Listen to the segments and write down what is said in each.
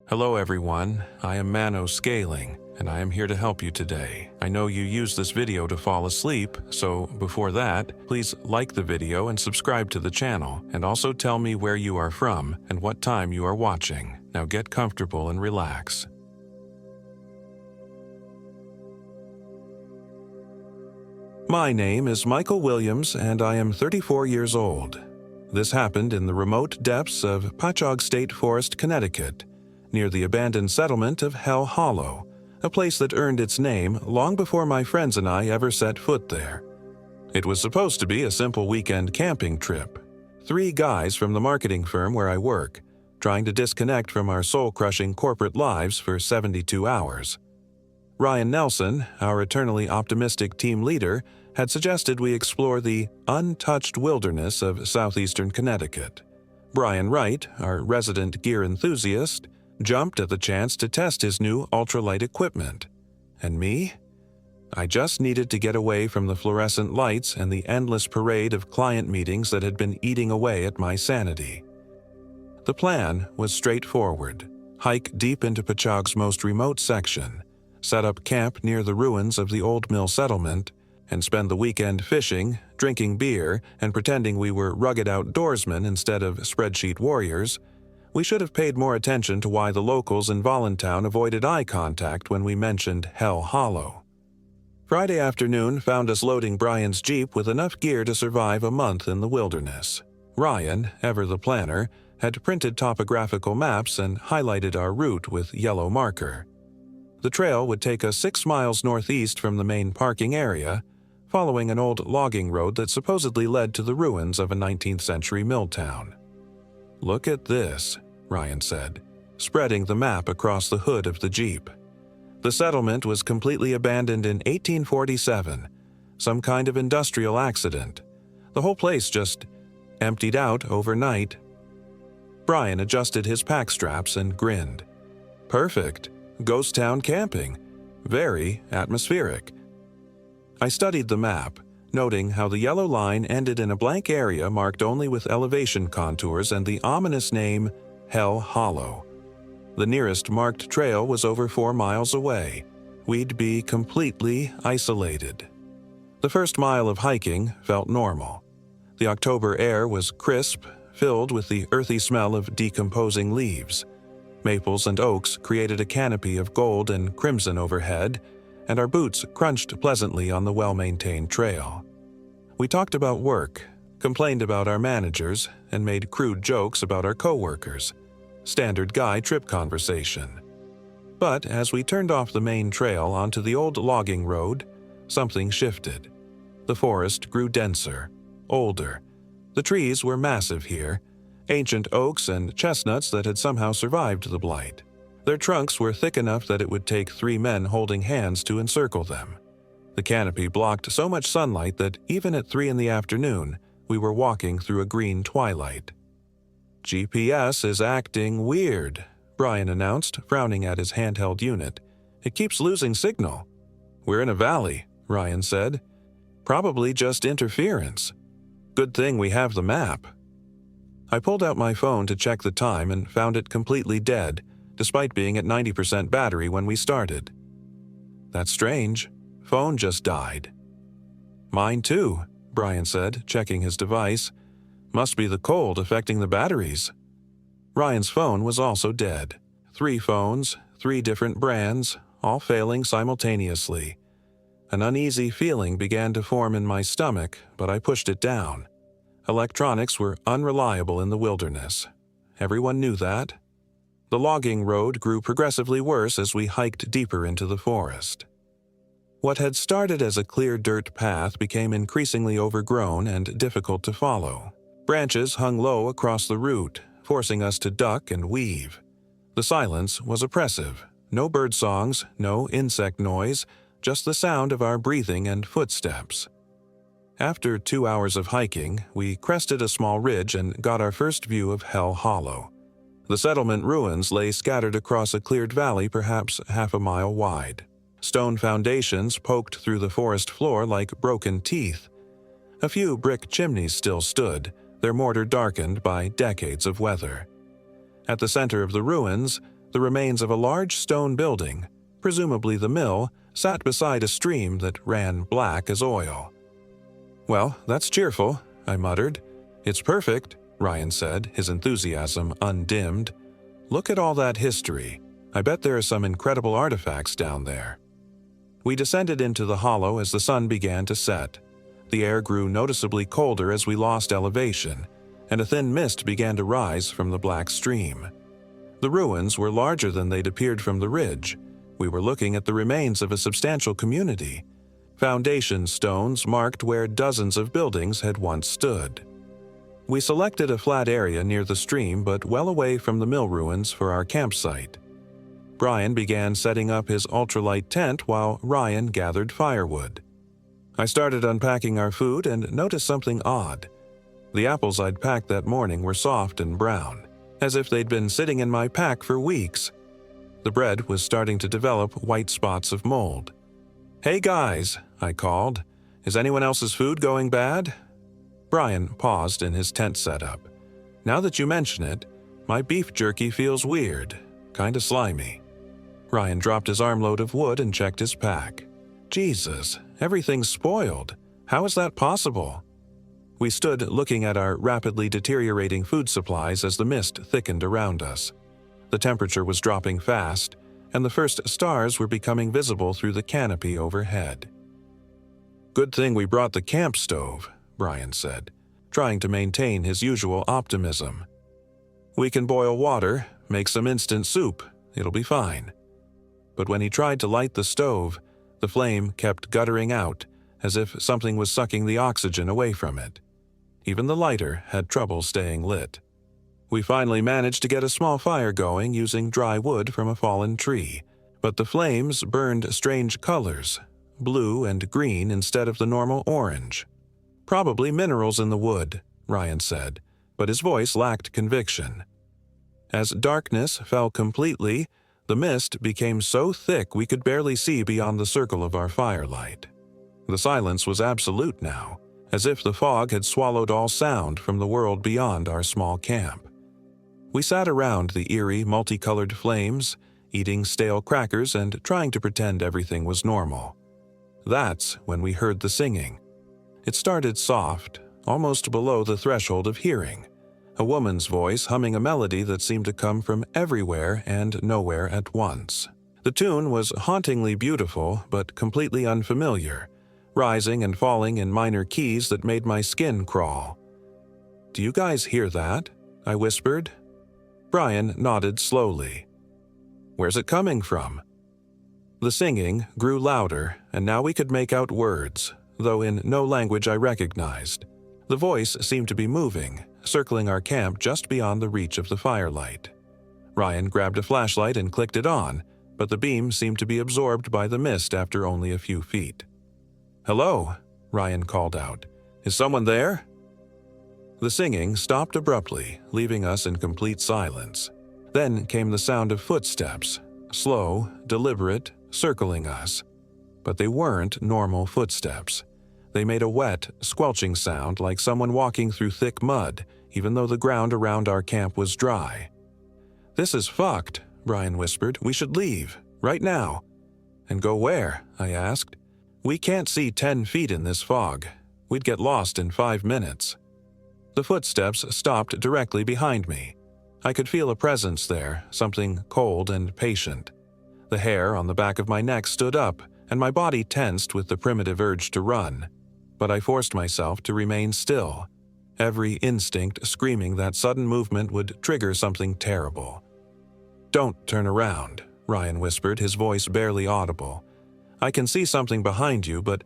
Hello everyone, I am Mano Scaling, and I am here to help you today. I know you use this video to fall asleep, so before that, please like the video and subscribe to the channel, and also tell me where you are from and what time you are watching. Now get comfortable and relax. My name is Michael Williams and I am 34 years old. This happened in the remote depths of Patchogue State Forest, Connecticut, near the abandoned settlement of Hell Hollow, a place that earned its name long before my friends and I ever set foot there. It was supposed to be a simple weekend camping trip. 3 guys from the marketing firm where I work, trying to disconnect from our soul-crushing corporate lives for 72 hours. Ryan Nelson, our eternally optimistic team leader, had suggested we explore the untouched wilderness of southeastern Connecticut. Brian Wright, our resident gear enthusiast, jumped at the chance to test his new ultralight equipment. And me? I just needed to get away from the fluorescent lights and the endless parade of client meetings that had been eating away at my sanity. The plan was straightforward. Hike deep into Patchogue's most remote section, set up camp near the ruins of the old mill settlement, and spend the weekend fishing, drinking beer, and pretending we were rugged outdoorsmen instead of spreadsheet warriors. We should have paid more attention to why the locals in Voluntown avoided eye contact when we mentioned Hell Hollow. Friday afternoon found us loading Brian's Jeep with enough gear to survive a month in the wilderness. Ryan, ever the planner, had printed topographical maps and highlighted our route with yellow marker. The trail would take us 6 miles northeast from the main parking area, following an old logging road that supposedly led to the ruins of a 19th century mill town. "Look at this," Ryan said, spreading the map across the hood of the Jeep. The settlement was completely abandoned in 1847, some kind of industrial accident. The whole place just emptied out overnight. Brian adjusted his pack straps and grinned. "Perfect. Ghost town camping. Very atmospheric." I studied the map, noting how the yellow line ended in a blank area marked only with elevation contours and the ominous name Hell Hollow. The nearest marked trail was over 4 miles away. We'd be completely isolated. The first mile of hiking felt normal. The October air was crisp, filled with the earthy smell of decomposing leaves. Maples and oaks created a canopy of gold and crimson overhead, and our boots crunched pleasantly on the well-maintained trail. We talked about work, complained about our managers, and made crude jokes about our coworkers. Standard guy trip conversation. But as we turned off the main trail onto the old logging road, something shifted. The forest grew denser, older. The trees were massive here, ancient oaks and chestnuts that had somehow survived the blight. Their trunks were thick enough that it would take 3 men holding hands to encircle them. The canopy blocked so much sunlight that even at 3 in the afternoon, we were walking through a green twilight. "GPS is acting weird," Brian announced, frowning at his handheld unit. "It keeps losing signal." "We're in a valley," Ryan said. "Probably just interference. Good thing we have the map." I pulled out my phone to check the time and found it completely dead, despite being at 90% battery when we started. "That's strange. Phone just died." "Mine too," Brian said, checking his device. "Must be the cold affecting the batteries." Ryan's phone was also dead. 3 phones, 3 different brands, all failing simultaneously. An uneasy feeling began to form in my stomach, but I pushed it down. Electronics were unreliable in the wilderness. Everyone knew that. The logging road grew progressively worse as we hiked deeper into the forest. What had started as a clear dirt path became increasingly overgrown and difficult to follow. Branches hung low across the route, forcing us to duck and weave. The silence was oppressive. No bird songs, no insect noise, just the sound of our breathing and footsteps. After 2 hours of hiking, we crested a small ridge and got our first view of Hell Hollow. The settlement ruins lay scattered across a cleared valley perhaps half a mile wide. Stone foundations poked through the forest floor like broken teeth. A few brick chimneys still stood, their mortar darkened by decades of weather. At the center of the ruins, The remains of a large stone building, presumably the mill, sat beside a stream that ran black as oil. "Well, that's cheerful," I muttered. "It's perfect," Ryan said, his enthusiasm undimmed. "Look at all that history. I bet there are some incredible artifacts down there." We descended into the hollow as the sun began to set. The air grew noticeably colder as we lost elevation, and a thin mist began to rise from the black stream. The ruins were larger than they'd appeared from the ridge. We were looking at the remains of a substantial community. Foundation stones marked where dozens of buildings had once stood. We selected a flat area near the stream but well away from the mill ruins for our campsite. Brian began setting up his ultralight tent while Ryan gathered firewood. I started unpacking our food and noticed something odd. The apples I'd packed that morning were soft and brown, as if they'd been sitting in my pack for weeks. The bread was starting to develop white spots of mold. "Hey guys," I called. "Is anyone else's food going bad?" Brian paused in his tent setup. "Now that you mention it, my beef jerky feels weird, kinda slimy." Ryan dropped his armload of wood and checked his pack. "Jesus, everything's spoiled. How is that possible?" We stood looking at our rapidly deteriorating food supplies as the mist thickened around us. The temperature was dropping fast, and the first stars were becoming visible through the canopy overhead. "Good thing we brought the camp stove," Brian said, trying to maintain his usual optimism. "We can boil water, make some instant soup. It'll be fine." But when he tried to light the stove, the flame kept guttering out, as if something was sucking the oxygen away from it. Even the lighter had trouble staying lit. We finally managed to get a small fire going using dry wood from a fallen tree, but the flames burned strange colors, blue and green instead of the normal orange. "Probably minerals in the wood," Ryan said, but his voice lacked conviction. As darkness fell completely, the mist became so thick we could barely see beyond the circle of our firelight. The silence was absolute now, as if the fog had swallowed all sound from the world beyond our small camp. We sat around the eerie, multicolored flames, eating stale crackers and trying to pretend everything was normal. That's when we heard the singing. It started soft, almost below the threshold of hearing. A woman's voice humming a melody that seemed to come from everywhere and nowhere at once. The tune was hauntingly beautiful but completely unfamiliar, rising and falling in minor keys that made my skin crawl. "Do you guys hear that?" I whispered. Brian nodded slowly. "Where's it coming from?" The singing grew louder, and now we could make out words, though in no language I recognized. The voice seemed to be moving, circling our camp just beyond the reach of the firelight. Ryan grabbed a flashlight and clicked it on, but the beam seemed to be absorbed by the mist after only a few feet. "Hello," Ryan called out. "Is someone there?" The singing stopped abruptly, leaving us in complete silence. Then came the sound of footsteps, slow, deliberate, circling us. But they weren't normal footsteps. They made a wet, squelching sound like someone walking through thick mud, even though the ground around our camp was dry. "This is fucked," Brian whispered. "We should leave, right now." "And go where?" I asked. "We can't see 10 feet in this fog. We'd get lost in 5 minutes." The footsteps stopped directly behind me. I could feel a presence there, something cold and patient. The hair on the back of my neck stood up, and my body tensed with the primitive urge to run. But I forced myself to remain still, every instinct screaming that sudden movement would trigger something terrible. "Don't turn around," Ryan whispered, his voice barely audible. "I can see something behind you, but...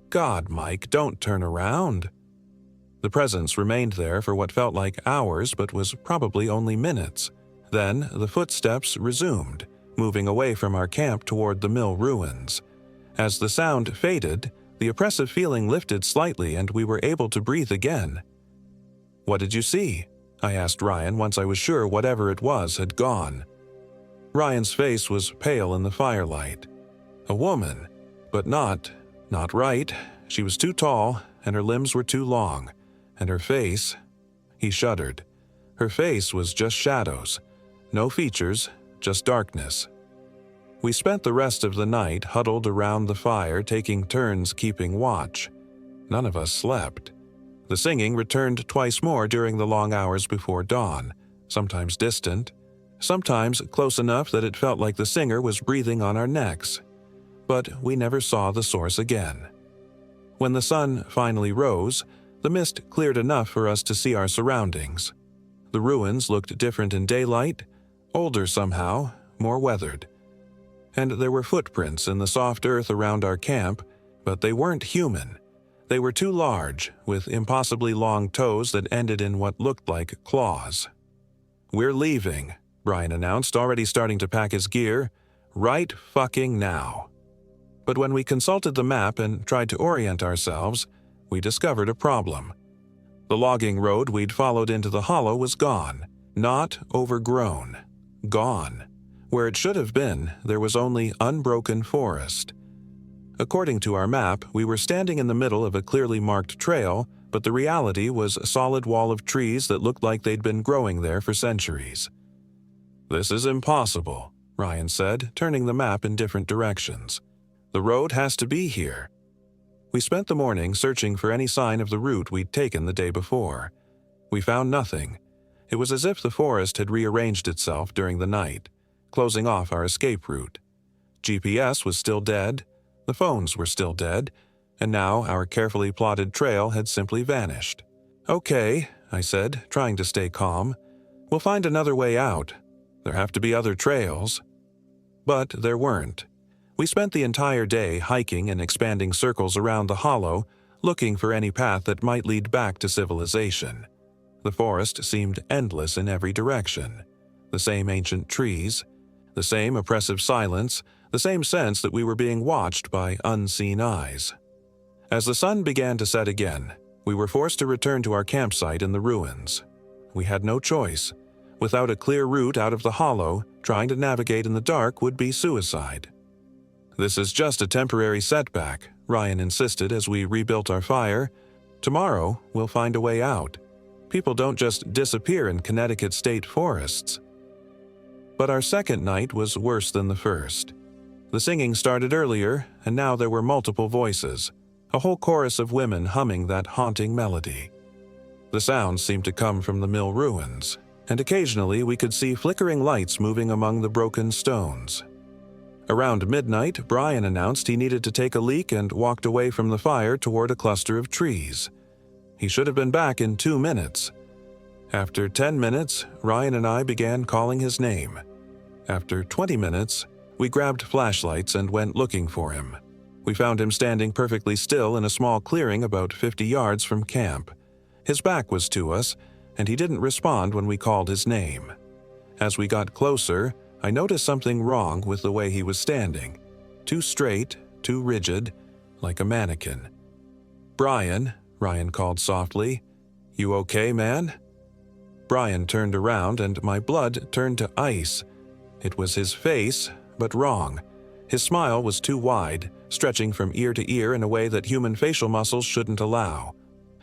God, Mike, don't turn around." The presence remained there for what felt like hours but was probably only minutes. Then the footsteps resumed, moving away from our camp toward the mill ruins. As the sound faded, the oppressive feeling lifted slightly and we were able to breathe again. "What did you see?" I asked Ryan once I was sure whatever it was had gone. Ryan's face was pale in the firelight. A woman, but not right. She was too tall and her limbs were too long, and her face... He shuddered. Her face was just shadows. No features, just darkness. We spent the rest of the night huddled around the fire, taking turns keeping watch. None of us slept. The singing returned twice more during the long hours before dawn, sometimes distant, sometimes close enough that it felt like the singer was breathing on our necks. But we never saw the source again. When the sun finally rose, the mist cleared enough for us to see our surroundings. The ruins looked different in daylight, older somehow, more weathered. And there were footprints in the soft earth around our camp, but they weren't human. They were too large, with impossibly long toes that ended in what looked like claws. "We're leaving," Brian announced, already starting to pack his gear. "Right fucking now." But when we consulted the map and tried to orient ourselves, we discovered a problem. The logging road we'd followed into the hollow was gone, not overgrown. Gone. Where it should have been, there was only unbroken forest. According to our map, we were standing in the middle of a clearly marked trail, but the reality was a solid wall of trees that looked like they'd been growing there for centuries. "This is impossible," Ryan said, turning the map in different directions. "The road has to be here." We spent the morning searching for any sign of the route we'd taken the day before. We found nothing. It was as if the forest had rearranged itself during the night, closing off our escape route. GPS was still dead, the phones were still dead, and now our carefully plotted trail had simply vanished. "Okay," I said, trying to stay calm. "We'll find another way out. There have to be other trails." But there weren't. We spent the entire day hiking and expanding circles around the hollow, looking for any path that might lead back to civilization. The forest seemed endless in every direction. The same ancient trees, the same oppressive silence, the same sense that we were being watched by unseen eyes. As the sun began to set again, we were forced to return to our campsite in the ruins. We had no choice. Without a clear route out of the hollow, trying to navigate in the dark would be suicide. "This is just a temporary setback," Ryan insisted as we rebuilt our fire. "Tomorrow, we'll find a way out. People don't just disappear in Connecticut state forests." But our second night was worse than the first. The singing started earlier, and now there were multiple voices, a whole chorus of women humming that haunting melody. The sounds seemed to come from the mill ruins, and occasionally we could see flickering lights moving among the broken stones. Around midnight, Brian announced he needed to take a leak and walked away from the fire toward a cluster of trees. He should have been back in 2 minutes. After 10 minutes, Ryan and I began calling his name. After 20 minutes, we grabbed flashlights and went looking for him. We found him standing perfectly still in a small clearing about 50 yards from camp. His back was to us, and he didn't respond when we called his name. As we got closer, I noticed something wrong with the way he was standing. Too straight, too rigid, like a mannequin. "Brian," Ryan called softly. "You okay, man?" Brian turned around and my blood turned to ice. It was his face, but wrong. His smile was too wide, stretching from ear to ear in a way that human facial muscles shouldn't allow.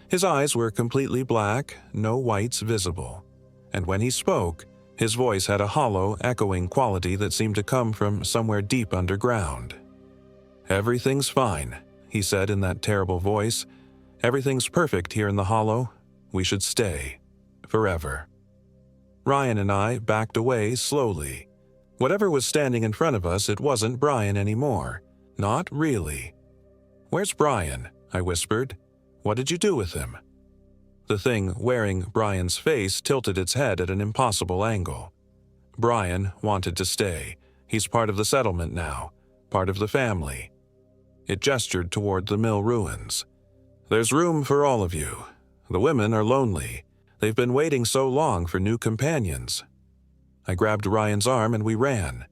His eyes were completely black, no whites visible. And when he spoke, his voice had a hollow, echoing quality that seemed to come from somewhere deep underground. "Everything's fine," he said in that terrible voice. "Everything's perfect here in the hollow. We should stay. Forever." Ryan and I backed away slowly. Whatever was standing in front of us, it wasn't Brian anymore. Not really. "Where's Brian?" I whispered. "What did you do with him?" The thing wearing Brian's face tilted its head at an impossible angle. Brian wanted to stay. He's part of the settlement now, part of the family. It gestured toward the mill ruins. "There's room for all of you. The women are lonely. They've been waiting so long for new companions." I grabbed Ryan's arm and we ran.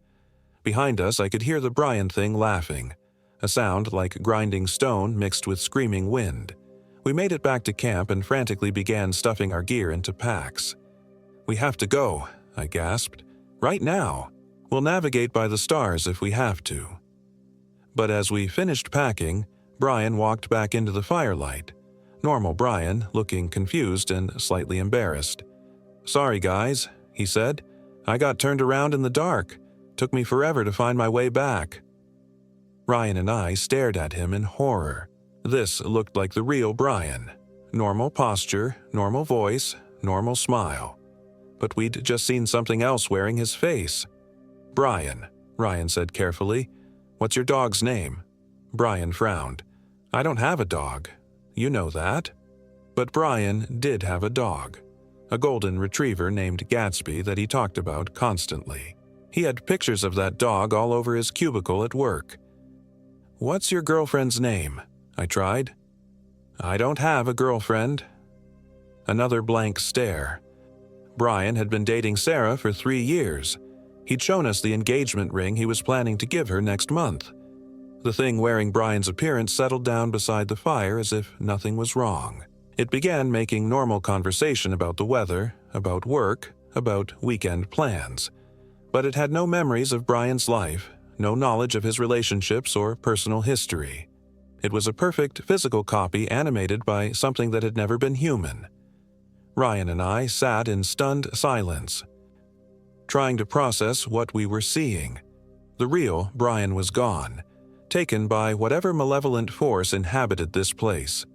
Behind us, I could hear the Brian thing laughing, a sound like grinding stone mixed with screaming wind. We made it back to camp and frantically began stuffing our gear into packs. "We have to go," I gasped. "Right now. We'll navigate by the stars if we have to." But as we finished packing, Brian walked back into the firelight. Normal Brian, looking confused and slightly embarrassed. "Sorry, guys," he said. "I got turned around in the dark. took me forever to find my way back." Ryan and I stared at him in horror. This looked like the real Brian. Normal posture, normal voice, normal smile. But we'd just seen something else wearing his face. "Brian," Ryan said carefully. "What's your dog's name?" Brian frowned. "I don't have a dog. You know that." But Brian did have a dog. A golden retriever named Gatsby that he talked about constantly. He had pictures of that dog all over his cubicle at work. "What's your girlfriend's name?" I tried. "I don't have a girlfriend." Another blank stare. Brian had been dating Sarah for 3 years. He'd shown us the engagement ring he was planning to give her next month. The thing wearing Brian's appearance settled down beside the fire as if nothing was wrong. It began making normal conversation about the weather, about work, about weekend plans. But it had no memories of Brian's life, no knowledge of his relationships or personal history. It was a perfect physical copy animated by something that had never been human. Ryan and I sat in stunned silence, trying to process what we were seeing. The real Brian was gone, taken by whatever malevolent force inhabited this place.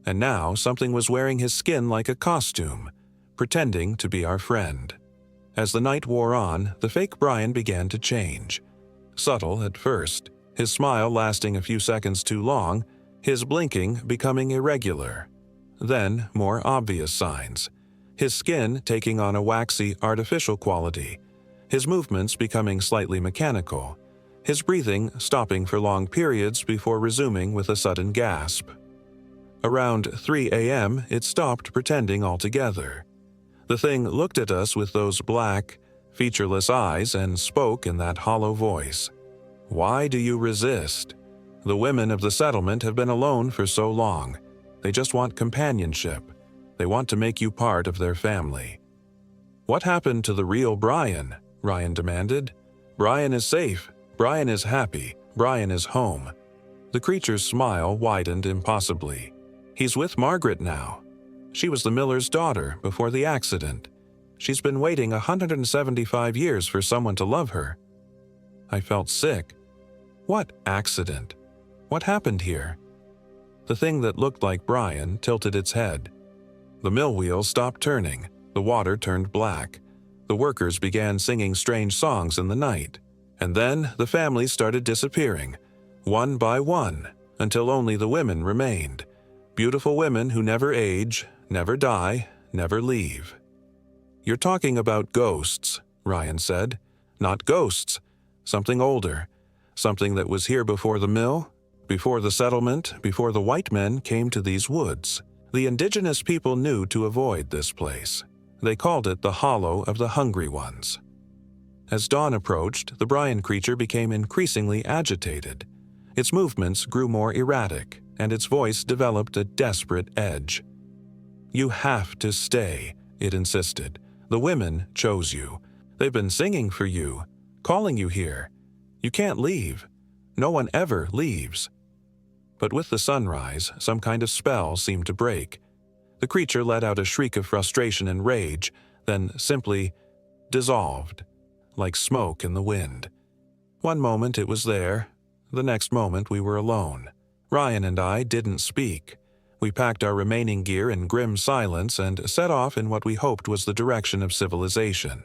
And now something was wearing his skin like a costume, pretending to be our friend. As the night wore on, the fake Brian began to change. Subtle at first, his smile lasting a few seconds too long, his blinking becoming irregular. Then more obvious signs. His skin taking on a waxy, artificial quality, his movements becoming slightly mechanical, his breathing stopping for long periods before resuming with a sudden gasp. Around 3 a.m., it stopped pretending altogether. The thing looked at us with those black, featureless eyes and spoke in that hollow voice. "Why do you resist? The women of the settlement have been alone for so long. They just want companionship. They want to make you part of their family." "What happened to the real Brian?" Ryan demanded. "Brian is safe. Brian is happy. Brian is home." The creature's smile widened impossibly. "He's with Margaret now. She was the miller's daughter before the accident. She's been waiting 175 years for someone to love her." I felt sick. What accident? What happened here? The thing that looked like Brian tilted its head. The mill wheel stopped turning. The water turned black. The workers began singing strange songs in the night. And then the families started disappearing, one by one, until only the women remained. Beautiful women who never age, never die, never leave. "You're talking about ghosts," Ryan said. "Not ghosts. Something older. Something that was here before the mill, before the settlement, before the white men came to these woods. The indigenous people knew to avoid this place. They called it the Hollow of the Hungry Ones." As dawn approached, the Brian creature became increasingly agitated. Its movements grew more erratic, and its voice developed a desperate edge. "You have to stay," it insisted. "The women chose you. They've been singing for you, calling you here. You can't leave. No one ever leaves." But with the sunrise, some kind of spell seemed to break. The creature let out a shriek of frustration and rage, then simply dissolved, like smoke in the wind. One moment it was there, the next moment we were alone. Ryan and I didn't speak. We packed our remaining gear in grim silence and set off in what we hoped was the direction of civilization.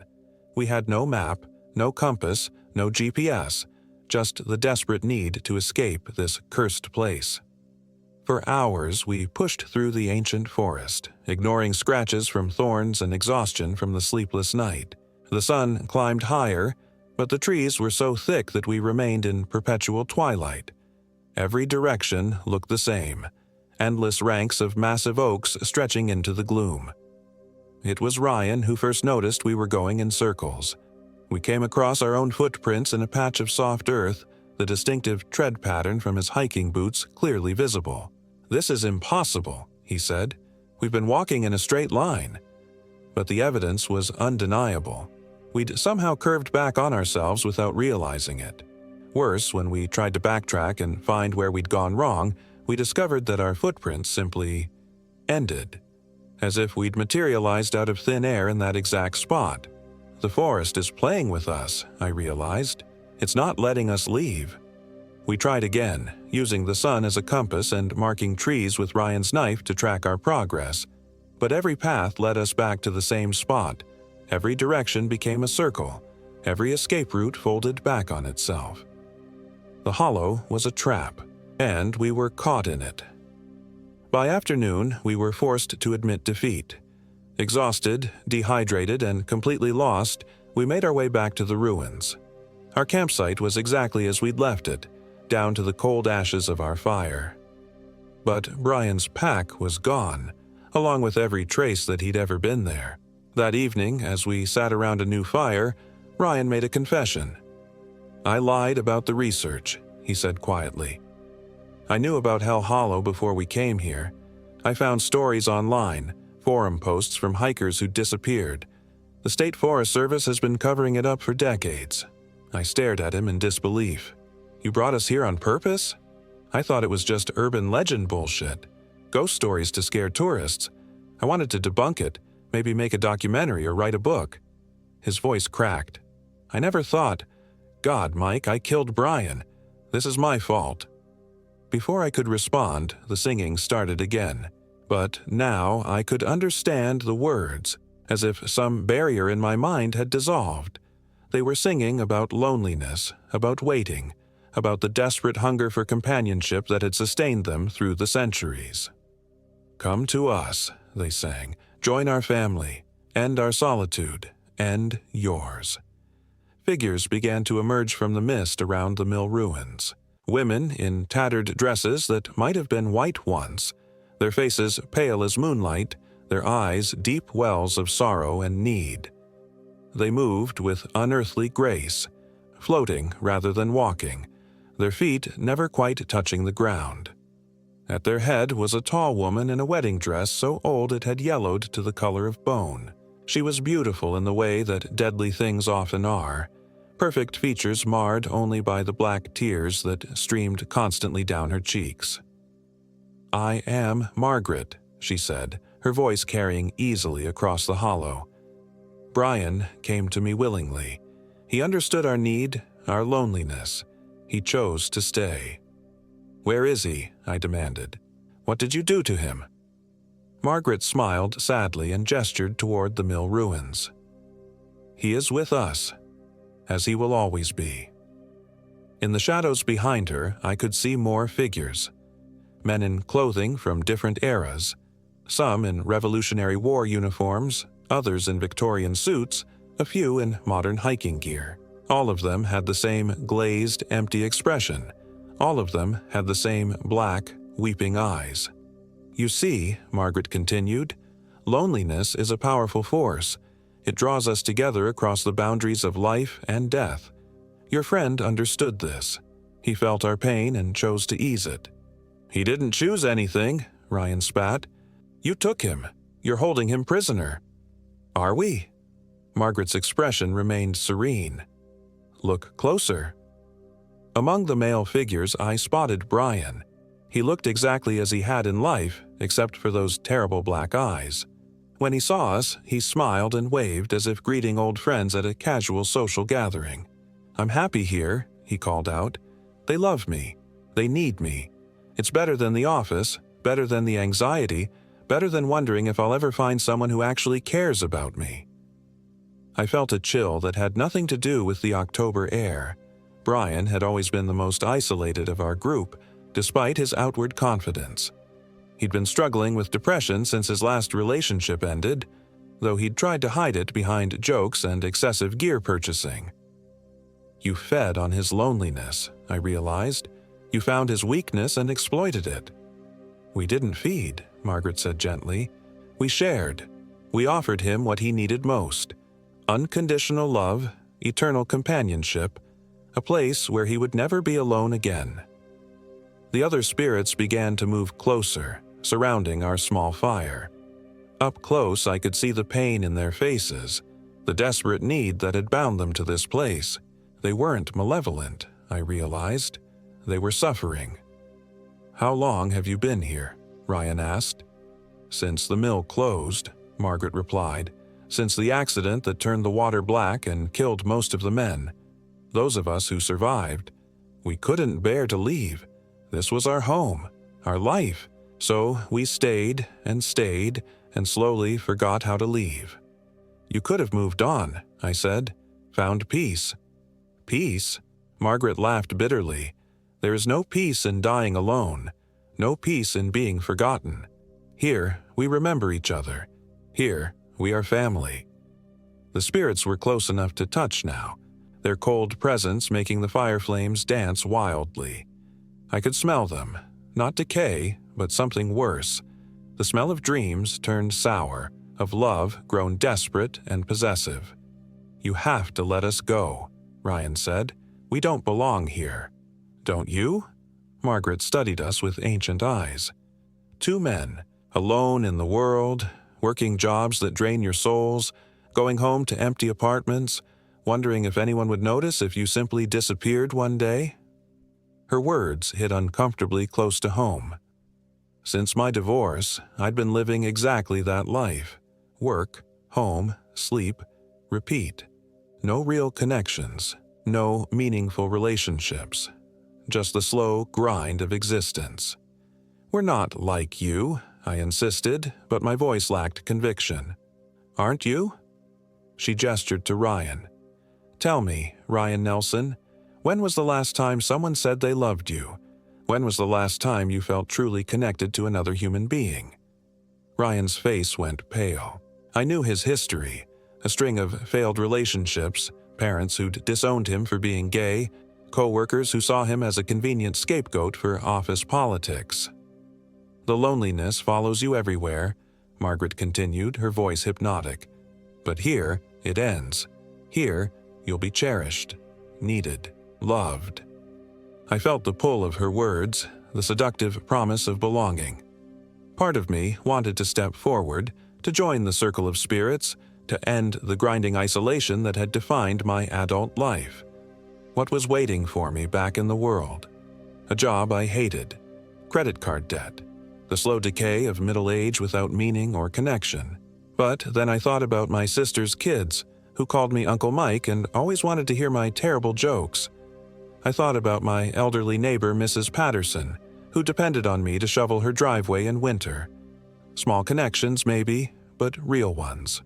We had no map, no compass, no GPS, just the desperate need to escape this cursed place. For hours we pushed through the ancient forest, ignoring scratches from thorns and exhaustion from the sleepless night. The sun climbed higher, but the trees were so thick that we remained in perpetual twilight. Every direction looked the same, endless ranks of massive oaks stretching into the gloom. It was Ryan who first noticed we were going in circles. We came across our own footprints in a patch of soft earth, the distinctive tread pattern from his hiking boots clearly visible. "This is impossible," he said. "We've been walking in a straight line." But the evidence was undeniable. We'd somehow curved back on ourselves without realizing it. Worse, when we tried to backtrack and find where we'd gone wrong, we discovered that our footprints simply ended, as if we'd materialized out of thin air in that exact spot. The forest is playing with us, I realized. It's not letting us leave." We tried again, using the sun as a compass and marking trees with Ryan's knife to track our progress. But every path led us back to the same spot. Every direction became a circle. Every escape route folded back on itself. The hollow was a trap, and we were caught in it. By afternoon, we were forced to admit defeat. Exhausted, dehydrated, and completely lost, we made our way back to the ruins. Our campsite was exactly as we'd left it, down to the cold ashes of our fire. But Brian's pack was gone, along with every trace that he'd ever been there. That evening, as we sat around a new fire, Ryan made a confession. "I lied about the research," he said quietly. "I knew about Hell Hollow before we came here. I found stories online, forum posts from hikers who disappeared. The State Forest Service has been covering it up for decades." I stared at him in disbelief. "You brought us here on purpose? I thought it was just urban legend bullshit. Ghost stories to scare tourists. I wanted to debunk it, maybe make a documentary or write a book." His voice cracked. "I never thought, God, Mike, I killed Brian. This is my fault." Before I could respond, the singing started again. But now I could understand the words, as if some barrier in my mind had dissolved. They were singing about loneliness, about waiting, about the desperate hunger for companionship that had sustained them through the centuries. "Come to us," they sang. "Join our family. End our solitude. End yours." Figures began to emerge from the mist around the mill ruins. Women in tattered dresses that might have been white once, their faces pale as moonlight, their eyes deep wells of sorrow and need. They moved with unearthly grace, floating rather than walking, their feet never quite touching the ground. At their head was a tall woman in a wedding dress so old it had yellowed to the color of bone. She was beautiful in the way that deadly things often are, perfect features marred only by the black tears that streamed constantly down her cheeks. "I am Margaret," she said, her voice carrying easily across the hollow. "Brian came to me willingly. He understood our need, our loneliness. He chose to stay." "Where is he?" I demanded. "What did you do to him?" Margaret smiled sadly and gestured toward the mill ruins. "He is with us, as he will always be." In the shadows behind her, I could see more figures. Men in clothing from different eras, some in Revolutionary War uniforms, others in Victorian suits, a few in modern hiking gear. All of them had the same glazed, empty expression. All of them had the same black, weeping eyes. "You see," Margaret continued, "loneliness is a powerful force. It draws us together across the boundaries of life and death. Your friend understood this. He felt our pain and chose to ease it." "He didn't choose anything," Ryan spat. "You took him. You're holding him prisoner." "Are we?" Margaret's expression remained serene. "Look closer." Among the male figures, I spotted Brian. He looked exactly as he had in life, except for those terrible black eyes. When he saw us, he smiled and waved as if greeting old friends at a casual social gathering. "I'm happy here," he called out. "They love me. They need me. It's better than the office, better than the anxiety, better than wondering if I'll ever find someone who actually cares about me." I felt a chill that had nothing to do with the October air. Brian had always been the most isolated of our group, despite his outward confidence. He'd been struggling with depression since his last relationship ended, though he'd tried to hide it behind jokes and excessive gear purchasing. "You fed on his loneliness," I realized. "You found his weakness and exploited it." "We didn't feed," Margaret said gently. "We shared. We offered him what he needed most. Unconditional love, eternal companionship, a place where he would never be alone again." The other spirits began to move closer, surrounding our small fire. Up close, I could see the pain in their faces, the desperate need that had bound them to this place. They weren't malevolent, I realized. They were suffering. "How long have you been here?" Ryan asked. "Since the mill closed," Margaret replied. "Since the accident that turned the water black and killed most of the men. those of us who survived. We couldn't bear to leave. This was our home, our life, so we stayed and slowly forgot how to leave. You could have moved on, I said, found peace. Peace? Margaret laughed bitterly. There is no peace in dying alone, no peace in being forgotten. Here, we remember each other. Here, we are family. The spirits were close enough to touch now, their cold presence making the fire flames dance wildly. I could smell them, not decay, but something worse. The smell of dreams turned sour, of love grown desperate and possessive. You have to let us go, Ryan said. We don't belong here. Don't you? Margaret studied us with ancient eyes. Two men, alone in the world, working jobs that drain your souls, going home to empty apartments, wondering if anyone would notice if you simply disappeared one day. Her words hit uncomfortably close to home. Since my divorce, I'd been living exactly that life. Work, home, sleep, repeat. No real connections, no meaningful relationships. Just the slow grind of existence. We're not like you, I insisted, but my voice lacked conviction. Aren't you? She gestured to Ryan. Tell me, Ryan Nelson, when was the last time someone said they loved you? When was the last time you felt truly connected to another human being? Ryan's face went pale. I knew his history, a string of failed relationships, parents who'd disowned him for being gay, co-workers who saw him as a convenient scapegoat for office politics. The loneliness follows you everywhere, Margaret continued, her voice hypnotic. But here, it ends. Here, you'll be cherished, needed, loved. I felt the pull of her words, the seductive promise of belonging. Part of me wanted to step forward, to join the circle of spirits, to end the grinding isolation that had defined my adult life. What was waiting for me back in the world? A job I hated, credit card debt, the slow decay of middle age without meaning or connection. But then I thought about my sister's kids, who called me Uncle Mike and always wanted to hear my terrible jokes. I thought about my elderly neighbor, Mrs. Patterson, who depended on me to shovel her driveway in winter. Small connections, maybe, but real ones.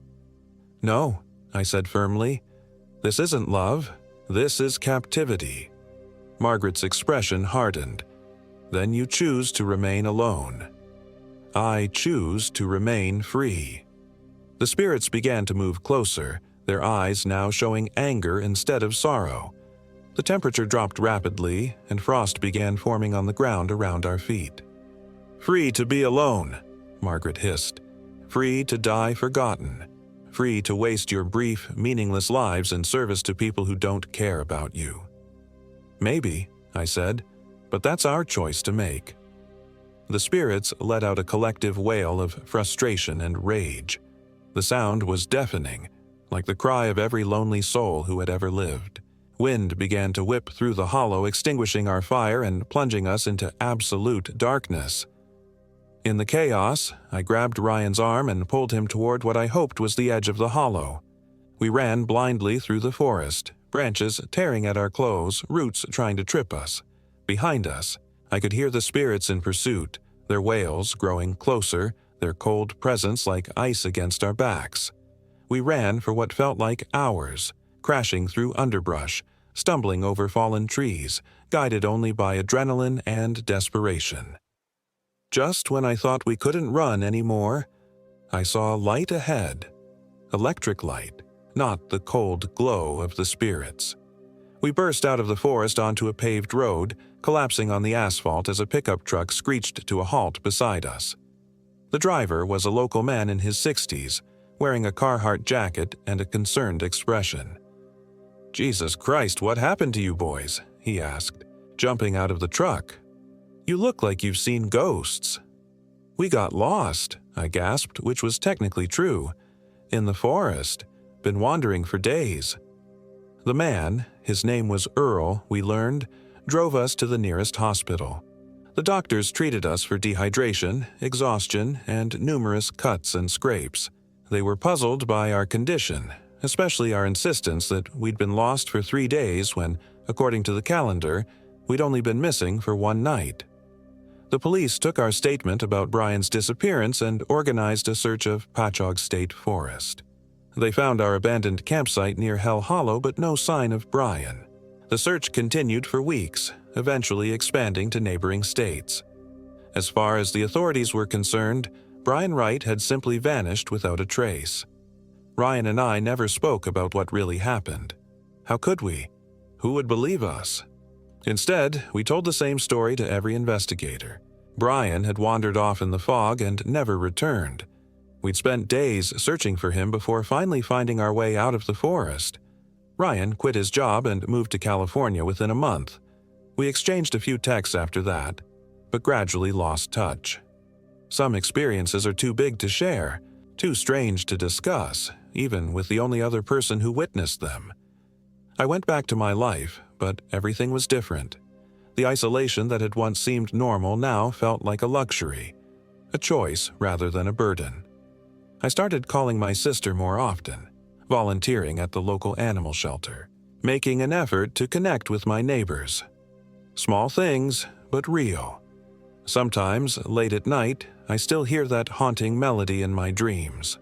No, I said firmly. This isn't love. This is captivity. Margaret's expression hardened. Then you choose to remain alone. I choose to remain free. The spirits began to move closer, their eyes now showing anger instead of sorrow. The temperature dropped rapidly, and frost began forming on the ground around our feet. Free to be alone, Margaret hissed. Free to die forgotten. Free to waste your brief, meaningless lives in service to people who don't care about you. Maybe, I said, but that's our choice to make. The spirits let out a collective wail of frustration and rage. The sound was deafening, like the cry of every lonely soul who had ever lived. Wind began to whip through the hollow, extinguishing our fire and plunging us into absolute darkness. In the chaos, I grabbed Ryan's arm and pulled him toward what I hoped was the edge of the hollow. We ran blindly through the forest, branches tearing at our clothes, roots trying to trip us. Behind us, I could hear the spirits in pursuit, their wails growing closer, their cold presence like ice against our backs. We ran for what felt like hours, crashing through underbrush, stumbling over fallen trees, guided only by adrenaline and desperation. Just when I thought we couldn't run anymore, I saw light ahead. Electric light, not the cold glow of the spirits. We burst out of the forest onto a paved road, collapsing on the asphalt as a pickup truck screeched to a halt beside us. The driver was a local man in his 60s, wearing a Carhartt jacket and a concerned expression. "Jesus Christ, what happened to you boys?" he asked, jumping out of the truck. "You look like you've seen ghosts." "We got lost," I gasped, which was technically true. "In the forest. Been wandering for days." The man, his name was Earl, we learned, drove us to the nearest hospital. The doctors treated us for dehydration, exhaustion, and numerous cuts and scrapes. They were puzzled by our condition, especially our insistence that we'd been lost for 3 days when, according to the calendar, we'd only been missing for 1 night. The police took our statement about Brian's disappearance and organized a search of Patchogue State Forest. They found our abandoned campsite near Hell Hollow, but no sign of Brian. The search continued for weeks, eventually expanding to neighboring states. As far as the authorities were concerned, Brian Wright had simply vanished without a trace. Ryan and I never spoke about what really happened. How could we? Who would believe us? Instead, we told the same story to every investigator. Brian had wandered off in the fog and never returned. We'd spent days searching for him before finally finding our way out of the forest. Ryan quit his job and moved to California within a month. We exchanged a few texts after that, but gradually lost touch. Some experiences are too big to share, too strange to discuss, even with the only other person who witnessed them. I went back to my life, but everything was different. The isolation that had once seemed normal now felt like a luxury, a choice rather than a burden. I started calling my sister more often, volunteering at the local animal shelter, making an effort to connect with my neighbors. Small things, but real. Sometimes, late at night, I still hear that haunting melody in my dreams.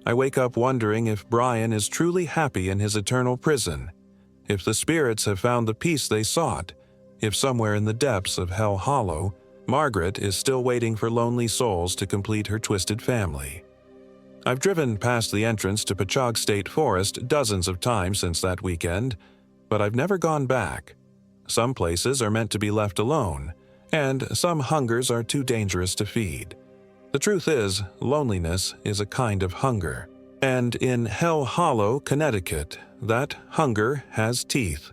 I wake up wondering if Brian is truly happy in his eternal prison, if the spirits have found the peace they sought, if somewhere in the depths of Hell Hollow, Margaret is still waiting for lonely souls to complete her twisted family. I've driven past the entrance to Patchogue State Forest dozens of times since that weekend, but I've never gone back. Some places are meant to be left alone, and some hungers are too dangerous to feed. The truth is, loneliness is a kind of hunger. And in Hell Hollow, Connecticut, that hunger has teeth.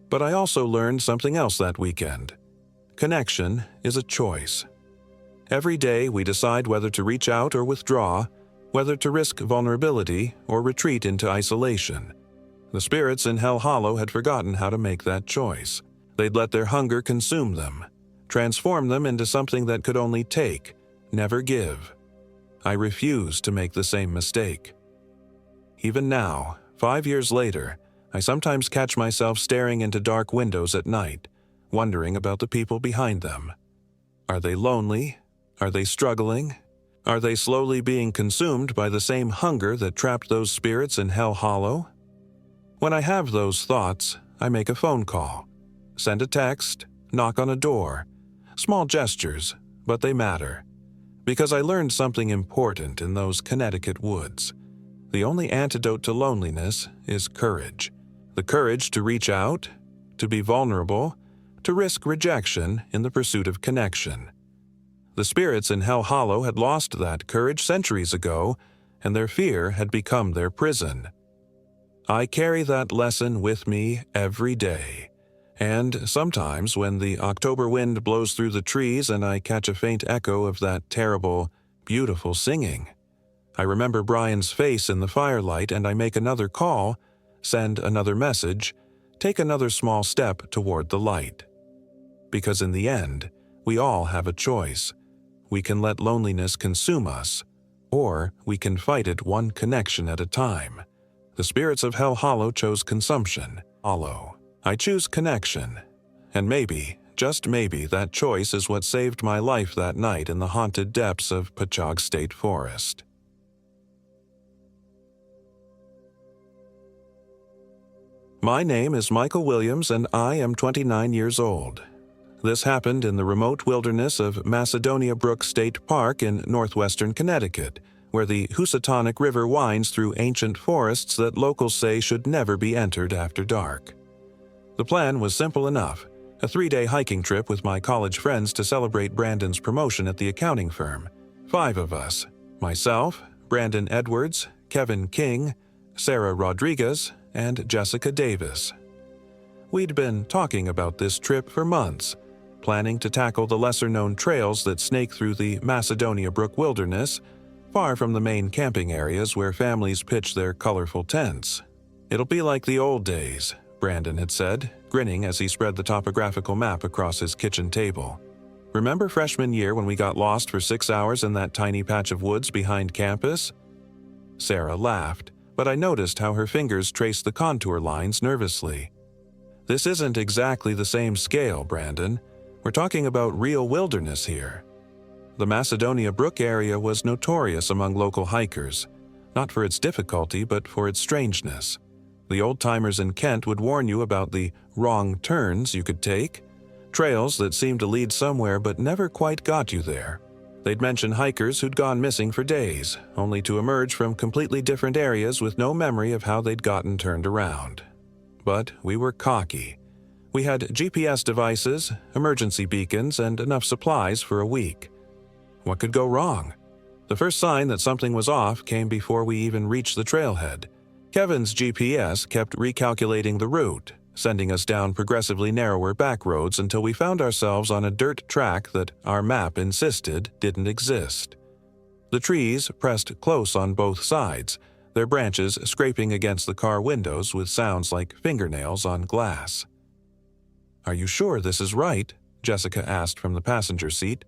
But I also learned something else that weekend. Connection is a choice. Every day we decide whether to reach out or withdraw, whether to risk vulnerability or retreat into isolation. The spirits in Hell Hollow had forgotten how to make that choice. They'd let their hunger consume them, transform them into something that could only take, never give. I refuse to make the same mistake. Even now, 5 years later, I sometimes catch myself staring into dark windows at night, wondering about the people behind them. Are they lonely? Are they struggling? Are they slowly being consumed by the same hunger that trapped those spirits in Hell Hollow? When I have those thoughts, I make a phone call, send a text, knock on a door. Small gestures, but they matter. Because I learned something important in those Connecticut woods. The only antidote to loneliness is courage. The courage to reach out, to be vulnerable, to risk rejection in the pursuit of connection. The spirits in Hell Hollow had lost that courage centuries ago, and their fear had become their prison. I carry that lesson with me every day. And sometimes when the October wind blows through the trees and I catch a faint echo of that terrible, beautiful singing, I remember Brian's face in the firelight and I make another call, send another message, take another small step toward the light. Because in the end, we all have a choice. We can let loneliness consume us, or we can fight it one connection at a time. The spirits of Hell Hollow chose consumption. I choose connection. And maybe, just maybe, that choice is what saved my life that night in the haunted depths of Patchogue State Forest. My name is Michael Williams and I am 29 years old. This happened in the remote wilderness of Macedonia Brook State Park in northwestern Connecticut, where the Housatonic River winds through ancient forests that locals say should never be entered after dark. The plan was simple enough, a 3-day hiking trip with my college friends to celebrate Brandon's promotion at the accounting firm. 5 of us, myself, Brandon Edwards, Kevin King, Sarah Rodriguez, and Jessica Davis. We'd been talking about this trip for months, planning to tackle the lesser-known trails that snake through the Macedonia Brook wilderness, far from the main camping areas where families pitch their colorful tents. It'll be like the old days, Brandon had said, grinning as he spread the topographical map across his kitchen table. Remember freshman year when we got lost for 6 hours in that tiny patch of woods behind campus? Sarah laughed, but I noticed how her fingers traced the contour lines nervously. This isn't exactly the same scale, Brandon. We're talking about real wilderness here. The Macedonia brook area was notorious among local hikers, not for its difficulty but for its strangeness. The old-timers in Kent would warn you about the wrong turns you could take, trails that seemed to lead somewhere but never quite got you there. They'd mention hikers who'd gone missing for days, only to emerge from completely different areas with no memory of how they'd gotten turned around. But we were cocky. We had GPS devices, emergency beacons, and enough supplies for a week. What could go wrong? The first sign that something was off came before we even reached the trailhead. Kevin's GPS kept recalculating the route, sending us down progressively narrower back roads until we found ourselves on a dirt track that our map insisted didn't exist. The trees pressed close on both sides, their branches scraping against the car windows with sounds like fingernails on glass. "Are you sure this is right?" Jessica asked from the passenger seat,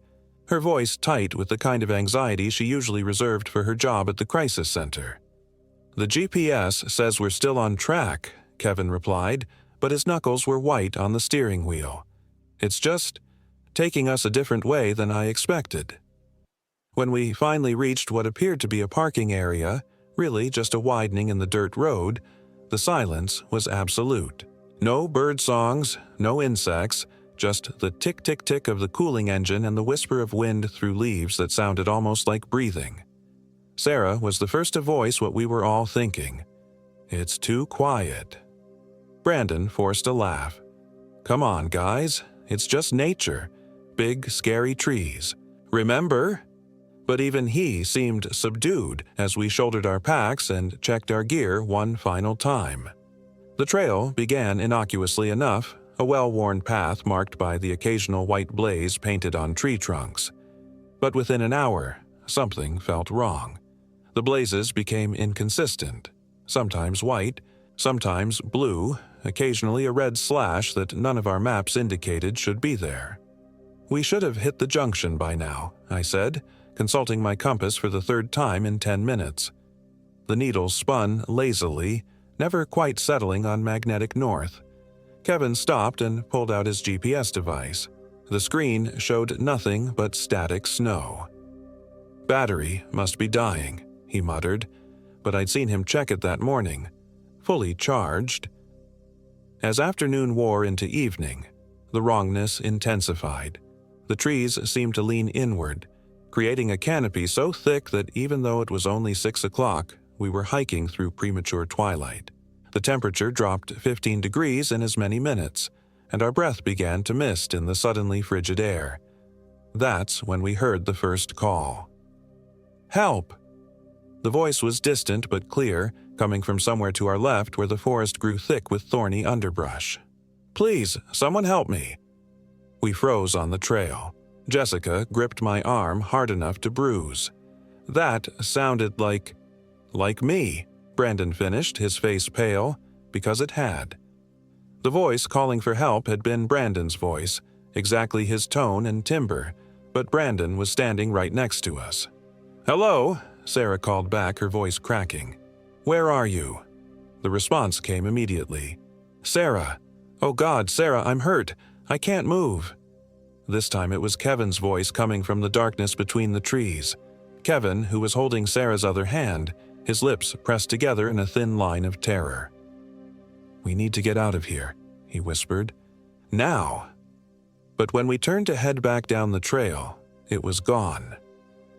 her voice tight with the kind of anxiety she usually reserved for her job at the crisis center. "The GPS says we're still on track," Kevin replied, but his knuckles were white on the steering wheel. "It's just taking us a different way than I expected." When we finally reached what appeared to be a parking area, really just a widening in the dirt road, the silence was absolute. No bird songs, no insects, just the tick-tick-tick of the cooling engine and the whisper of wind through leaves that sounded almost like breathing. Sarah was the first to voice what we were all thinking. "It's too quiet." Brandon forced a laugh. "Come on, guys. It's just nature. Big, scary trees. Remember?" But even he seemed subdued as we shouldered our packs and checked our gear one final time. The trail began innocuously enough, a well-worn path marked by the occasional white blaze painted on tree trunks. But within an hour, something felt wrong. The blazes became inconsistent, sometimes white, sometimes blue, occasionally a red slash that none of our maps indicated should be there. "We should have hit the junction by now," I said, consulting my compass for the third time in 10 minutes. The needle spun lazily, never quite settling on magnetic north. Kevin stopped and pulled out his GPS device. The screen showed nothing but static snow. "Battery must be dying," he muttered, but I'd seen him check it that morning. Fully charged. As afternoon wore into evening, the wrongness intensified. The trees seemed to lean inward, creating a canopy so thick that even though it was only 6 o'clock, we were hiking through premature twilight. The temperature dropped 15 degrees in as many minutes, and our breath began to mist in the suddenly frigid air. That's when we heard the first call. "Help!" The voice was distant but clear, coming from somewhere to our left where the forest grew thick with thorny underbrush. "Please, someone help me!" We froze on the trail. Jessica gripped my arm hard enough to bruise. "That sounded like me," Brandon finished, his face pale, because it had. The voice calling for help had been Brandon's voice, exactly his tone and timbre, but Brandon was standing right next to us. "Hello," Sarah called back, her voice cracking. "Where are you?" The response came immediately. "Sarah. Oh God, Sarah, I'm hurt. I can't move." This time it was Kevin's voice coming from the darkness between the trees. Kevin, who was holding Sarah's other hand, his lips pressed together in a thin line of terror. "We need to get out of here," he whispered. "Now." But when we turned to head back down the trail, it was gone.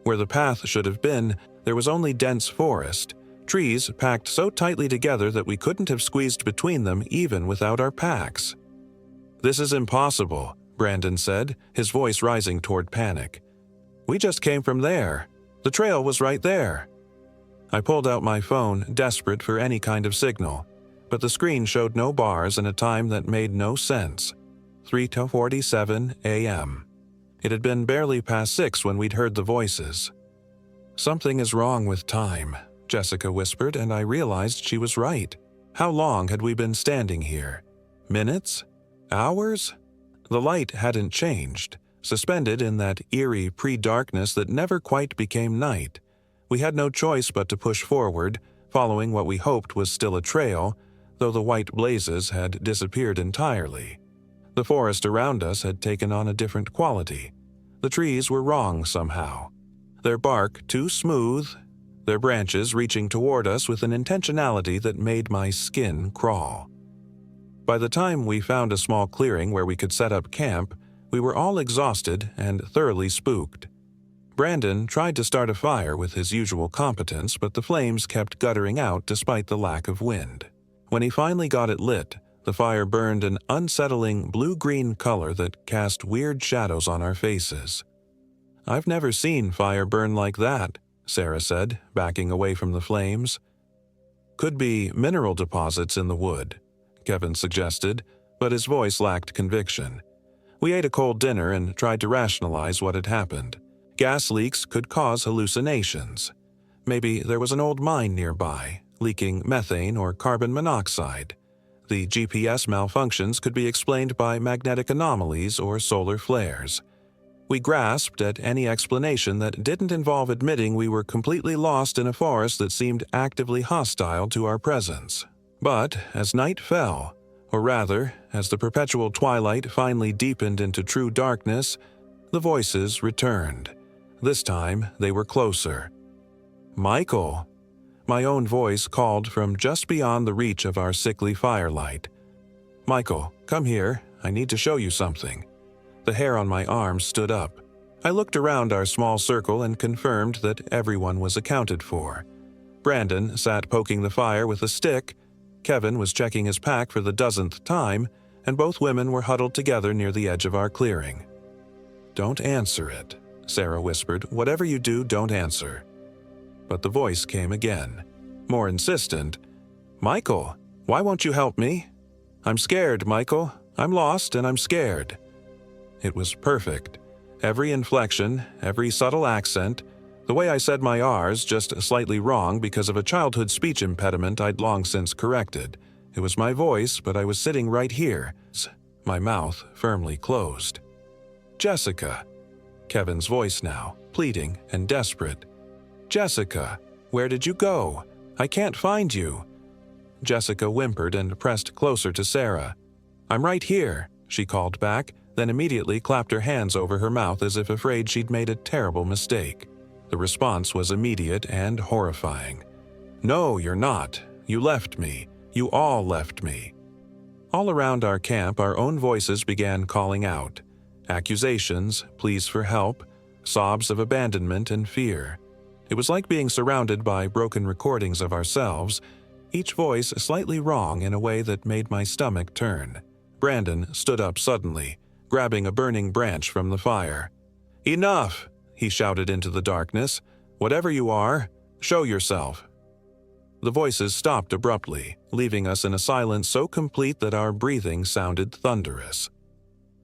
Where the path should have been, there was only dense forest, trees packed so tightly together that we couldn't have squeezed between them even without our packs. "This is impossible," Brandon said, his voice rising toward panic. "We just came from there. The trail was right there." I pulled out my phone, desperate for any kind of signal, but the screen showed no bars and a time that made no sense. 3:47 a.m. It had been barely past 6 when we'd heard the voices. "Something is wrong with time," Jessica whispered, and I realized she was right. How long had we been standing here? Minutes? Hours? The light hadn't changed, suspended in that eerie pre-darkness that never quite became night. We had no choice but to push forward, following what we hoped was still a trail, though the white blazes had disappeared entirely. The forest around us had taken on a different quality. The trees were wrong somehow. Their bark too smooth, their branches reaching toward us with an intentionality that made my skin crawl. By the time we found a small clearing where we could set up camp, we were all exhausted and thoroughly spooked. Brandon tried to start a fire with his usual competence, but the flames kept guttering out despite the lack of wind. When he finally got it lit, the fire burned an unsettling blue-green color that cast weird shadows on our faces. "I've never seen fire burn like that," Sarah said, backing away from the flames. "Could be mineral deposits in the wood," Kevin suggested, but his voice lacked conviction. We ate a cold dinner and tried to rationalize what had happened. Gas leaks could cause hallucinations. Maybe there was an old mine nearby, leaking methane or carbon monoxide. The GPS malfunctions could be explained by magnetic anomalies or solar flares. We grasped at any explanation that didn't involve admitting we were completely lost in a forest that seemed actively hostile to our presence. But as night fell, or rather, as the perpetual twilight finally deepened into true darkness, the voices returned. This time, they were closer. "Michael!" My own voice called from just beyond the reach of our sickly firelight. "Michael, come here. I need to show you something." The hair on my arm stood up. I looked around our small circle and confirmed that everyone was accounted for. Brandon sat poking the fire with a stick, Kevin was checking his pack for the dozenth time, and both women were huddled together near the edge of our clearing. "Don't answer it," Sarah whispered. "Whatever you do, don't answer." But the voice came again, more insistent. "Michael, why won't you help me? I'm scared, Michael. I'm lost and I'm scared." It was perfect. Every inflection, every subtle accent, the way I said my R's just slightly wrong because of a childhood speech impediment I'd long since corrected. It was my voice, but I was sitting right here, my mouth firmly closed. "Jessica." Kevin's voice now, pleading and desperate. "Jessica, where did you go? I can't find you." Jessica whimpered and pressed closer to Sarah. "I'm right here," she called back, then immediately clapped her hands over her mouth as if afraid she'd made a terrible mistake. The response was immediate and horrifying. "No, you're not. You left me. You all left me." All around our camp, our own voices began calling out. Accusations, pleas for help, sobs of abandonment and fear. It was like being surrounded by broken recordings of ourselves, each voice slightly wrong in a way that made my stomach turn. Brandon stood up suddenly, grabbing a burning branch from the fire. "Enough!" he shouted into the darkness. "Whatever you are, show yourself." The voices stopped abruptly, leaving us in a silence so complete that our breathing sounded thunderous.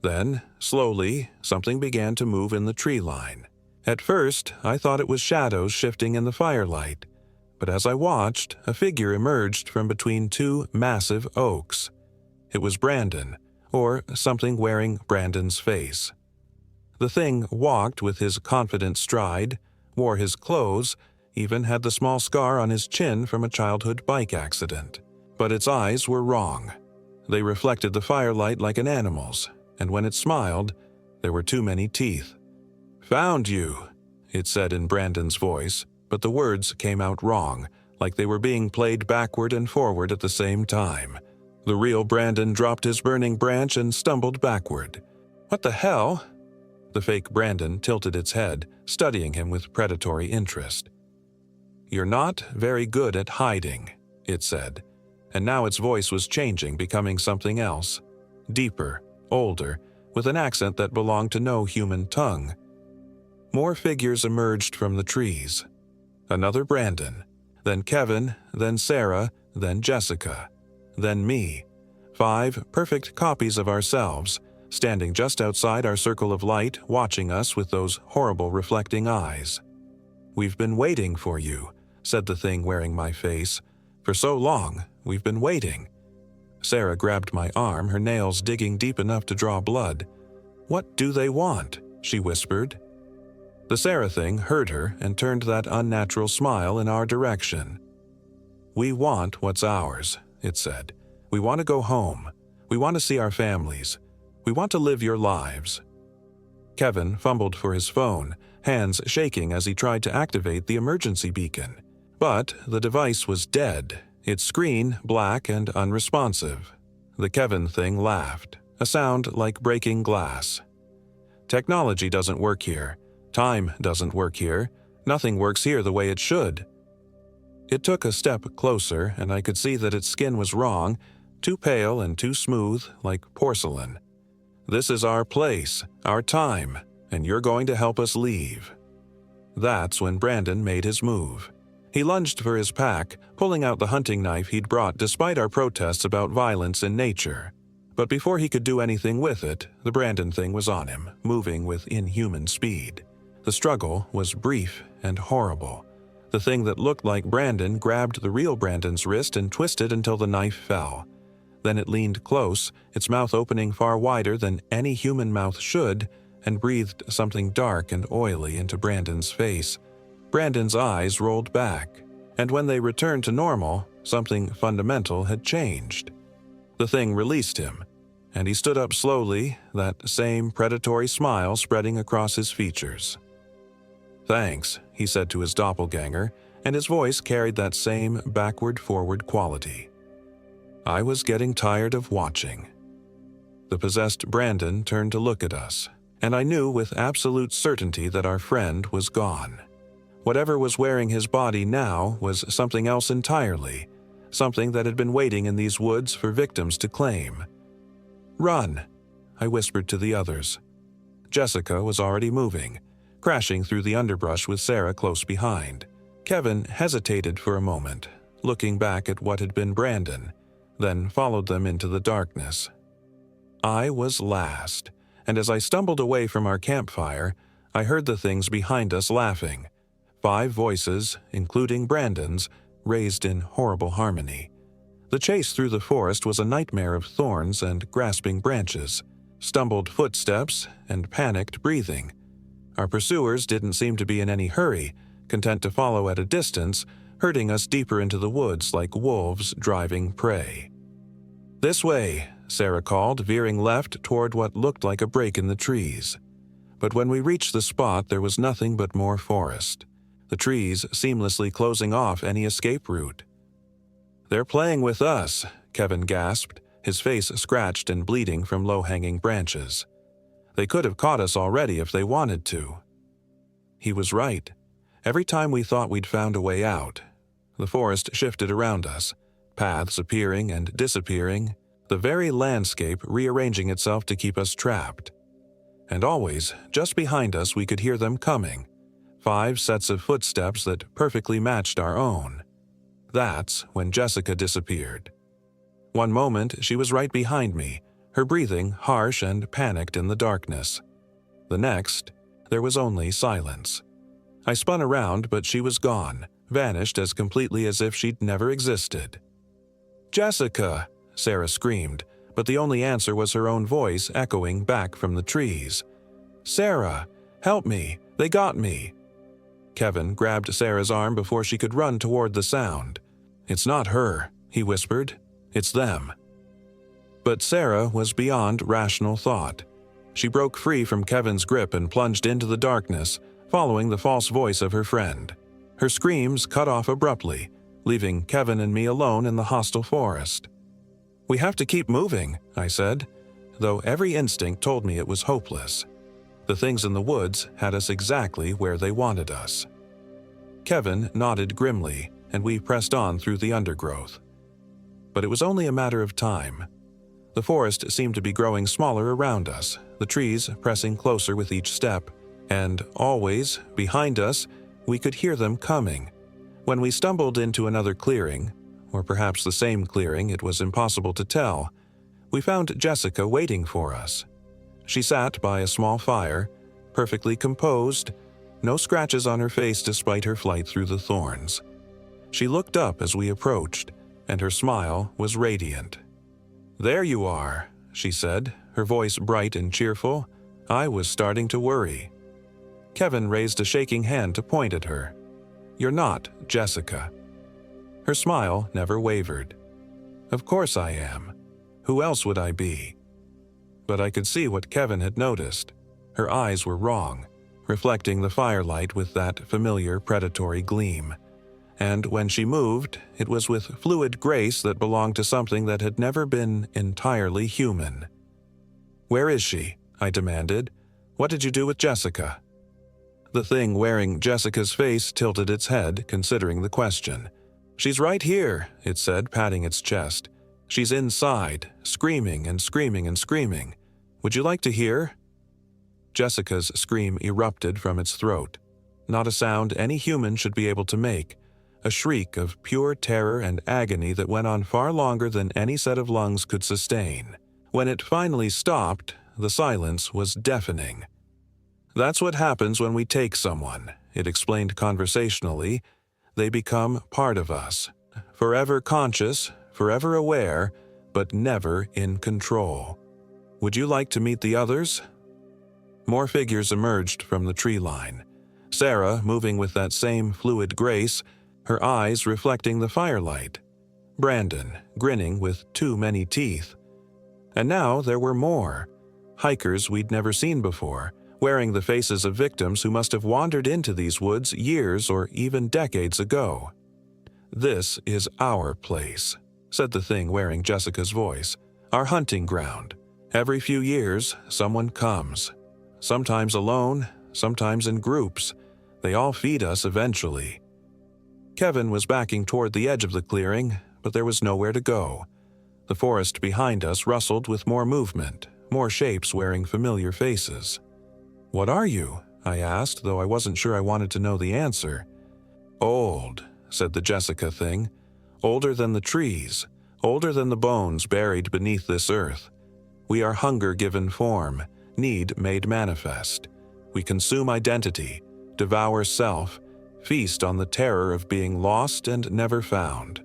Then, slowly, something began to move in the tree line. At first, I thought it was shadows shifting in the firelight, but as I watched, a figure emerged from between two massive oaks. It was Brandon, or something wearing Brandon's face. The thing walked with his confident stride, wore his clothes, even had the small scar on his chin from a childhood bike accident. But its eyes were wrong. They reflected the firelight like an animal's, and when it smiled, there were too many teeth. "Found you," it said in Brandon's voice, but the words came out wrong, like they were being played backward and forward at the same time. The real Brandon dropped his burning branch and stumbled backward. "What the hell?" The fake Brandon tilted its head, studying him with predatory interest. "You're not very good at hiding," it said, and now its voice was changing, becoming something else. Deeper, older, with an accent that belonged to no human tongue. More figures emerged from the trees. Another Brandon, then Kevin, then Sarah, then Jessica, then me. 5 perfect copies of ourselves, standing just outside our circle of light, watching us with those horrible reflecting eyes. "We've been waiting for you," said the thing wearing my face. "For so long, we've been waiting." Sarah grabbed my arm, her nails digging deep enough to draw blood. "What do they want?" she whispered. The Sarah thing heard her and turned that unnatural smile in our direction. "We want what's ours," it said. "We want to go home. We want to see our families. We want to live your lives." Kevin fumbled for his phone, hands shaking as he tried to activate the emergency beacon. But the device was dead, its screen black and unresponsive. The Kevin thing laughed, a sound like breaking glass. "Technology doesn't work here. Time doesn't work here. Nothing works here the way it should." It took a step closer, and I could see that its skin was wrong, too pale and too smooth, like porcelain. "This is our place, our time, and you're going to help us leave." That's when Brandon made his move. He lunged for his pack, pulling out the hunting knife he'd brought despite our protests about violence in nature. But before he could do anything with it, the Brandon thing was on him, moving with inhuman speed. The struggle was brief and horrible. The thing that looked like Brandon grabbed the real Brandon's wrist and twisted until the knife fell. Then it leaned close, its mouth opening far wider than any human mouth should, and breathed something dark and oily into Brandon's face. Brandon's eyes rolled back, and when they returned to normal, something fundamental had changed. The thing released him, and he stood up slowly, that same predatory smile spreading across his features. "Thanks," he said to his doppelganger, and his voice carried that same backward-forward quality. I was getting tired of watching. The possessed Brandon turned to look at us, and I knew with absolute certainty that our friend was gone. Whatever was wearing his body now was something else entirely, something that had been waiting in these woods for victims to claim. "Run," I whispered to the others. Jessica was already moving, crashing through the underbrush with Sarah close behind. Kevin hesitated for a moment, looking back at what had been Brandon, then followed them into the darkness. I was last, and as I stumbled away from our campfire, I heard the things behind us laughing. 5 voices, including Brandon's, raised in horrible harmony. The chase through the forest was a nightmare of thorns and grasping branches, stumbled footsteps, and panicked breathing. Our pursuers didn't seem to be in any hurry, content to follow at a distance, herding us deeper into the woods like wolves driving prey. "This way," Sarah called, veering left toward what looked like a break in the trees. But when we reached the spot, there was nothing but more forest, the trees seamlessly closing off any escape route. "They're playing with us," Kevin gasped, his face scratched and bleeding from low-hanging branches. "They could have caught us already if they wanted to." He was right. Every time we thought we'd found a way out, the forest shifted around us, paths appearing and disappearing, the very landscape rearranging itself to keep us trapped. And always, just behind us, we could hear them coming, 5 sets of footsteps that perfectly matched our own. That's when Jessica disappeared. One moment, she was right behind me, her breathing harsh and panicked in the darkness. The next, there was only silence. I spun around, but she was gone, vanished as completely as if she'd never existed. "Jessica!" Sarah screamed, but the only answer was her own voice echoing back from the trees. "Sarah! Help me! They got me!" Kevin grabbed Sarah's arm before she could run toward the sound. "It's not her," he whispered. "It's them." But Sarah was beyond rational thought. She broke free from Kevin's grip and plunged into the darkness, following the false voice of her friend. Her screams cut off abruptly, leaving Kevin and me alone in the hostile forest. "We have to keep moving," I said, though every instinct told me it was hopeless. The things in the woods had us exactly where they wanted us. Kevin nodded grimly, and we pressed on through the undergrowth. But it was only a matter of time. The forest seemed to be growing smaller around us, the trees pressing closer with each step, and always, behind us, we could hear them coming. When we stumbled into another clearing, or perhaps the same clearing, it was impossible to tell, we found Jessica waiting for us. She sat by a small fire, perfectly composed, no scratches on her face despite her flight through the thorns. She looked up as we approached, and her smile was radiant. "There you are," she said, her voice bright and cheerful. I was starting to worry. Kevin raised a shaking hand to point at her. "You're not Jessica." Her smile never wavered. Of course I am. Who else would I be? But I could see what Kevin had noticed. Her eyes were wrong, reflecting the firelight with that familiar predatory gleam. And when she moved, it was with fluid grace that belonged to something that had never been entirely human. "Where is she?" I demanded. "What did you do with Jessica?" The thing wearing Jessica's face tilted its head, considering the question. "She's right here," it said, patting its chest. "She's inside, screaming and screaming and screaming. Would you like to hear?" Jessica's scream erupted from its throat. Not a sound any human should be able to make. A shriek of pure terror and agony that went on far longer than any set of lungs could sustain. When it finally stopped, the silence was deafening. "That's what happens when we take someone," it explained conversationally. "They become part of us, forever conscious, forever aware, but never in control. Would you like to meet the others?" More figures emerged from the tree line. Sarah, moving with that same fluid grace, her eyes reflecting the firelight. Brandon, grinning with too many teeth. And now there were more. Hikers we'd never seen before, wearing the faces of victims who must have wandered into these woods years or even decades ago. "This is our place," said the thing wearing Jessica's voice. "Our hunting ground. Every few years, someone comes. Sometimes alone, sometimes in groups. They all feed us eventually." Kevin was backing toward the edge of the clearing, but there was nowhere to go. The forest behind us rustled with more movement, more shapes wearing familiar faces. "What are you?" I asked, though I wasn't sure I wanted to know the answer. "Old," said the Jessica thing. "Older than the trees, older than the bones buried beneath this earth. We are hunger given form, need made manifest. We consume identity, devour self, feast on the terror of being lost and never found."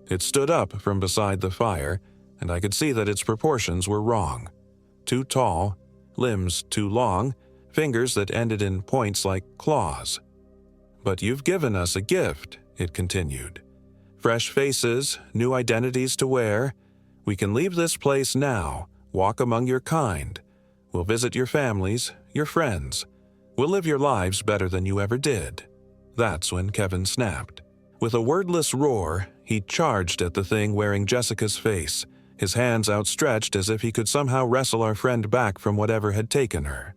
It stood up from beside the fire, and I could see that its proportions were wrong. Too tall, limbs too long, fingers that ended in points like claws. "But you've given us a gift," it continued. "Fresh faces, new identities to wear. We can leave this place now, walk among your kind. We'll visit your families, your friends. We'll live your lives better than you ever did." That's when Kevin snapped. With a wordless roar, he charged at the thing wearing Jessica's face, his hands outstretched as if he could somehow wrestle our friend back from whatever had taken her.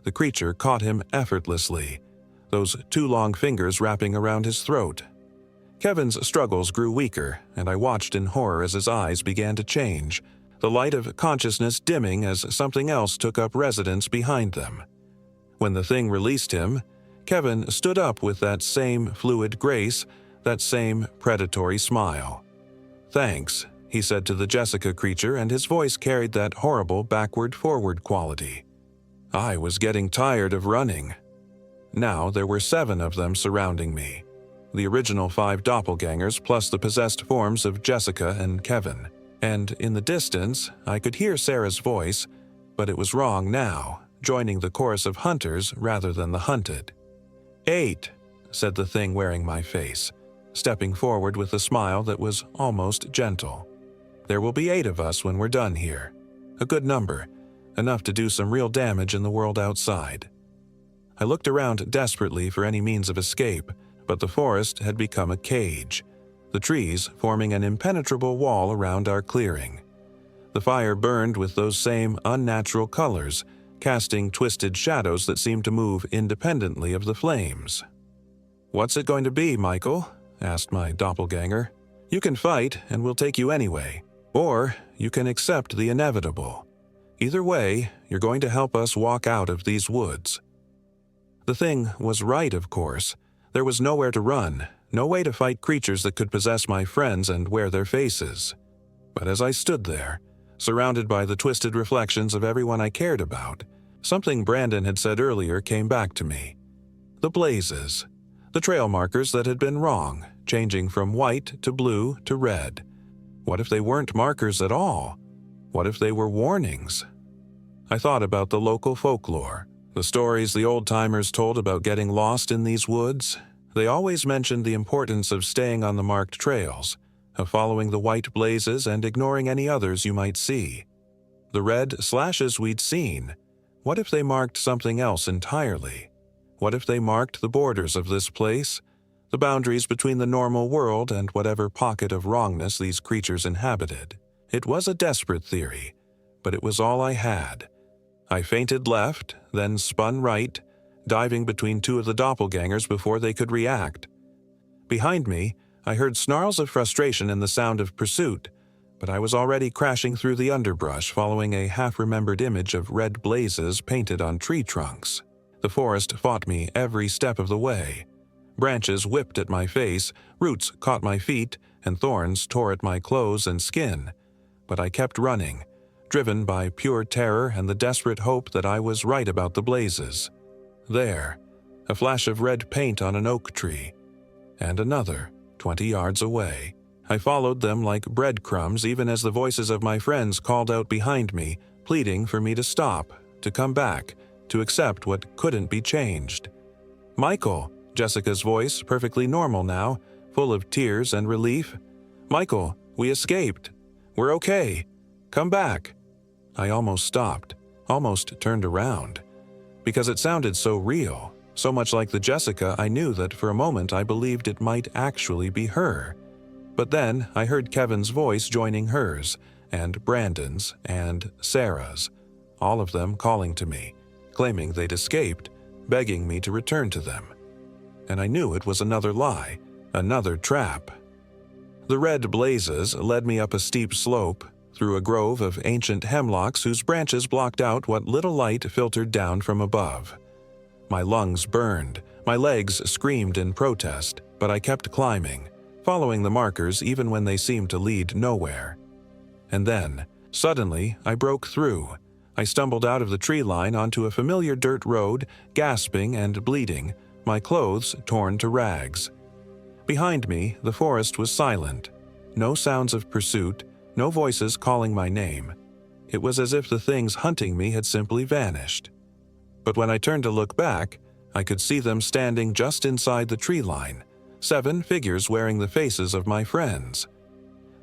The creature caught him effortlessly, those two long fingers wrapping around his throat. Kevin's struggles grew weaker, and I watched in horror as his eyes began to change, the light of consciousness dimming as something else took up residence behind them. When the thing released him, Kevin stood up with that same fluid grace, that same predatory smile. "Thanks," he said to the Jessica creature, and his voice carried that horrible backward-forward quality. I was getting tired of running. Now there were 7 of them surrounding me. The original 5 doppelgangers plus the possessed forms of Jessica and Kevin. And in the distance, I could hear Sarah's voice, but it was wrong now, joining the chorus of hunters rather than the hunted. 8, said the thing wearing my face, stepping forward with a smile that was almost gentle. "There will be 8 of us when we're done here. A good number, enough to do some real damage in the world outside." I looked around desperately for any means of escape, but the forest had become a cage, the trees forming an impenetrable wall around our clearing. The fire burned with those same unnatural colors, casting twisted shadows that seemed to move independently of the flames. "What's it going to be, Michael?" asked my doppelganger. "You can fight, and we'll take you anyway. Or you can accept the inevitable. Either way, you're going to help us walk out of these woods." The thing was right, of course. There was nowhere to run, no way to fight creatures that could possess my friends and wear their faces. But as I stood there, surrounded by the twisted reflections of everyone I cared about, something Brandon had said earlier came back to me. The blazes. The trail markers that had been wrong, changing from white to blue to red. What if they weren't markers at all? What if they were warnings? I thought about the local folklore, the stories the old-timers told about getting lost in these woods. They always mentioned the importance of staying on the marked trails, of following the white blazes and ignoring any others you might see. The red slashes we'd seen, what if they marked something else entirely? What if they marked the borders of this place, the boundaries between the normal world and whatever pocket of wrongness these creatures inhabited? It was a desperate theory, but it was all I had. I feinted left, then spun right, diving between two of the doppelgangers before they could react. Behind me, I heard snarls of frustration and the sound of pursuit, but I was already crashing through the underbrush following a half-remembered image of red blazes painted on tree trunks. The forest fought me every step of the way. Branches whipped at my face, roots caught my feet, and thorns tore at my clothes and skin. But I kept running, driven by pure terror and the desperate hope that I was right about the blazes. There, a flash of red paint on an oak tree, and another, 20 yards away. I followed them like breadcrumbs even as the voices of my friends called out behind me, pleading for me to stop, to come back, to accept what couldn't be changed. "Michael," Jessica's voice, perfectly normal now, full of tears and relief. "Michael, we escaped. We're okay. Come back." I almost stopped, almost turned around, because it sounded so real, so much like the Jessica I knew that for a moment I believed it might actually be her. But then I heard Kevin's voice joining hers, and Brandon's, and Sarah's, all of them calling to me, claiming they'd escaped, begging me to return to them. And I knew it was another lie, another trap. The red blazes led me up a steep slope, through a grove of ancient hemlocks whose branches blocked out what little light filtered down from above. My lungs burned, my legs screamed in protest, but I kept climbing, following the markers even when they seemed to lead nowhere. And then, suddenly, I broke through. I stumbled out of the tree line onto a familiar dirt road, gasping and bleeding, my clothes torn to rags. Behind me, the forest was silent. No sounds of pursuit, no voices calling my name. It was as if the things hunting me had simply vanished. But when I turned to look back, I could see them standing just inside the tree line, 7 figures wearing the faces of my friends.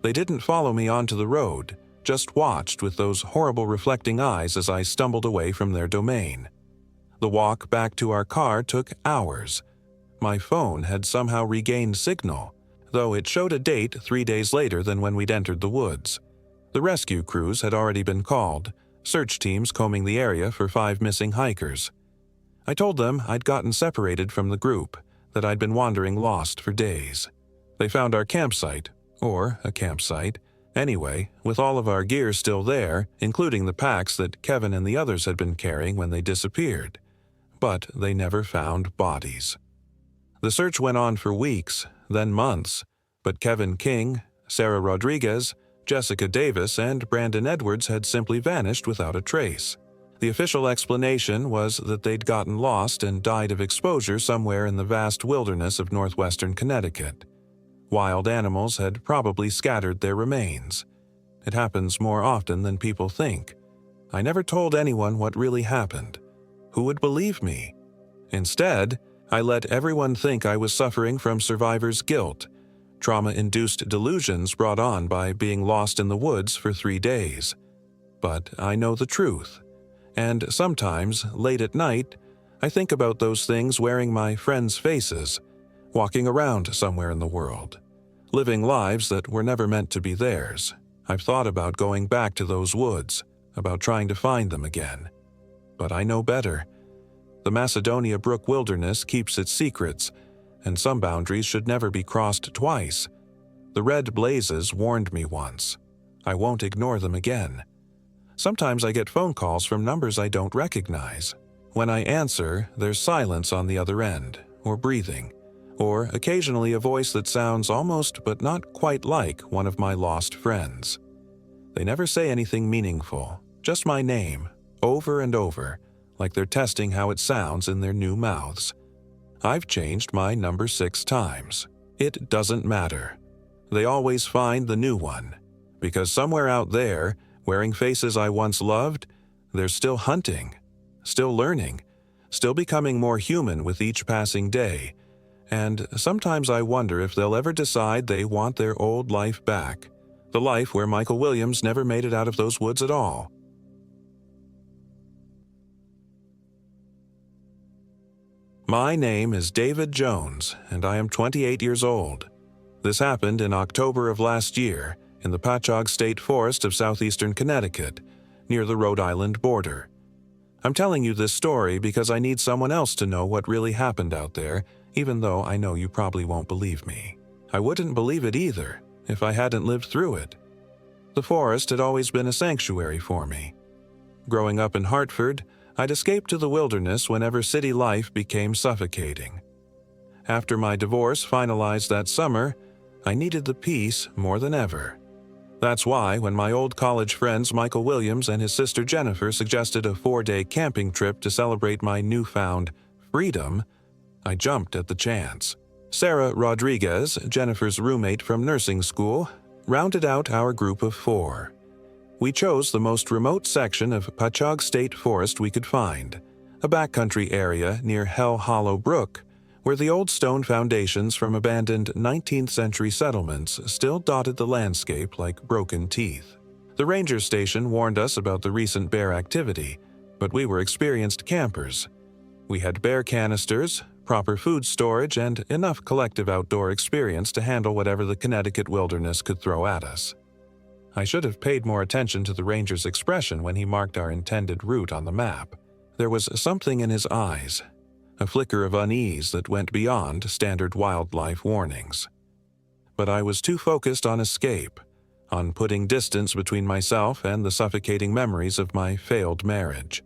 They didn't follow me onto the road, just watched with those horrible reflecting eyes as I stumbled away from their domain. The walk back to our car took hours. My phone had somehow regained signal, though it showed a date 3 days later than when we'd entered the woods. The rescue crews had already been called, search teams combing the area for 5 missing hikers. I told them I'd gotten separated from the group, that I'd been wandering lost for days. They found our campsite, or a campsite, anyway, with all of our gear still there, including the packs that Kevin and the others had been carrying when they disappeared. But they never found bodies. The search went on for weeks, then months, but Kevin King, Sarah Rodriguez, Jessica Davis, and Brandon Edwards had simply vanished without a trace. The official explanation was that they'd gotten lost and died of exposure somewhere in the vast wilderness of northwestern Connecticut. Wild animals had probably scattered their remains. It happens more often than people think. I never told anyone what really happened. Who would believe me? Instead, I let everyone think I was suffering from survivor's guilt, trauma-induced delusions brought on by being lost in the woods for 3 days. But I know the truth. And sometimes, late at night, I think about those things wearing my friends' faces, walking around somewhere in the world, living lives that were never meant to be theirs. I've thought about going back to those woods, about trying to find them again. But I know better. The Macedonia brook wilderness keeps its secrets, and some boundaries should never be crossed twice. The red blazes warned me once. I won't ignore them again. Sometimes I get phone calls from numbers I don't recognize. When I answer, there's silence on the other end, or breathing, or occasionally a voice that sounds almost but not quite like one of my lost friends. They never say anything meaningful, just my name, over and over, like they're testing how it sounds in their new mouths. I've changed my number 6 times. It doesn't matter. They always find the new one, because somewhere out there, wearing faces I once loved, they're still hunting, still learning, still becoming more human with each passing day, and sometimes I wonder if they'll ever decide they want their old life back, the life where Michael Williams never made it out of those woods at all. My name is David Jones, and I am 28 years old. This happened in October of last year in the Patchogue State Forest of southeastern Connecticut, near the Rhode Island border. I'm telling you this story because I need someone else to know what really happened out there, even though I know you probably won't believe me. I wouldn't believe it either if I hadn't lived through it. The forest had always been a sanctuary for me. Growing up in Hartford, I'd escape to the wilderness whenever city life became suffocating. After my divorce finalized that summer, I needed the peace more than ever. That's why when my old college friends Michael Williams and his sister Jennifer suggested a 4-day camping trip to celebrate my newfound freedom, I jumped at the chance. Sarah Rodriguez, Jennifer's roommate from nursing school, rounded out our group of 4. We chose the most remote section of Patchogue State Forest we could find, a backcountry area near Hell Hollow Brook, where the old stone foundations from abandoned 19th century settlements still dotted the landscape like broken teeth. The ranger station warned us about the recent bear activity, but we were experienced campers. We had bear canisters, proper food storage, and enough collective outdoor experience to handle whatever the Connecticut wilderness could throw at us. I should have paid more attention to the ranger's expression when he marked our intended route on the map. There was something in his eyes, a flicker of unease that went beyond standard wildlife warnings. But I was too focused on escape, on putting distance between myself and the suffocating memories of my failed marriage.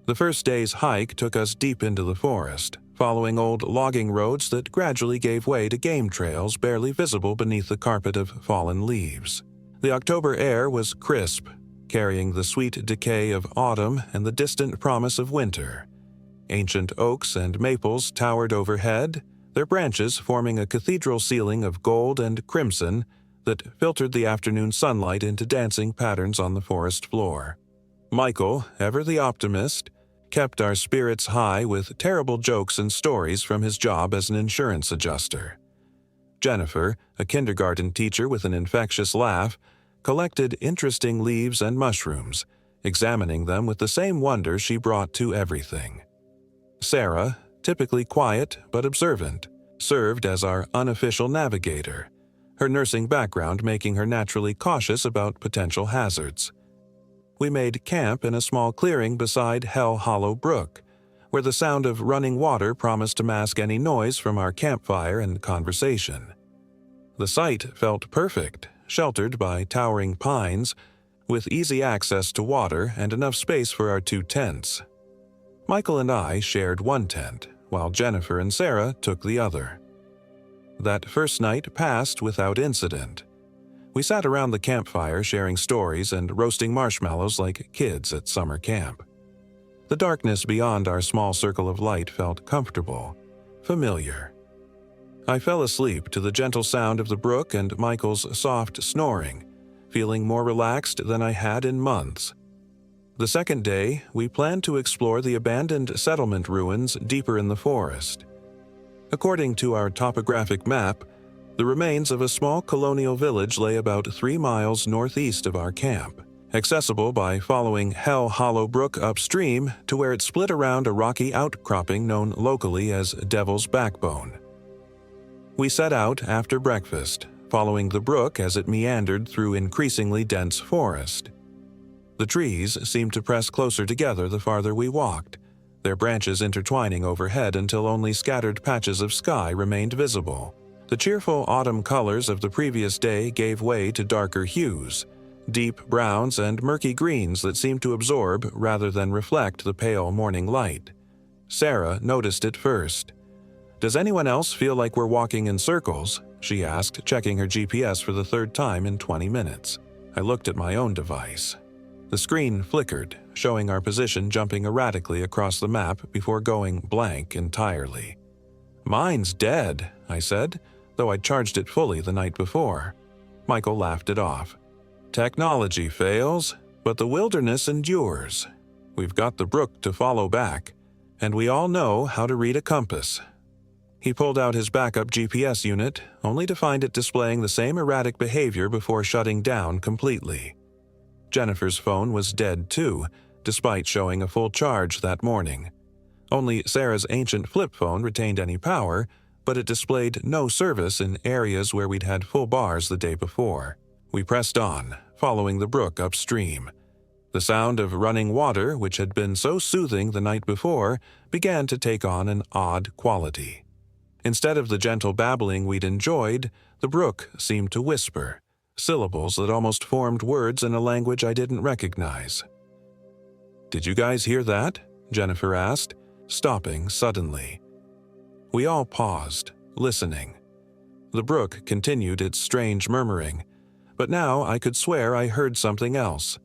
The first day's hike took us deep into the forest, following old logging roads that gradually gave way to game trails barely visible beneath the carpet of fallen leaves. The October air was crisp, carrying the sweet decay of autumn and the distant promise of winter. Ancient oaks and maples towered overhead, their branches forming a cathedral ceiling of gold and crimson that filtered the afternoon sunlight into dancing patterns on the forest floor. Michael, ever the optimist, kept our spirits high with terrible jokes and stories from his job as an insurance adjuster. Jennifer, a kindergarten teacher with an infectious laugh, collected interesting leaves and mushrooms, examining them with the same wonder she brought to everything. Sarah, typically quiet but observant, served as our unofficial navigator, her nursing background making her naturally cautious about potential hazards. We made camp in a small clearing beside Hell Hollow Brook, where the sound of running water promised to mask any noise from our campfire and conversation. The site felt perfect, sheltered by towering pines, with easy access to water and enough space for our 2 tents. Michael and I shared one tent, while Jennifer and Sarah took the other. That first night passed without incident. We sat around the campfire sharing stories and roasting marshmallows like kids at summer camp. The darkness beyond our small circle of light felt comfortable, familiar. I fell asleep to the gentle sound of the brook and Michael's soft snoring, feeling more relaxed than I had in months. The second day, we planned to explore the abandoned settlement ruins deeper in the forest. According to our topographic map, the remains of a small colonial village lay about 3 miles northeast of our camp, accessible by following Hell Hollow Brook upstream to where it split around a rocky outcropping known locally as Devil's Backbone. We set out after breakfast, following the brook as it meandered through increasingly dense forest. The trees seemed to press closer together the farther we walked, their branches intertwining overhead until only scattered patches of sky remained visible. The cheerful autumn colors of the previous day gave way to darker hues, deep browns and murky greens that seemed to absorb rather than reflect the pale morning light. Sarah noticed it first. "Does anyone else feel like we're walking in circles?" she asked, checking her GPS for the 3rd time in 20 minutes. I looked at my own device. The screen flickered, showing our position jumping erratically across the map before going blank entirely. "Mine's dead," I said, though I'd charged it fully the night before. Michael laughed it off. "Technology fails, but the wilderness endures. We've got the brook to follow back, and we all know how to read a compass." He pulled out his backup GPS unit, only to find it displaying the same erratic behavior before shutting down completely. Jennifer's phone was dead too, despite showing a full charge that morning. Only Sarah's ancient flip phone retained any power, but it displayed no service in areas where we'd had full bars the day before. We pressed on, following the brook upstream. The sound of running water, which had been so soothing the night before, began to take on an odd quality. Instead of the gentle babbling we'd enjoyed, the brook seemed to whisper, syllables that almost formed words in a language I didn't recognize. "Did you guys hear that?" Jennifer asked, stopping suddenly. We all paused, listening. The brook continued its strange murmuring, but now I could swear I heard something else.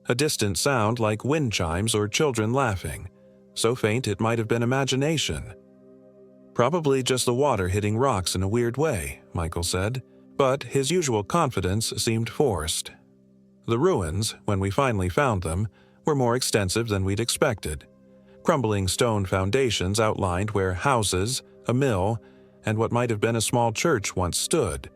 A distant sound like wind chimes or children laughing, so faint it might have been imagination. "Probably just the water hitting rocks in a weird way," Michael said, but his usual confidence seemed forced. The ruins, when we finally found them, were more extensive than we'd expected. Crumbling stone foundations outlined where houses, a mill, and what might have been a small church once stood.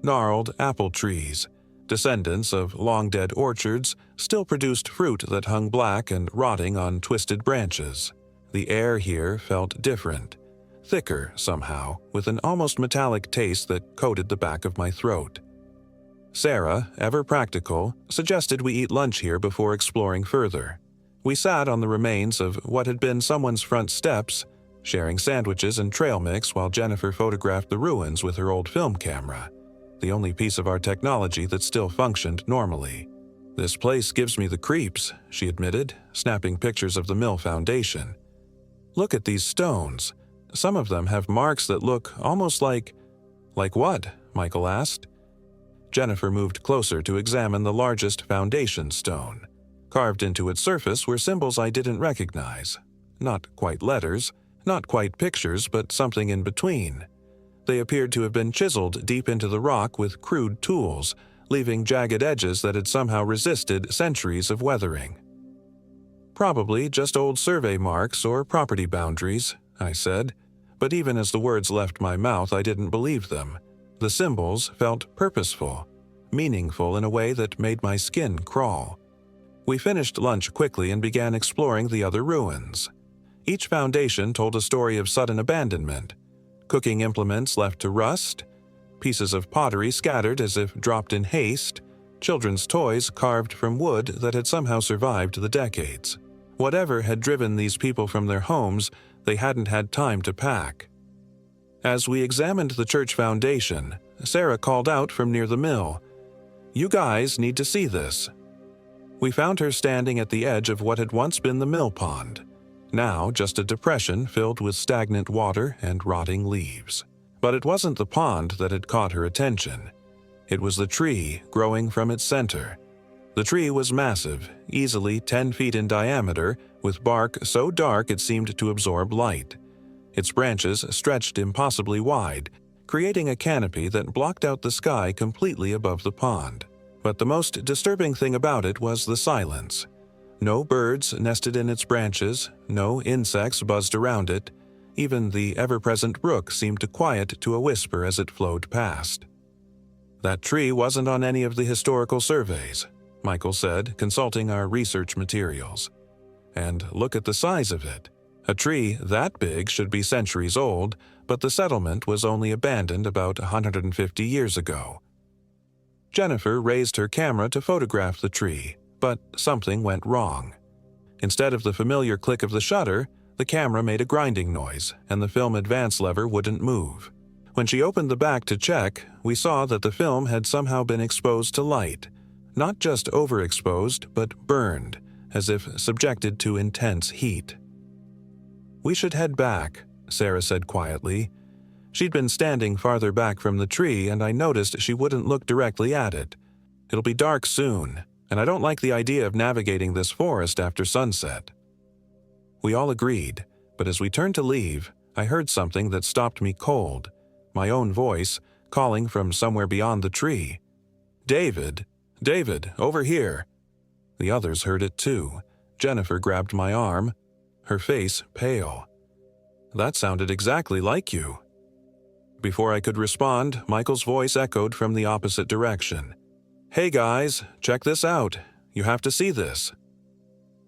Gnarled apple trees, descendants of long-dead orchards, still produced fruit that hung black and rotting on twisted branches. The air here felt different, thicker somehow, with an almost metallic taste that coated the back of my throat. Sarah, ever practical, suggested we eat lunch here before exploring further. We sat on the remains of what had been someone's front steps, sharing sandwiches and trail mix while Jennifer photographed the ruins with her old film camera, the only piece of our technology that still functioned normally. "This place gives me the creeps," she admitted, snapping pictures of the mill foundation. "Look at these stones. Some of them have marks that look almost like—" "Like what?" Michael asked. Jennifer moved closer to examine the largest foundation stone. Carved into its surface were symbols I didn't recognize. Not quite letters, not quite pictures, but something in between. They appeared to have been chiseled deep into the rock with crude tools, leaving jagged edges that had somehow resisted centuries of weathering. "Probably just old survey marks or property boundaries," I said, but even as the words left my mouth, I didn't believe them. The symbols felt purposeful, meaningful in a way that made my skin crawl. We finished lunch quickly and began exploring the other ruins. Each foundation told a story of sudden abandonment. Cooking implements left to rust, pieces of pottery scattered as if dropped in haste, children's toys carved from wood that had somehow survived the decades. Whatever had driven these people from their homes, they hadn't had time to pack. As we examined the church foundation, Sarah called out from near the mill, "You guys need to see this." We found her standing at the edge of what had once been the mill pond, now just a depression filled with stagnant water and rotting leaves. But it wasn't the pond that had caught her attention. It was the tree growing from its center. The tree was massive, easily 10 feet in diameter, with bark so dark it seemed to absorb light. Its branches stretched impossibly wide, creating a canopy that blocked out the sky completely above the pond. But the most disturbing thing about it was the silence. No birds nested in its branches, no insects buzzed around it. Even the ever-present brook seemed to quiet to a whisper as it flowed past. "That tree wasn't on any of the historical surveys," Michael said, consulting our research materials. "And look at the size of it. A tree that big should be centuries old, but the settlement was only abandoned about 150 years ago." Jennifer raised her camera to photograph the tree, but something went wrong. Instead of the familiar click of the shutter, the camera made a grinding noise, and the film advance lever wouldn't move. When she opened the back to check, we saw that the film had somehow been exposed to light. Not just overexposed, but burned, as if subjected to intense heat. "We should head back," Sarah said quietly. She'd been standing farther back from the tree, and I noticed she wouldn't look directly at it. "It'll be dark soon, and I don't like the idea of navigating this forest after sunset." We all agreed, but as we turned to leave, I heard something that stopped me cold. My own voice, calling from somewhere beyond the tree. "David! David, over here!" The others heard it too. Jennifer grabbed my arm, her face pale. "That sounded exactly like you," Before I could respond, Michael's voice echoed from the opposite direction. "Hey guys, check this out. You have to see this."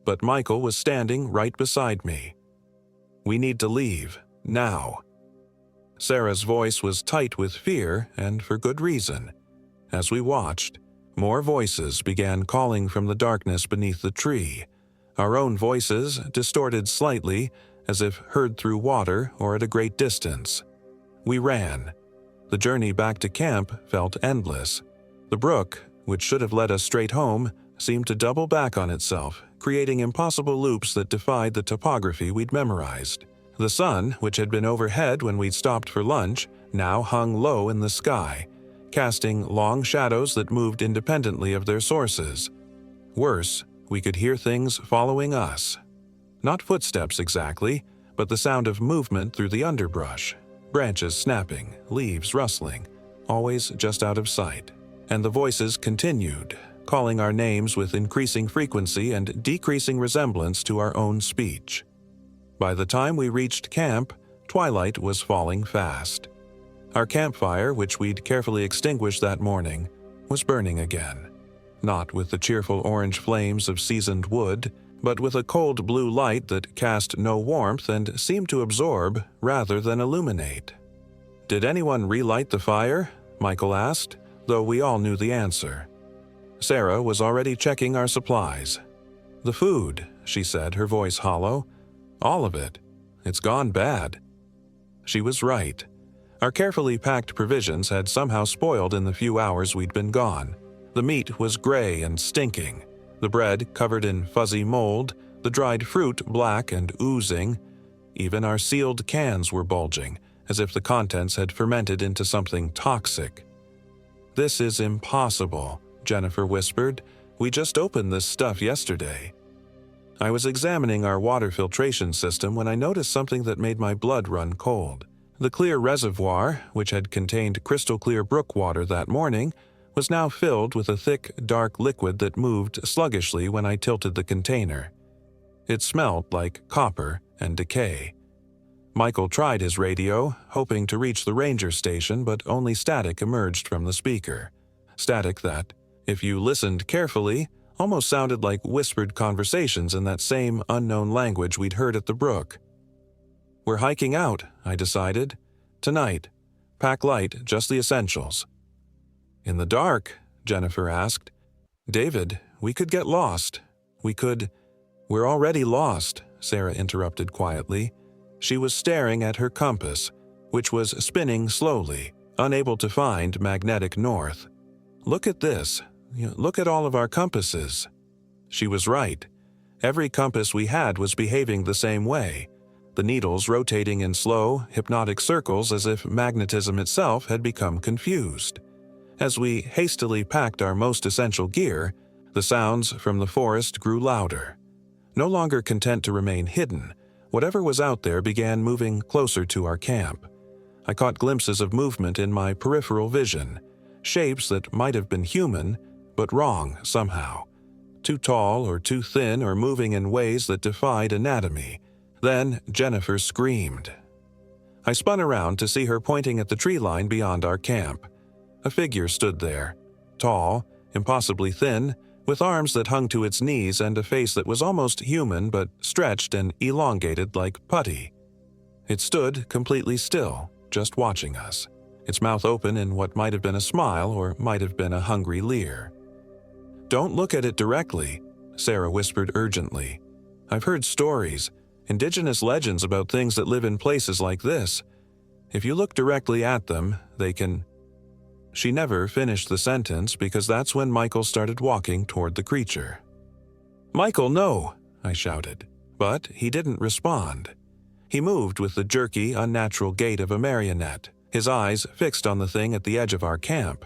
But Michael was standing right beside me. "We need to leave, now." Sarah's voice was tight with fear, and for good reason. As we watched, more voices began calling from the darkness beneath the tree, our own voices distorted slightly, as if heard through water or at a great distance. We ran. The journey back to camp felt endless. The brook, which should have led us straight home, seemed to double back on itself, creating impossible loops that defied the topography we'd memorized. The sun, which had been overhead when we'd stopped for lunch, now hung low in the sky, casting long shadows that moved independently of their sources. Worse, we could hear things following us. Not footsteps exactly, but the sound of movement through the underbrush, branches snapping, leaves rustling, always just out of sight. And the voices continued, calling our names with increasing frequency and decreasing resemblance to our own speech. By the time we reached camp, twilight was falling fast. Our campfire, which we'd carefully extinguished that morning, was burning again. Not with the cheerful orange flames of seasoned wood, but with a cold blue light that cast no warmth and seemed to absorb rather than illuminate. "Did anyone relight the fire?" Michael asked, though we all knew the answer. Sarah was already checking our supplies. "The food," she said, her voice hollow. "All of it. It's gone bad." She was right. Our carefully packed provisions had somehow spoiled in the few hours we'd been gone. The meat was gray and stinking, the bread covered in fuzzy mold, the dried fruit black and oozing. Even our sealed cans were bulging, as if the contents had fermented into something toxic. "This is impossible," Jennifer whispered. "We just opened this stuff yesterday." I was examining our water filtration system when I noticed something that made my blood run cold. The clear reservoir, which had contained crystal-clear brook water that morning, was now filled with a thick, dark liquid that moved sluggishly when I tilted the container. It smelled like copper and decay. Michael tried his radio, hoping to reach the ranger station, but only static emerged from the speaker. Static that, if you listened carefully, almost sounded like whispered conversations in that same unknown language we'd heard at the brook. "We're hiking out," I decided. "Tonight. Pack light, just the essentials." "In the dark?" Jennifer asked. "David, we could get lost. We're already lost," Sarah interrupted quietly. She was staring at her compass, which was spinning slowly, unable to find magnetic north. "Look at this. Look at all of our compasses." She was right. Every compass we had was behaving the same way, the needles rotating in slow, hypnotic circles as if magnetism itself had become confused. As we hastily packed our most essential gear, the sounds from the forest grew louder. No longer content to remain hidden, whatever was out there began moving closer to our camp. I caught glimpses of movement in my peripheral vision, shapes that might have been human, but wrong somehow. Too tall or too thin or moving in ways that defied anatomy. Then Jennifer screamed. I spun around to see her pointing at the tree line beyond our camp. A figure stood there, tall, impossibly thin, with arms that hung to its knees and a face that was almost human but stretched and elongated like putty. It stood completely still, just watching us, its mouth open in what might have been a smile or might have been a hungry leer. "Don't look at it directly," Sarah whispered urgently. "I've heard stories, indigenous legends about things that live in places like this. If you look directly at them, they can—" She never finished the sentence because that's when Michael started walking toward the creature. "Michael, no!" I shouted, but he didn't respond. He moved with the jerky, unnatural gait of a marionette, his eyes fixed on the thing at the edge of our camp.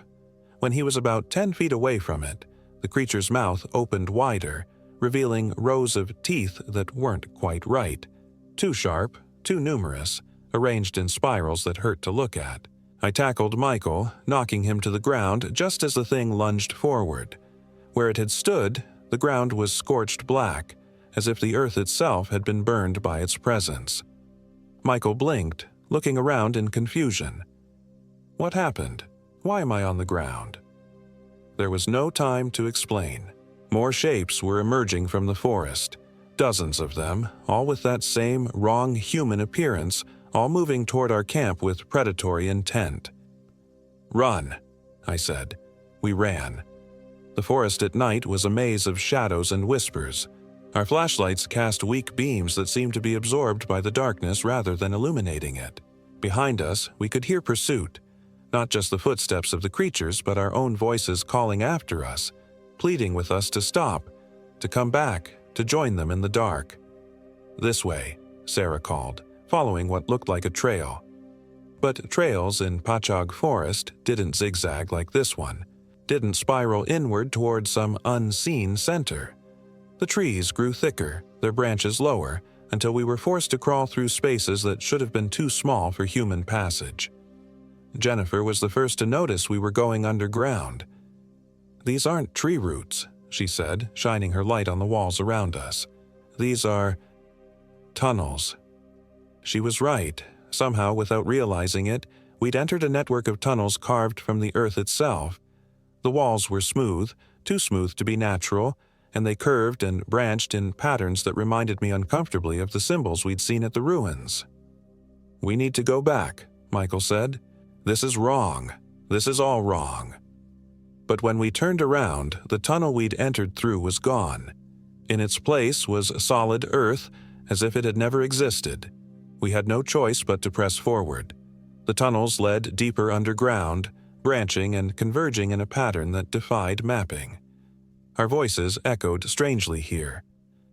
When he was about 10 feet away from it, the creature's mouth opened wider, revealing rows of teeth that weren't quite right. Too sharp, too numerous, arranged in spirals that hurt to look at. I tackled Michael, knocking him to the ground just as the thing lunged forward. Where it had stood, the ground was scorched black, as if the earth itself had been burned by its presence. Michael blinked, looking around in confusion. What happened? Why am I on the ground? There was no time to explain. More shapes were emerging from the forest. Dozens of them, all with that same wrong human appearance, all moving toward our camp with predatory intent. "Run," I said. We ran. The forest at night was a maze of shadows and whispers. Our flashlights cast weak beams that seemed to be absorbed by the darkness rather than illuminating it. Behind us, we could hear pursuit. Not just the footsteps of the creatures, but our own voices calling after us, pleading with us to stop, to come back, to join them in the dark. "This way," Sarah called, following what looked like a trail. But trails in Patchogue Forest didn't zigzag like this one, didn't spiral inward toward some unseen center. The trees grew thicker, their branches lower, until we were forced to crawl through spaces that should have been too small for human passage. Jennifer was the first to notice we were going underground. "These aren't tree roots," she said, shining her light on the walls around us. "These are tunnels." She was right. Somehow, without realizing it, we'd entered a network of tunnels carved from the earth itself. The walls were smooth, too smooth to be natural, and they curved and branched in patterns that reminded me uncomfortably of the symbols we'd seen at the ruins. "We need to go back," Michael said. "This is wrong. This is all wrong." But when we turned around, the tunnel we'd entered through was gone. In its place was solid earth, as if it had never existed. We had no choice but to press forward. The tunnels led deeper underground, branching and converging in a pattern that defied mapping. Our voices echoed strangely here.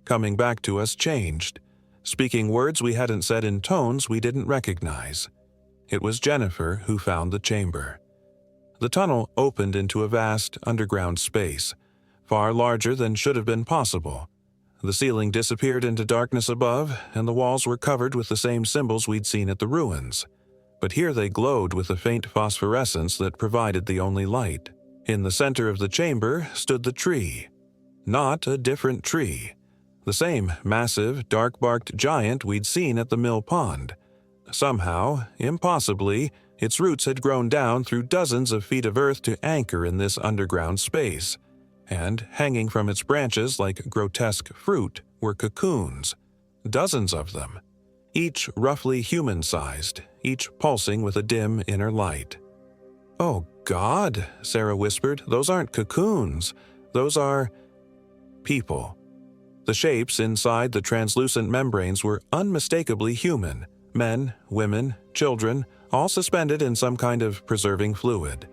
Coming back to us changed, speaking words we hadn't said in tones we didn't recognize. It was Jennifer who found the chamber. The tunnel opened into a vast underground space, far larger than should have been possible. The ceiling disappeared into darkness above, and the walls were covered with the same symbols we'd seen at the ruins. But here they glowed with a faint phosphorescence that provided the only light. In the center of the chamber stood the tree. Not a different tree. The same massive, dark-barked giant we'd seen at the mill pond. Somehow, impossibly, its roots had grown down through dozens of feet of earth to anchor in this underground space. And hanging from its branches like grotesque fruit were cocoons. Dozens of them. Each roughly human-sized, each pulsing with a dim inner light. "Oh, God," Sarah whispered, "those aren't cocoons. Those are people." The shapes inside the translucent membranes were unmistakably human. Men, women, children, all suspended in some kind of preserving fluid.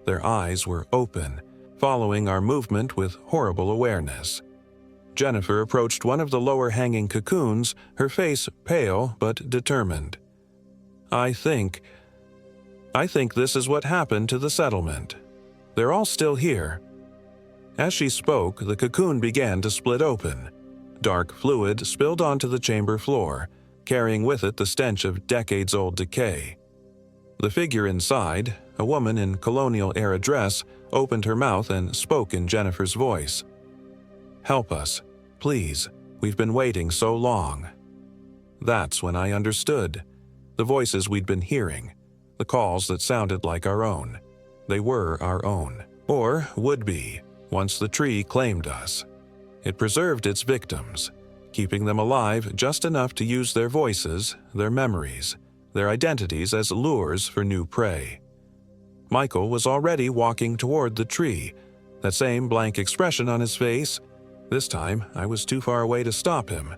Their eyes were open, following our movement with horrible awareness. Jennifer approached one of the lower-hanging cocoons, her face pale but determined. I think this is what happened to the settlement. They're all still here." As she spoke, the cocoon began to split open. Dark fluid spilled onto the chamber floor, carrying with it the stench of decades-old decay. The figure inside, a woman in colonial-era dress, opened her mouth and spoke in Jennifer's voice. "Help us, please. We've been waiting so long." That's when I understood. The voices we'd been hearing, the calls that sounded like our own. They were our own, or would be, once the tree claimed us. It preserved its victims, keeping them alive just enough to use their voices, their memories, their identities as lures for new prey. Michael was already walking toward the tree, that same blank expression on his face. This time, I was too far away to stop him.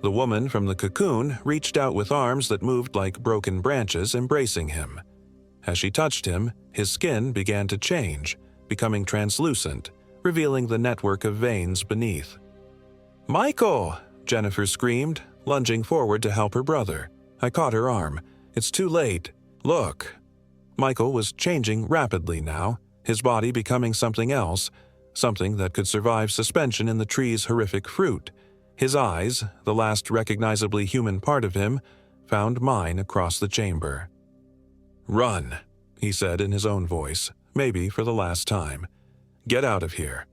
The woman from the cocoon reached out with arms that moved like broken branches, embracing him. As she touched him, his skin began to change, becoming translucent, revealing the network of veins beneath. "Michael!" Jennifer screamed, lunging forward to help her brother. I caught her arm. "It's too late. Look." Michael was changing rapidly now, his body becoming something else, something that could survive suspension in the tree's horrific fruit. His eyes, the last recognizably human part of him, found mine across the chamber. "Run," he said in his own voice, maybe for the last time. "Get out of here."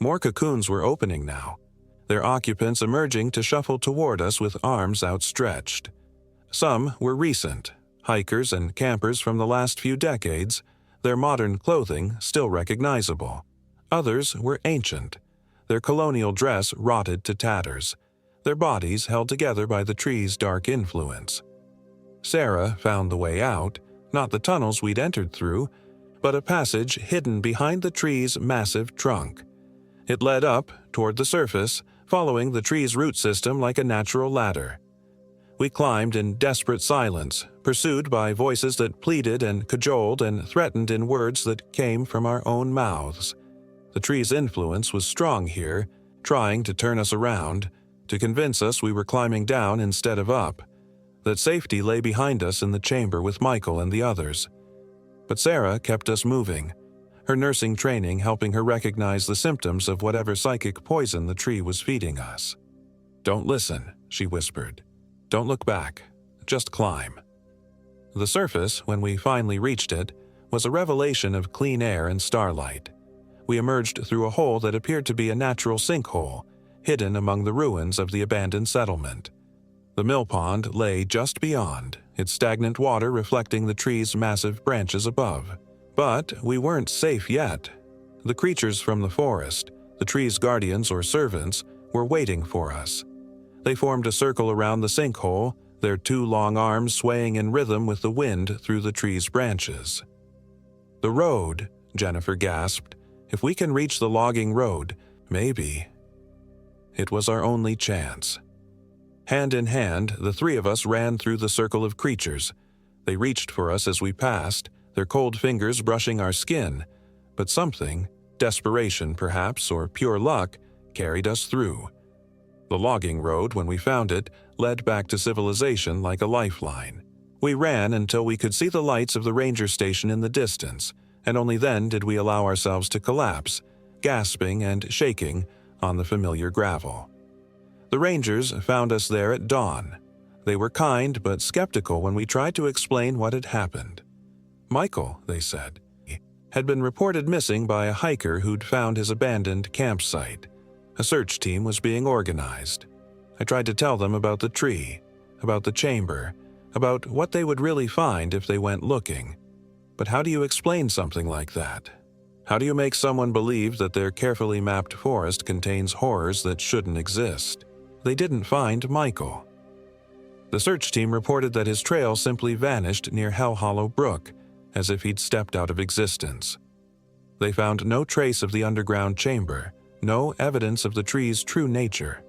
More cocoons were opening now, their occupants emerging to shuffle toward us with arms outstretched. Some were recent, hikers and campers from the last few decades, their modern clothing still recognizable. Others were ancient, their colonial dress rotted to tatters, their bodies held together by the tree's dark influence. Sarah found the way out, not the tunnels we'd entered through, but a passage hidden behind the tree's massive trunk. It led up toward the surface, following the tree's root system like a natural ladder. We climbed in desperate silence, pursued by voices that pleaded and cajoled and threatened in words that came from our own mouths. The tree's influence was strong here, trying to turn us around, to convince us we were climbing down instead of up, that safety lay behind us in the chamber with Michael and the others. But Sarah kept us moving, her nursing training helping her recognize the symptoms of whatever psychic poison the tree was feeding us. "Don't listen," she whispered. "Don't look back. Just climb." The surface, when we finally reached it, was a revelation of clean air and starlight. We emerged through a hole that appeared to be a natural sinkhole, hidden among the ruins of the abandoned settlement. The mill pond lay just beyond, its stagnant water reflecting the tree's massive branches above. But we weren't safe yet. The creatures from the forest, the tree's guardians or servants, were waiting for us. They formed a circle around the sinkhole, their two long arms swaying in rhythm with the wind through the tree's branches. "The road," Jennifer gasped. "If we can reach the logging road, maybe." It was our only chance. Hand in hand, the three of us ran through the circle of creatures. They reached for us as we passed, their cold fingers brushing our skin, but something, desperation perhaps, or pure luck, carried us through. The logging road, when we found it, led back to civilization like a lifeline. We ran until we could see the lights of the ranger station in the distance, and only then did we allow ourselves to collapse, gasping and shaking, on the familiar gravel. The rangers found us there at dawn. They were kind but skeptical when we tried to explain what had happened. Michael, they said, had been reported missing by a hiker who'd found his abandoned campsite. A search team was being organized. I tried to tell them about the tree, about the chamber, about what they would really find if they went looking. But how do you explain something like that? How do you make someone believe that their carefully mapped forest contains horrors that shouldn't exist? They didn't find Michael. The search team reported that his trail simply vanished near Hell Hollow Brook, as if he'd stepped out of existence. They found no trace of the underground chamber, no evidence of the tree's true nature.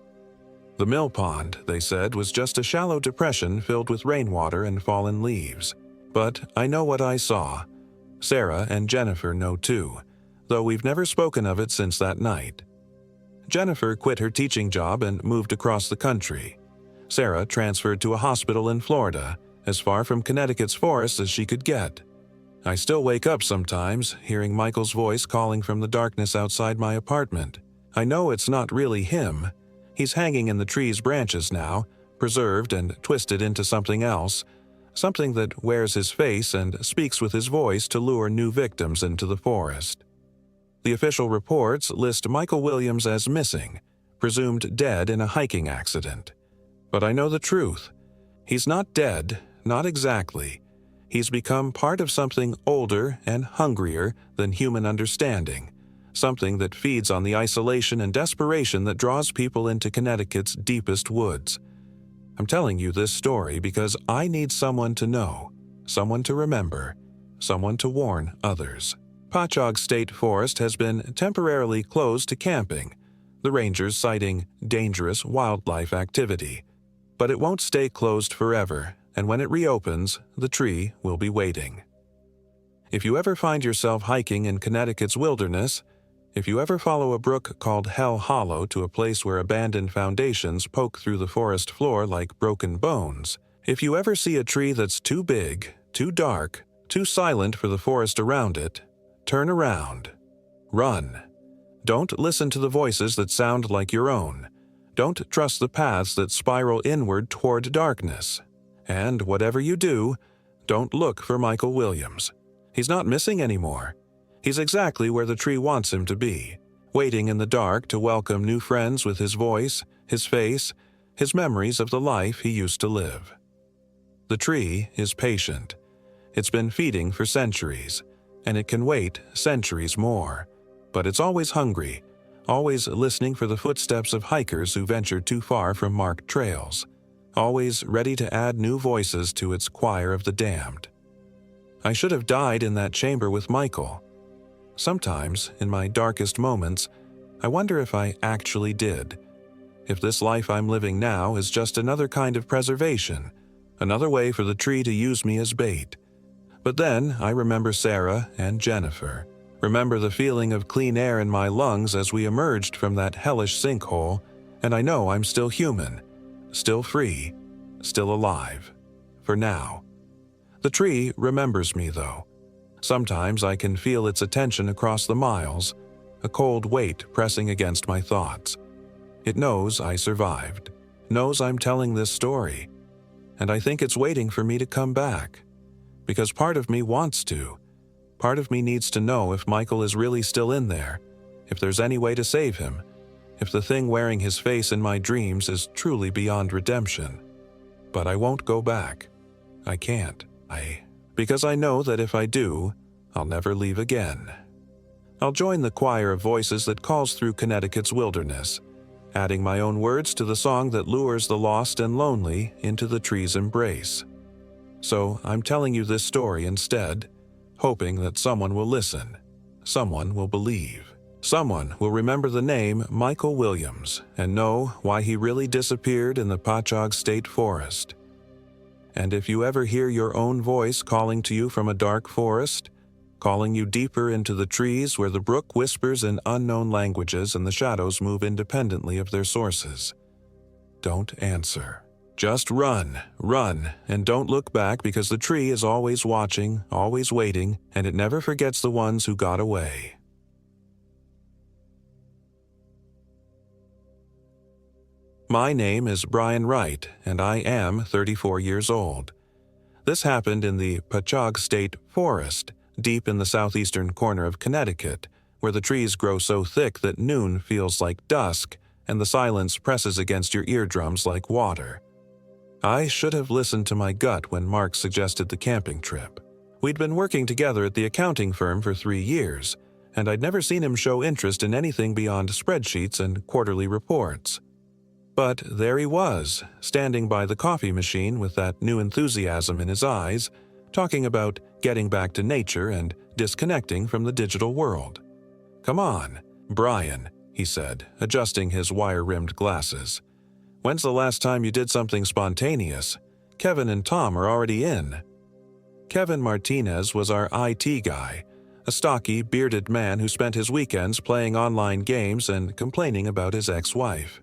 The mill pond, they said, was just a shallow depression filled with rainwater and fallen leaves. But I know what I saw. Sarah and Jennifer know too, though we've never spoken of it since that night. Jennifer quit her teaching job and moved across the country. Sarah transferred to a hospital in Florida, as far from Connecticut's forests as she could get. I still wake up sometimes, hearing Michael's voice calling from the darkness outside my apartment. I know it's not really him. He's hanging in the tree's branches now, preserved and twisted into something else, something that wears his face and speaks with his voice to lure new victims into the forest. The official reports list Michael Williams as missing, presumed dead in a hiking accident. But I know the truth. He's not dead, not exactly. He's become part of something older and hungrier than human understanding, something that feeds on the isolation and desperation that draws people into Connecticut's deepest woods. I'm telling you this story because I need someone to know, someone to remember, someone to warn others. Patchogue State Forest has been temporarily closed to camping, the rangers citing dangerous wildlife activity. But it won't stay closed forever, and when it reopens, the tree will be waiting. If you ever find yourself hiking in Connecticut's wilderness, if you ever follow a brook called Hell Hollow to a place where abandoned foundations poke through the forest floor like broken bones, if you ever see a tree that's too big, too dark, too silent for the forest around it, turn around. Run. Don't listen to the voices that sound like your own. Don't trust the paths that spiral inward toward darkness. And whatever you do, don't look for Michael Williams. He's not missing anymore. He's exactly where the tree wants him to be, waiting in the dark to welcome new friends with his voice, his face, his memories of the life he used to live. The tree is patient. It's been feeding for centuries, and it can wait centuries more. But it's always hungry, always listening for the footsteps of hikers who venture too far from marked trails, always ready to add new voices to its choir of the damned. I should have died in that chamber with Michael. Sometimes, in my darkest moments, I wonder if I actually did. If this life I'm living now is just another kind of preservation, another way for the tree to use me as bait. But then I remember Sarah and Jennifer. Remember the feeling of clean air in my lungs as we emerged from that hellish sinkhole, and I know I'm still human, still free, still alive. For now. The tree remembers me, though. Sometimes I can feel its attention across the miles, a cold weight pressing against my thoughts. It knows I survived, knows I'm telling this story, and I think it's waiting for me to come back. Because part of me wants to. Part of me needs to know if Michael is really still in there, if there's any way to save him, if the thing wearing his face in my dreams is truly beyond redemption. But I won't go back. I can't. Because I know that if I do, I'll never leave again. I'll join the choir of voices that calls through Connecticut's wilderness, adding my own words to the song that lures the lost and lonely into the tree's embrace. So I'm telling you this story instead, hoping that someone will listen, someone will believe, someone will remember the name Michael Williams and know why he really disappeared in the Patchogue State Forest. And if you ever hear your own voice calling to you from a dark forest, calling you deeper into the trees where the brook whispers in unknown languages and the shadows move independently of their sources, don't answer. Just run, and don't look back because the tree is always watching, always waiting, and it never forgets the ones who got away. My name is Brian Wright, and I am 34 years old. This happened in the Patchogue State Forest, deep in the southeastern corner of Connecticut, where the trees grow so thick that noon feels like dusk, and the silence presses against your eardrums like water. I should have listened to my gut when Mark suggested the camping trip. We'd been working together at the accounting firm for 3 years, and I'd never seen him show interest in anything beyond spreadsheets and quarterly reports. But there he was, standing by the coffee machine with that new enthusiasm in his eyes, talking about getting back to nature and disconnecting from the digital world. "Come on, Brian," he said, adjusting his wire-rimmed glasses. "When's the last time you did something spontaneous? Kevin and Tom are already in." Kevin Martinez was our IT guy, a stocky, bearded man who spent his weekends playing online games and complaining about his ex-wife.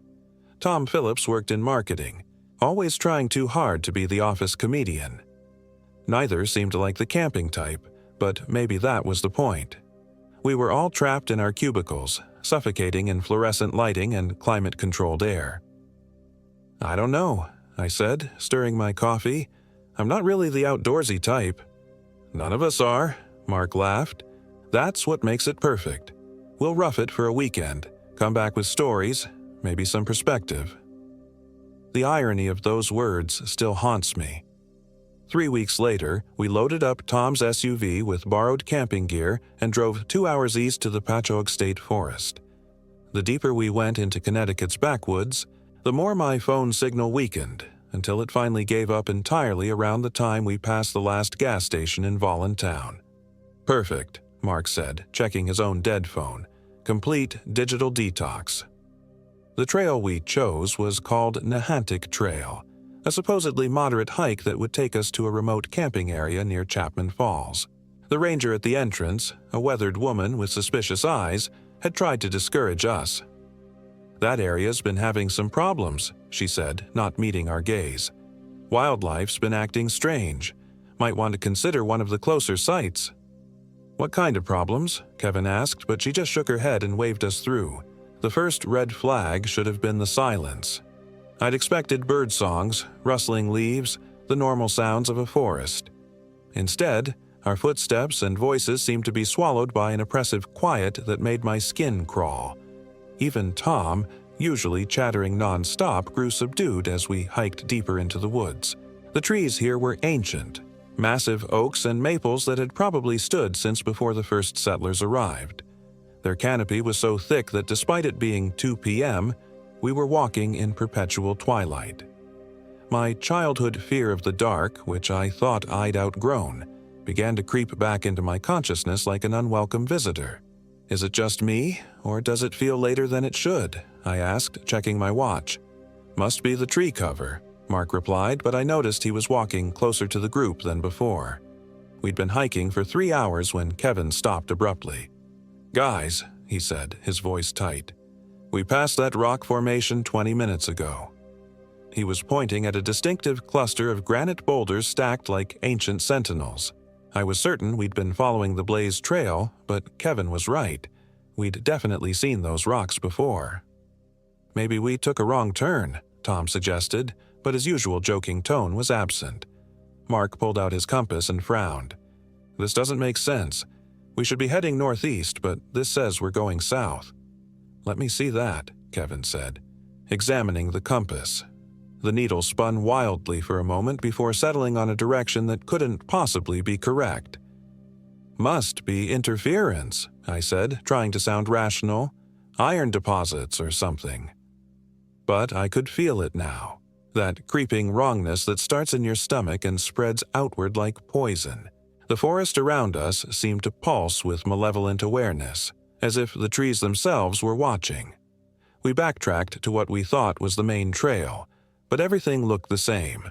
Tom Phillips worked in marketing, always trying too hard to be the office comedian. Neither seemed to like the camping type, but maybe that was the point. We were all trapped in our cubicles, suffocating in fluorescent lighting and climate-controlled air. "I don't know," I said, stirring my coffee. "I'm not really the outdoorsy type." "None of us are," Mark laughed. "That's what makes it perfect. We'll rough it for a weekend, come back with stories, maybe some perspective." The irony of those words still haunts me. 3 weeks later, we loaded up Tom's SUV with borrowed camping gear and drove 2 hours east to the Patchogue State Forest. The deeper we went into Connecticut's backwoods, the more my phone signal weakened, until it finally gave up entirely around the time we passed the last gas station in Voluntown. "Perfect," Mark said, checking his own dead phone. "Complete digital detox." The trail we chose was called Nahantic Trail, a supposedly moderate hike that would take us to a remote camping area near Chapman Falls. The ranger at the entrance, a weathered woman with suspicious eyes, had tried to discourage us. "That area's been having some problems," she said, not meeting our gaze. "Wildlife's been acting strange. Might want to consider one of the closer sites." "What kind of problems?" Kevin asked, but she just shook her head and waved us through. The first red flag should have been the silence. I'd expected bird songs, rustling leaves, the normal sounds of a forest. Instead, our footsteps and voices seemed to be swallowed by an oppressive quiet that made my skin crawl. Even Tom, usually chattering non-stop, grew subdued as we hiked deeper into the woods. The trees here were ancient, massive oaks and maples that had probably stood since before the first settlers arrived. Their canopy was so thick that despite it being 2 p.m., we were walking in perpetual twilight. My childhood fear of the dark, which I thought I'd outgrown, began to creep back into my consciousness like an unwelcome visitor. "Is it just me, or does it feel later than it should?" I asked, checking my watch. "Must be the tree cover," Mark replied, but I noticed he was walking closer to the group than before. We'd been hiking for 3 hours when Kevin stopped abruptly. "Guys," he said, his voice tight, "we passed that rock formation 20 minutes ago." He was pointing at a distinctive cluster of granite boulders stacked like ancient sentinels. I was certain we'd been following the Blaze Trail, but Kevin was right. We'd definitely seen those rocks before. "Maybe we took a wrong turn," Tom suggested, but his usual joking tone was absent. Mark pulled out his compass and frowned. "This doesn't make sense. We should be heading northeast, but this says we're going south." "Let me see that," Kevin said, examining the compass. The needle spun wildly for a moment before settling on a direction that couldn't possibly be correct. "Must be interference," I said, trying to sound rational. "Iron deposits or something." But I could feel it now, that creeping wrongness that starts in your stomach and spreads outward like poison. The forest around us seemed to pulse with malevolent awareness, as if the trees themselves were watching. We backtracked to what we thought was the main trail, but everything looked the same.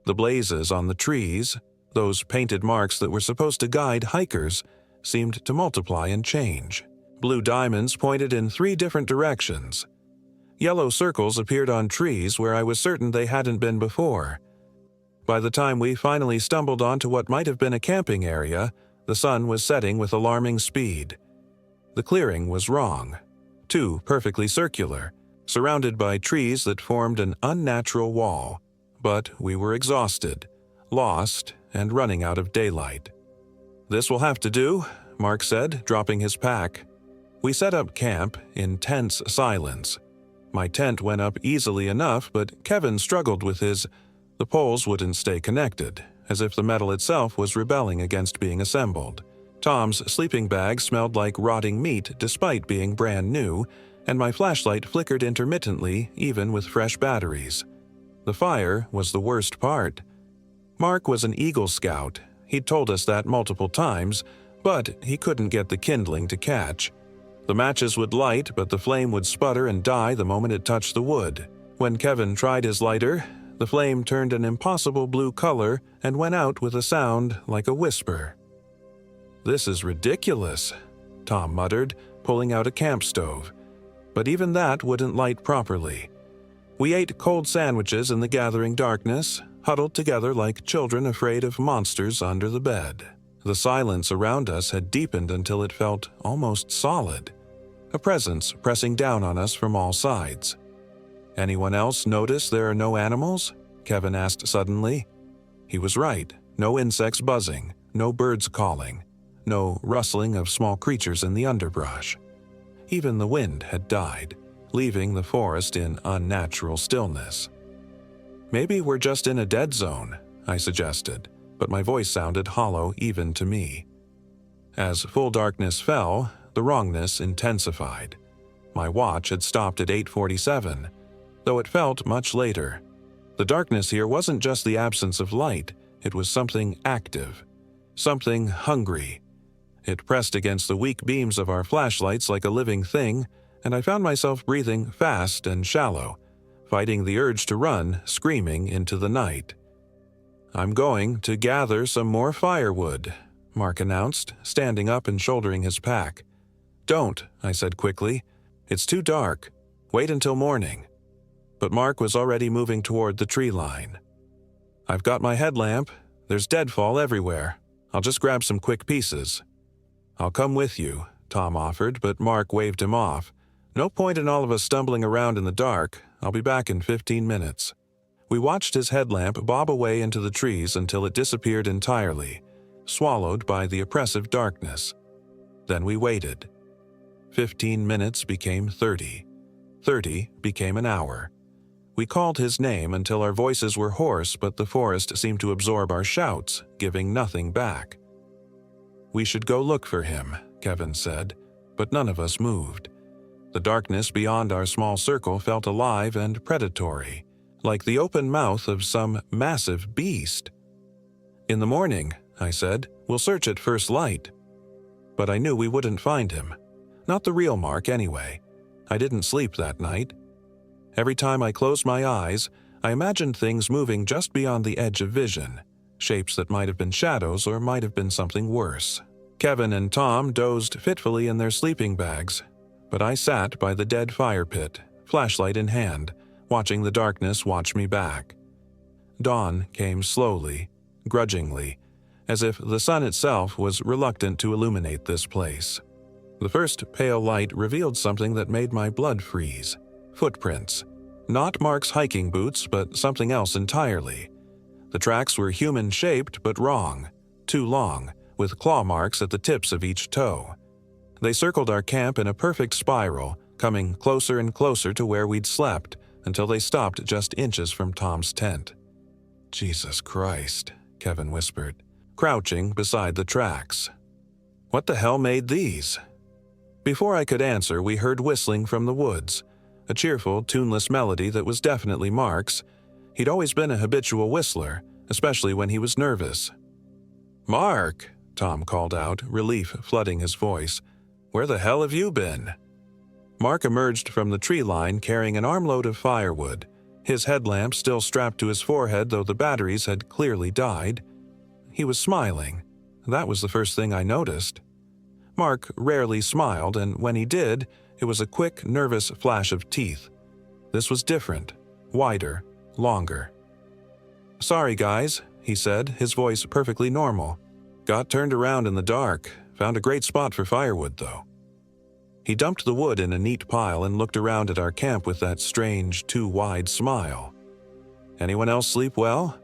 The blazes on the trees, those painted marks that were supposed to guide hikers, seemed to multiply and change. Blue diamonds pointed in 3 different directions. Yellow circles appeared on trees where I was certain they hadn't been before. By the time we finally stumbled onto what might have been a camping area, the sun was setting with alarming speed. The clearing was wrong. 2 perfectly circular, surrounded by trees that formed an unnatural wall. But we were exhausted, lost, and running out of daylight. "This will have to do," Mark said, dropping his pack. We set up camp in tense silence. My tent went up easily enough, but Kevin struggled with his. The poles wouldn't stay connected, as if the metal itself was rebelling against being assembled. Tom's sleeping bag smelled like rotting meat despite being brand new, and my flashlight flickered intermittently even with fresh batteries. The fire was the worst part. Mark was an Eagle Scout. He'd told us that multiple times, but he couldn't get the kindling to catch. The matches would light, but the flame would sputter and die the moment it touched the wood. When Kevin tried his lighter, the flame turned an impossible blue color and went out with a sound like a whisper. "This is ridiculous," Tom muttered, pulling out a camp stove. But even that wouldn't light properly. We ate cold sandwiches in the gathering darkness, huddled together like children afraid of monsters under the bed. The silence around us had deepened until it felt almost solid, a presence pressing down on us from all sides. "Anyone else notice there are no animals?" Kevin asked suddenly. He was right. No insects buzzing, no birds calling, no rustling of small creatures in the underbrush. Even the wind had died, leaving the forest in unnatural stillness. "Maybe we're just in a dead zone," I suggested, but my voice sounded hollow even to me. As full darkness fell, the wrongness intensified. My watch had stopped at 8:47, though it felt much later. The darkness here wasn't just the absence of light, it was something active, something hungry. It pressed against the weak beams of our flashlights like a living thing, and I found myself breathing fast and shallow, fighting the urge to run, screaming into the night. "I'm going to gather some more firewood," Mark announced, standing up and shouldering his pack. "Don't," I said quickly. "It's too dark. Wait until morning." But Mark was already moving toward the tree line. "I've got my headlamp. There's deadfall everywhere. I'll just grab some quick pieces." "I'll come with you," Tom offered, but Mark waved him off. "No point in all of us stumbling around in the dark. I'll be back in 15 minutes. We watched his headlamp bob away into the trees until it disappeared entirely, swallowed by the oppressive darkness. Then we waited. 15 minutes became 30. 30 became an hour. We called his name until our voices were hoarse, but the forest seemed to absorb our shouts, giving nothing back. "We should go look for him," Kevin said, but none of us moved. The darkness beyond our small circle felt alive and predatory, like the open mouth of some massive beast. "In the morning," I said, "we'll search at first light." But I knew we wouldn't find him. Not the real Mark, anyway. I didn't sleep that night. Every time I closed my eyes, I imagined things moving just beyond the edge of vision, shapes that might have been shadows or might have been something worse. Kevin and Tom dozed fitfully in their sleeping bags, but I sat by the dead fire pit, flashlight in hand, watching the darkness watch me back. Dawn came slowly, grudgingly, as if the sun itself was reluctant to illuminate this place. The first pale light revealed something that made my blood freeze. Footprints. Not Mark's hiking boots, but something else entirely. The tracks were human-shaped but wrong, too long, with claw marks at the tips of each toe. They circled our camp in a perfect spiral, coming closer and closer to where we'd slept, until they stopped just inches from Tom's tent. "Jesus Christ," Kevin whispered, crouching beside the tracks. "What the hell made these?" Before I could answer, we heard whistling from the woods, a cheerful, tuneless melody that was definitely Mark's. He'd always been a habitual whistler, especially when he was nervous. "Mark," Tom called out, relief flooding his voice. "Where the hell have you been?" Mark emerged from the tree line carrying an armload of firewood, his headlamp still strapped to his forehead though the batteries had clearly died. He was smiling. That was the first thing I noticed. Mark rarely smiled, and when he did, it was a quick, nervous flash of teeth. This was different, wider, longer. "Sorry, guys," he said, his voice perfectly normal. "Got turned around in the dark. Found a great spot for firewood, though." He dumped the wood in a neat pile and looked around at our camp with that strange, too wide smile. "Anyone else sleep well?"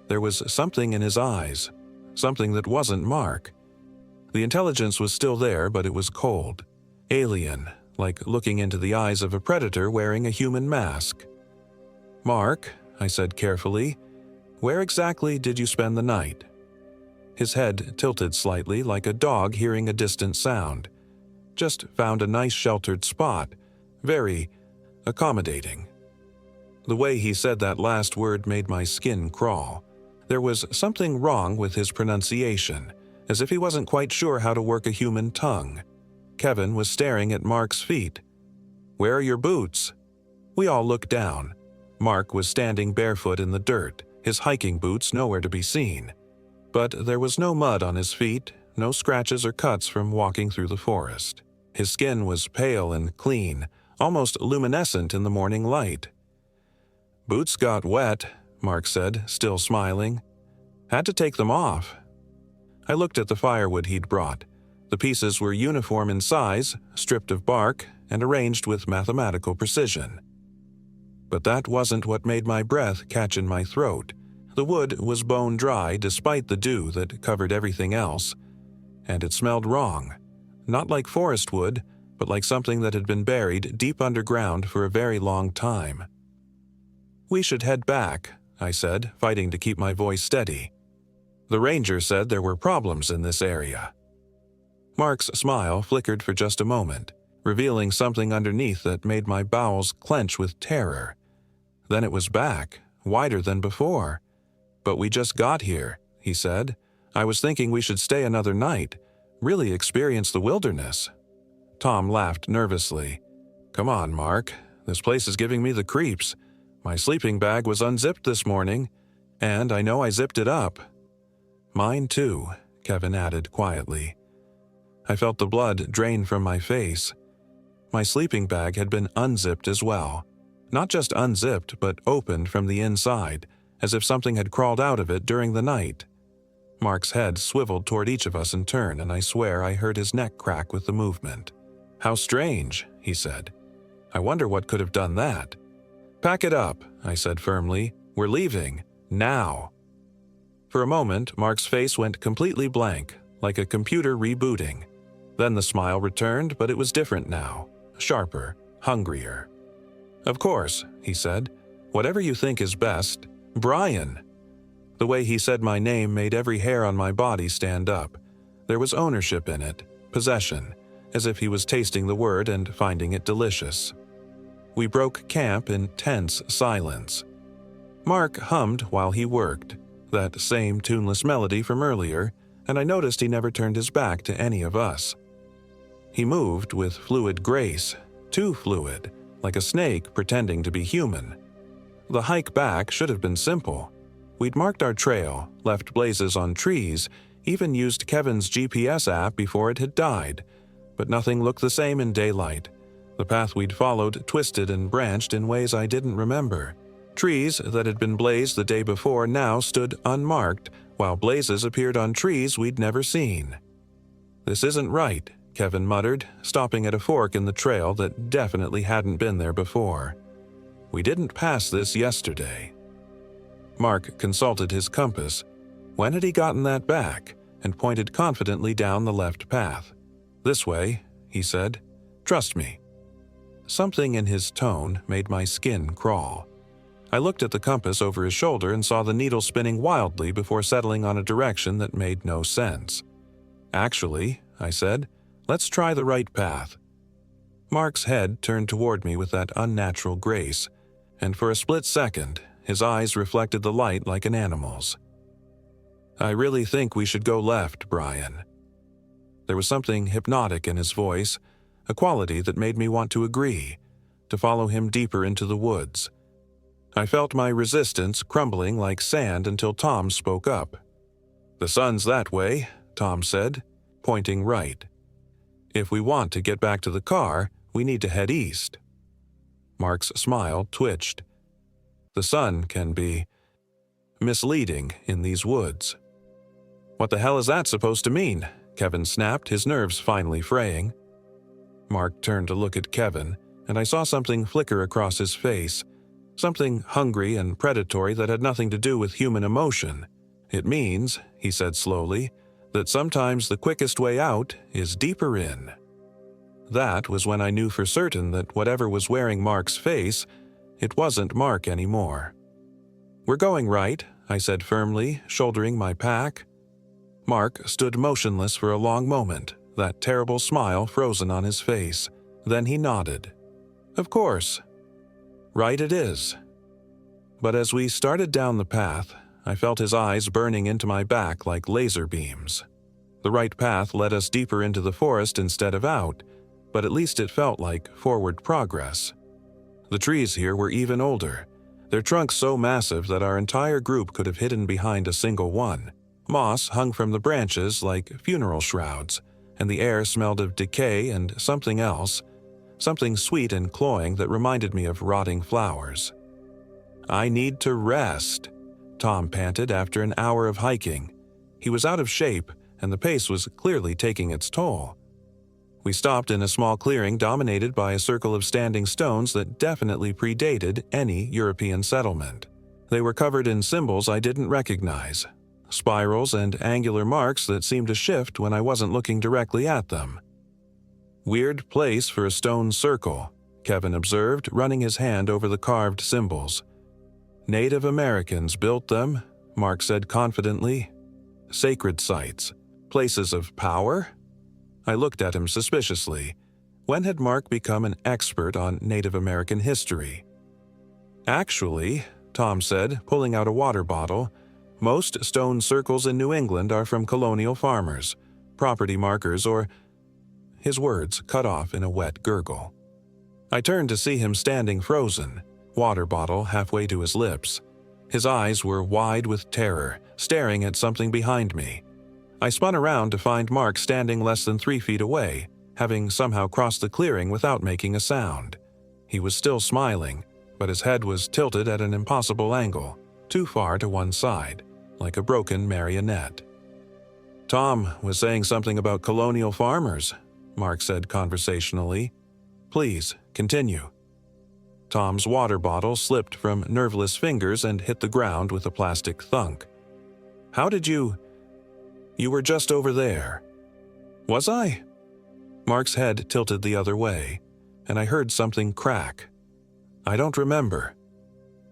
There was something in his eyes, something that wasn't Mark. The intelligence was still there, but it was cold. Alien, like looking into the eyes of a predator wearing a human mask. "Mark," I said carefully, "where exactly did you spend the night?" His head tilted slightly like a dog hearing a distant sound. "Just found a nice sheltered spot. Very accommodating." The way he said that last word made my skin crawl. There was something wrong with his pronunciation, as if he wasn't quite sure how to work a human tongue. Kevin was staring at Mark's feet. "Where are your boots?" We all looked down. Mark was standing barefoot in the dirt, his hiking boots nowhere to be seen. But there was no mud on his feet, no scratches or cuts from walking through the forest. His skin was pale and clean, almost luminescent in the morning light. "Boots got wet," Mark said, still smiling. "Had to take them off." I looked at the firewood he'd brought. The pieces were uniform in size, stripped of bark, and arranged with mathematical precision. But that wasn't what made my breath catch in my throat. The wood was bone dry despite the dew that covered everything else. And it smelled wrong. Not like forest wood, but like something that had been buried deep underground for a very long time. "We should head back," I said, fighting to keep my voice steady. "The ranger said there were problems in this area." Mark's smile flickered for just a moment, revealing something underneath that made my bowels clench with terror. Then it was back, wider than before. "But we just got here," he said. "I was thinking we should stay another night, really experience the wilderness." Tom laughed nervously. "Come on, Mark. This place is giving me the creeps. My sleeping bag was unzipped this morning, and I know I zipped it up." "Mine too," Kevin added quietly. I felt the blood drain from my face. My sleeping bag had been unzipped as well. Not just unzipped, but opened from the inside, as if something had crawled out of it during the night. Mark's head swiveled toward each of us in turn, and I swear I heard his neck crack with the movement. "How strange," he said. "I wonder what could have done that." "Pack it up," I said firmly. "We're leaving. Now." For a moment, Mark's face went completely blank, like a computer rebooting. Then the smile returned, but it was different now, sharper, hungrier. "Of course," he said. "Whatever you think is best. Brian." The way he said my name made every hair on my body stand up. There was ownership in it, possession, as if he was tasting the word and finding it delicious. We broke camp in tense silence. Mark hummed while he worked, that same tuneless melody from earlier, and I noticed he never turned his back to any of us. He moved with fluid grace, too fluid, like a snake pretending to be human. The hike back should have been simple. We'd marked our trail, left blazes on trees, even used Kevin's GPS app before it had died, but nothing looked the same in daylight. The path we'd followed twisted and branched in ways I didn't remember. Trees that had been blazed the day before now stood unmarked, while blazes appeared on trees we'd never seen. "This isn't right," Kevin muttered, stopping at a fork in the trail that definitely hadn't been there before. "We didn't pass this yesterday." Mark consulted his compass. When had he gotten that back? And pointed confidently down the left path. "This way," he said. "Trust me." Something in his tone made my skin crawl. I looked at the compass over his shoulder and saw the needle spinning wildly before settling on a direction that made no sense. "Actually," I said, "let's try the right path." Mark's head turned toward me with that unnatural grace, and for a split second, his eyes reflected the light like an animal's. "I really think we should go left, Brian." There was something hypnotic in his voice, a quality that made me want to agree, to follow him deeper into the woods. I felt my resistance crumbling like sand until Tom spoke up. "The sun's that way," Tom said, pointing right. "If we want to get back to the car, we need to head east." Mark's smile twitched. "The sun can be misleading in these woods." "What the hell is that supposed to mean?" Kevin snapped, his nerves finally fraying. Mark turned to look at Kevin, and I saw something flicker across his face, something hungry and predatory that had nothing to do with human emotion. "It means," he said slowly, "that sometimes the quickest way out is deeper in." That was when I knew for certain that whatever was wearing Mark's face, it wasn't Mark anymore. "We're going right," I said firmly, shouldering my pack. Mark stood motionless for a long moment, that terrible smile frozen on his face. Then he nodded. "Of course. Right it is." But as we started down the path, I felt his eyes burning into my back like laser beams. The right path led us deeper into the forest instead of out, but at least it felt like forward progress. The trees here were even older, their trunks so massive that our entire group could have hidden behind a single one. Moss hung from the branches like funeral shrouds, and the air smelled of decay and something else, something sweet and cloying that reminded me of rotting flowers. "I need to rest," Tom panted after an hour of hiking. He was out of shape, and the pace was clearly taking its toll. We stopped in a small clearing dominated by a circle of standing stones that definitely predated any European settlement. They were covered in symbols I didn't recognize, spirals and angular marks that seemed to shift when I wasn't looking directly at them. "Weird place for a stone circle," Kevin observed, running his hand over the carved symbols. "Native Americans built them," Mark said confidently. "Sacred sites, places of power?" I looked at him suspiciously. When had Mark become an expert on Native American history? "Actually," Tom said, pulling out a water bottle, "most stone circles in New England are from colonial farmers, property markers, or—" His words cut off in a wet gurgle. I turned to see him standing frozen, water bottle halfway to his lips. His eyes were wide with terror, staring at something behind me. I spun around to find Mark standing less than 3 feet away, having somehow crossed the clearing without making a sound. He was still smiling, but his head was tilted at an impossible angle, too far to one side, like a broken marionette. "Tom was saying something about colonial farmers," Mark said conversationally. "Please, continue." Tom's water bottle slipped from nerveless fingers and hit the ground with a plastic thunk. "How did you were just over there." "Was I?" Mark's head tilted the other way, and I heard something crack. I don't remember.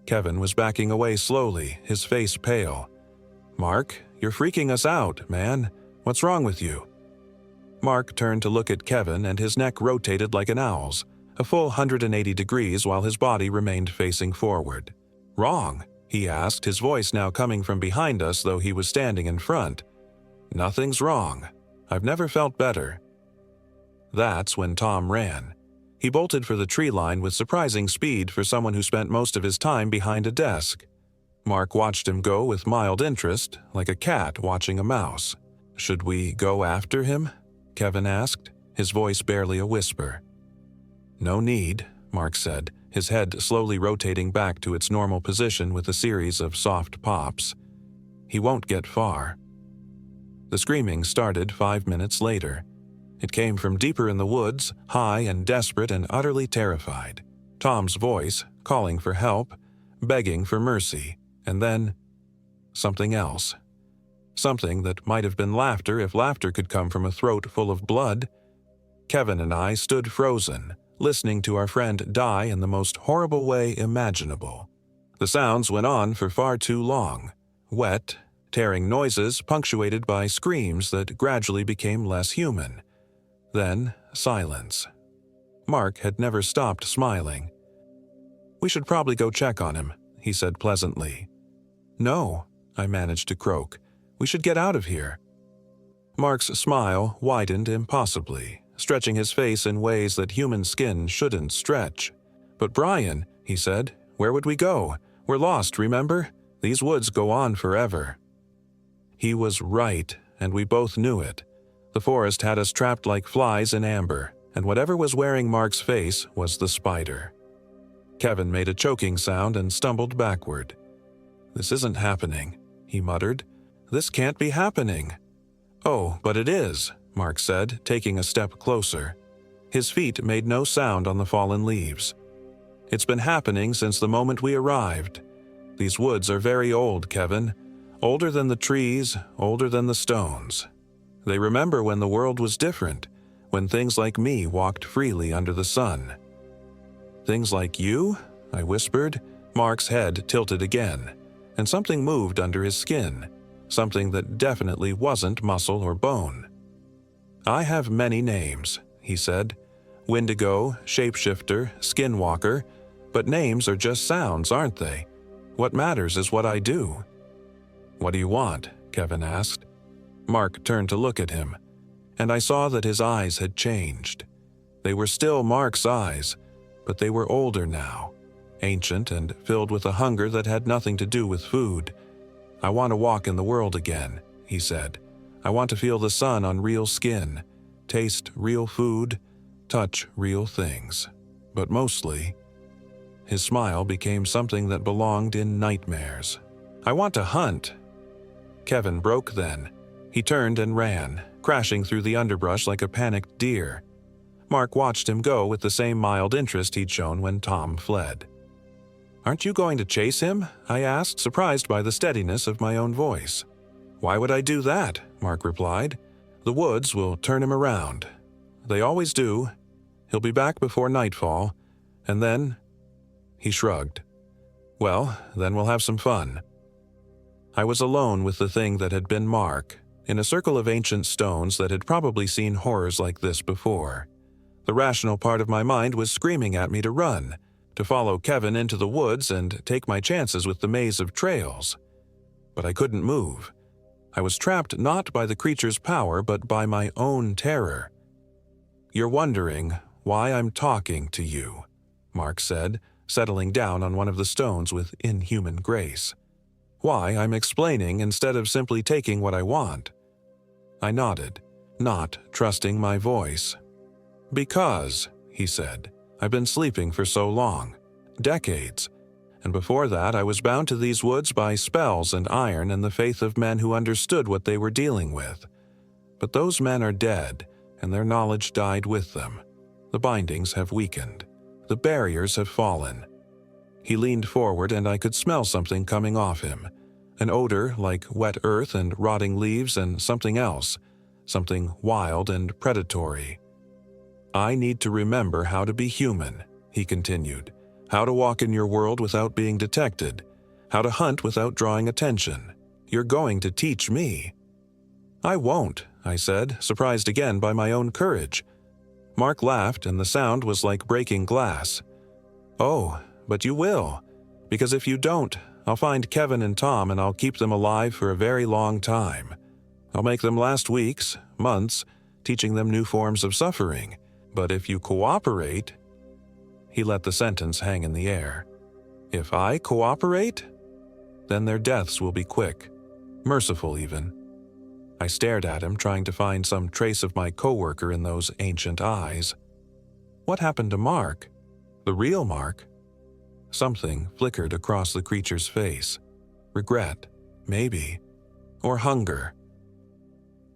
Kevin was backing away slowly, his face pale. Mark, you're freaking us out, man. What's wrong with you? Mark turned to look at Kevin and his neck rotated like an owl's, a full 180 degrees while his body remained facing forward. Wrong? He asked, his voice now coming from behind us though he was standing in front. Nothing's wrong. I've never felt better. That's when Tom ran. He bolted for the tree line with surprising speed for someone who spent most of his time behind a desk. Mark watched him go with mild interest, like a cat watching a mouse. Should we go after him? Kevin asked, his voice barely a whisper. No need, Mark said, his head slowly rotating back to its normal position with a series of soft pops. He won't get far. The screaming started 5 minutes later. It came from deeper in the woods, high and desperate and utterly terrified. Tom's voice, calling for help, begging for mercy, and then something else. Something that might have been laughter if laughter could come from a throat full of blood. Kevin and I stood frozen, listening to our friend die in the most horrible way imaginable. The sounds went on for far too long, wet, tearing noises punctuated by screams that gradually became less human. Then silence. Mark had never stopped smiling. We should probably go check on him, he said pleasantly. No, I managed to croak. We should get out of here. Mark's smile widened impossibly, stretching his face in ways that human skin shouldn't stretch. But Brian, he said, where would we go? We're lost, remember? These woods go on forever. He was right, and we both knew it. The forest had us trapped like flies in amber, and whatever was wearing Mark's face was the spider. Kevin made a choking sound and stumbled backward. This isn't happening, he muttered. This can't be happening. Oh, but it is, Mark said, taking a step closer. His feet made no sound on the fallen leaves. It's been happening since the moment we arrived. These woods are very old, Kevin. Older than the trees, older than the stones. They remember when the world was different, when things like me walked freely under the sun. Things like you? I whispered. Mark's head tilted again, and something moved under his skin, something that definitely wasn't muscle or bone. I have many names, he said. Wendigo, shapeshifter, skinwalker, but names are just sounds, aren't they? What matters is what I do. What do you want? Kevin asked. Mark turned to look at him, and I saw that his eyes had changed. They were still Mark's eyes, but they were older now, ancient and filled with a hunger that had nothing to do with food. I want to walk in the world again, he said. I want to feel the sun on real skin, taste real food, touch real things. But mostly, his smile became something that belonged in nightmares. I want to hunt. Kevin broke then. He turned and ran, crashing through the underbrush like a panicked deer. Mark watched him go with the same mild interest he'd shown when Tom fled. Aren't you going to chase him? I asked, surprised by the steadiness of my own voice. Why would I do that? Mark replied. The woods will turn him around. They always do. He'll be back before nightfall, and then... He shrugged. Well, then we'll have some fun. I was alone with the thing that had been Mark, in a circle of ancient stones that had probably seen horrors like this before. The rational part of my mind was screaming at me to run, to follow Kevin into the woods and take my chances with the maze of trails. But I couldn't move. I was trapped not by the creature's power, but by my own terror. You're wondering why I'm talking to you, Mark said, settling down on one of the stones with inhuman grace. Why I'm explaining instead of simply taking what I want. I nodded, not trusting my voice. Because, he said, I've been sleeping for so long, decades, and before that I was bound to these woods by spells and iron and the faith of men who understood what they were dealing with. But those men are dead, and their knowledge died with them. The bindings have weakened. The barriers have fallen. He leaned forward and I could smell something coming off him, an odor like wet earth and rotting leaves and something else, something wild and predatory. I need to remember how to be human, he continued, How to walk in your world without being detected. How to hunt without drawing attention. You're going to teach me." "I won't," I said, surprised again by my own courage. Mark laughed, and the sound was like breaking glass. "Oh, but you will. Because if you don't, I'll find Kevin and Tom and I'll keep them alive for a very long time. I'll make them last weeks, months, teaching them new forms of suffering. But if you cooperate—" He let the sentence hang in the air. "If I cooperate? Then their deaths will be quick, merciful even." I stared at him, trying to find some trace of my coworker in those ancient eyes. What happened to Mark? The real Mark? Something flickered across the creature's face. Regret, maybe. Or hunger.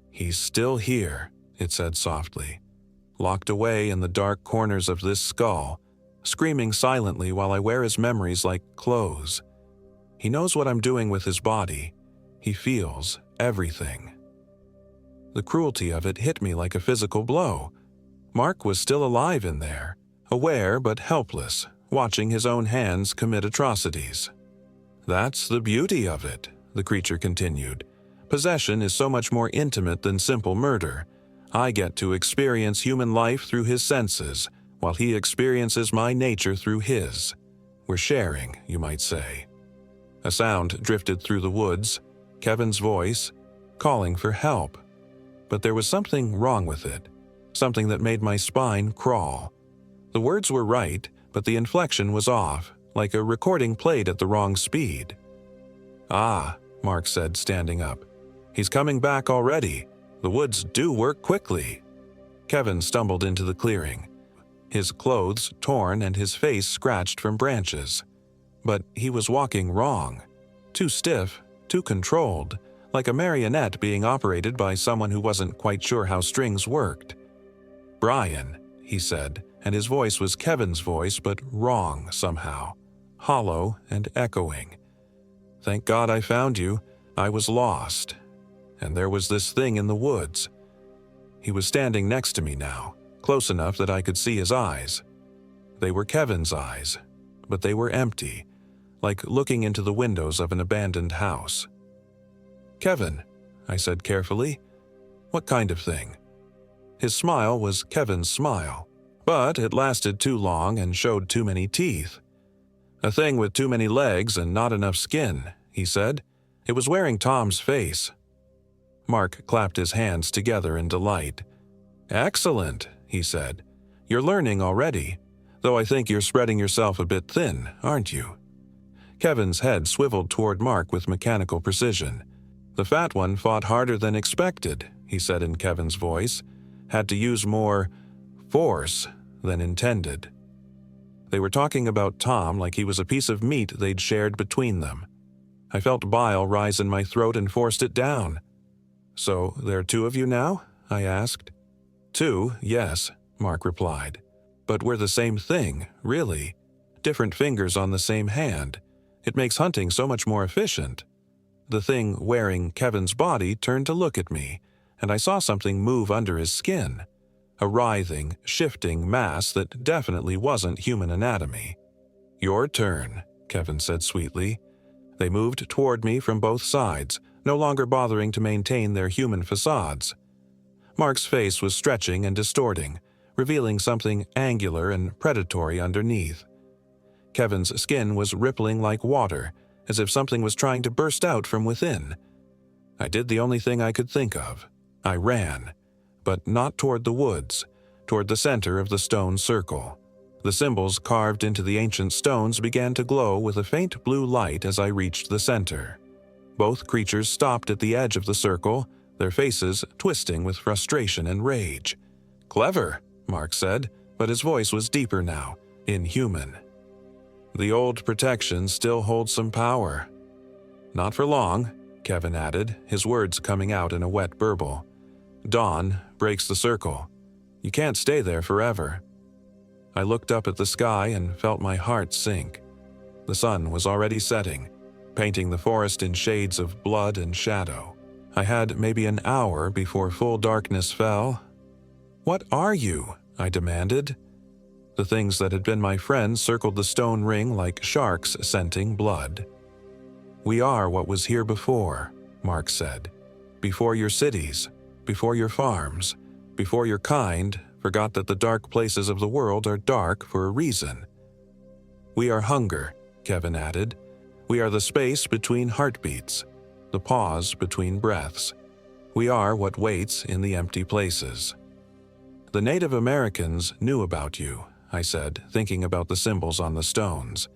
"He's still here," it said softly. "Locked away in the dark corners of this skull, screaming silently while I wear his memories like clothes. He knows what I'm doing with his body. He feels everything." The cruelty of it hit me like a physical blow. Mark was still alive in there, aware but helpless, watching his own hands commit atrocities. "That's the beauty of it," the creature continued. "Possession is so much more intimate than simple murder. I get to experience human life through his senses, while he experiences my nature through his. We're sharing, you might say." A sound drifted through the woods, Kevin's voice, calling for help. But there was something wrong with it, something that made my spine crawl. The words were right, but the inflection was off, like a recording played at the wrong speed. "Ah," Mark said, standing up. "He's coming back already. The woods do work quickly." Kevin stumbled into the clearing, his clothes torn and his face scratched from branches. But he was walking wrong. Too stiff, too controlled, like a marionette being operated by someone who wasn't quite sure how strings worked. "Brian," he said, and his voice was Kevin's voice, but wrong somehow, hollow and echoing. "Thank God I found you. I was lost. And there was this thing in the woods." He was standing next to me now, close enough that I could see his eyes. They were Kevin's eyes, but they were empty, like looking into the windows of an abandoned house. "Kevin," I said carefully, "what kind of thing?" His smile was Kevin's smile, but it lasted too long and showed too many teeth. "A thing with too many legs and not enough skin," he said. "It was wearing Tom's face." Mark clapped his hands together in delight. "Excellent," he said. "You're learning already, though I think you're spreading yourself a bit thin, aren't you?" Kevin's head swiveled toward Mark with mechanical precision. "The fat one fought harder than expected," he said in Kevin's voice. "Had to use more force than intended." They were talking about Tom like he was a piece of meat they'd shared between them. I felt bile rise in my throat and forced it down. "So there are two of you now?" I asked. "Two, yes," Mark replied. "But we're the same thing, really. Different fingers on the same hand. It makes hunting so much more efficient." The thing wearing Kevin's body turned to look at me, and I saw something move under his skin. A writhing, shifting mass that definitely wasn't human anatomy. "Your turn," Kevin said sweetly. They moved toward me from both sides, no longer bothering to maintain their human facades. Mark's face was stretching and distorting, revealing something angular and predatory underneath. Kevin's skin was rippling like water, as if something was trying to burst out from within. I did the only thing I could think of. I ran, but not toward the woods, toward the center of the stone circle. The symbols carved into the ancient stones began to glow with a faint blue light as I reached the center. Both creatures stopped at the edge of the circle, their faces twisting with frustration and rage. "Clever," Mark said, but his voice was deeper now, inhuman. "The old protection still holds some power." "Not for long," Kevin added, his words coming out in a wet burble. "Dawn breaks the circle. You can't stay there forever." I looked up at the sky and felt my heart sink. The sun was already setting, painting the forest in shades of blood and shadow. I had maybe an hour before full darkness fell. "What are you?" I demanded. The things that had been my friends circled the stone ring like sharks scenting blood. "We are what was here before," Mark said. "Before your cities, before your farms, before your kind forgot that the dark places of the world are dark for a reason." "We are hunger," Kevin added. "We are the space between heartbeats, the pause between breaths. We are what waits in the empty places." "The Native Americans knew about you," I said, thinking about the symbols on the stones.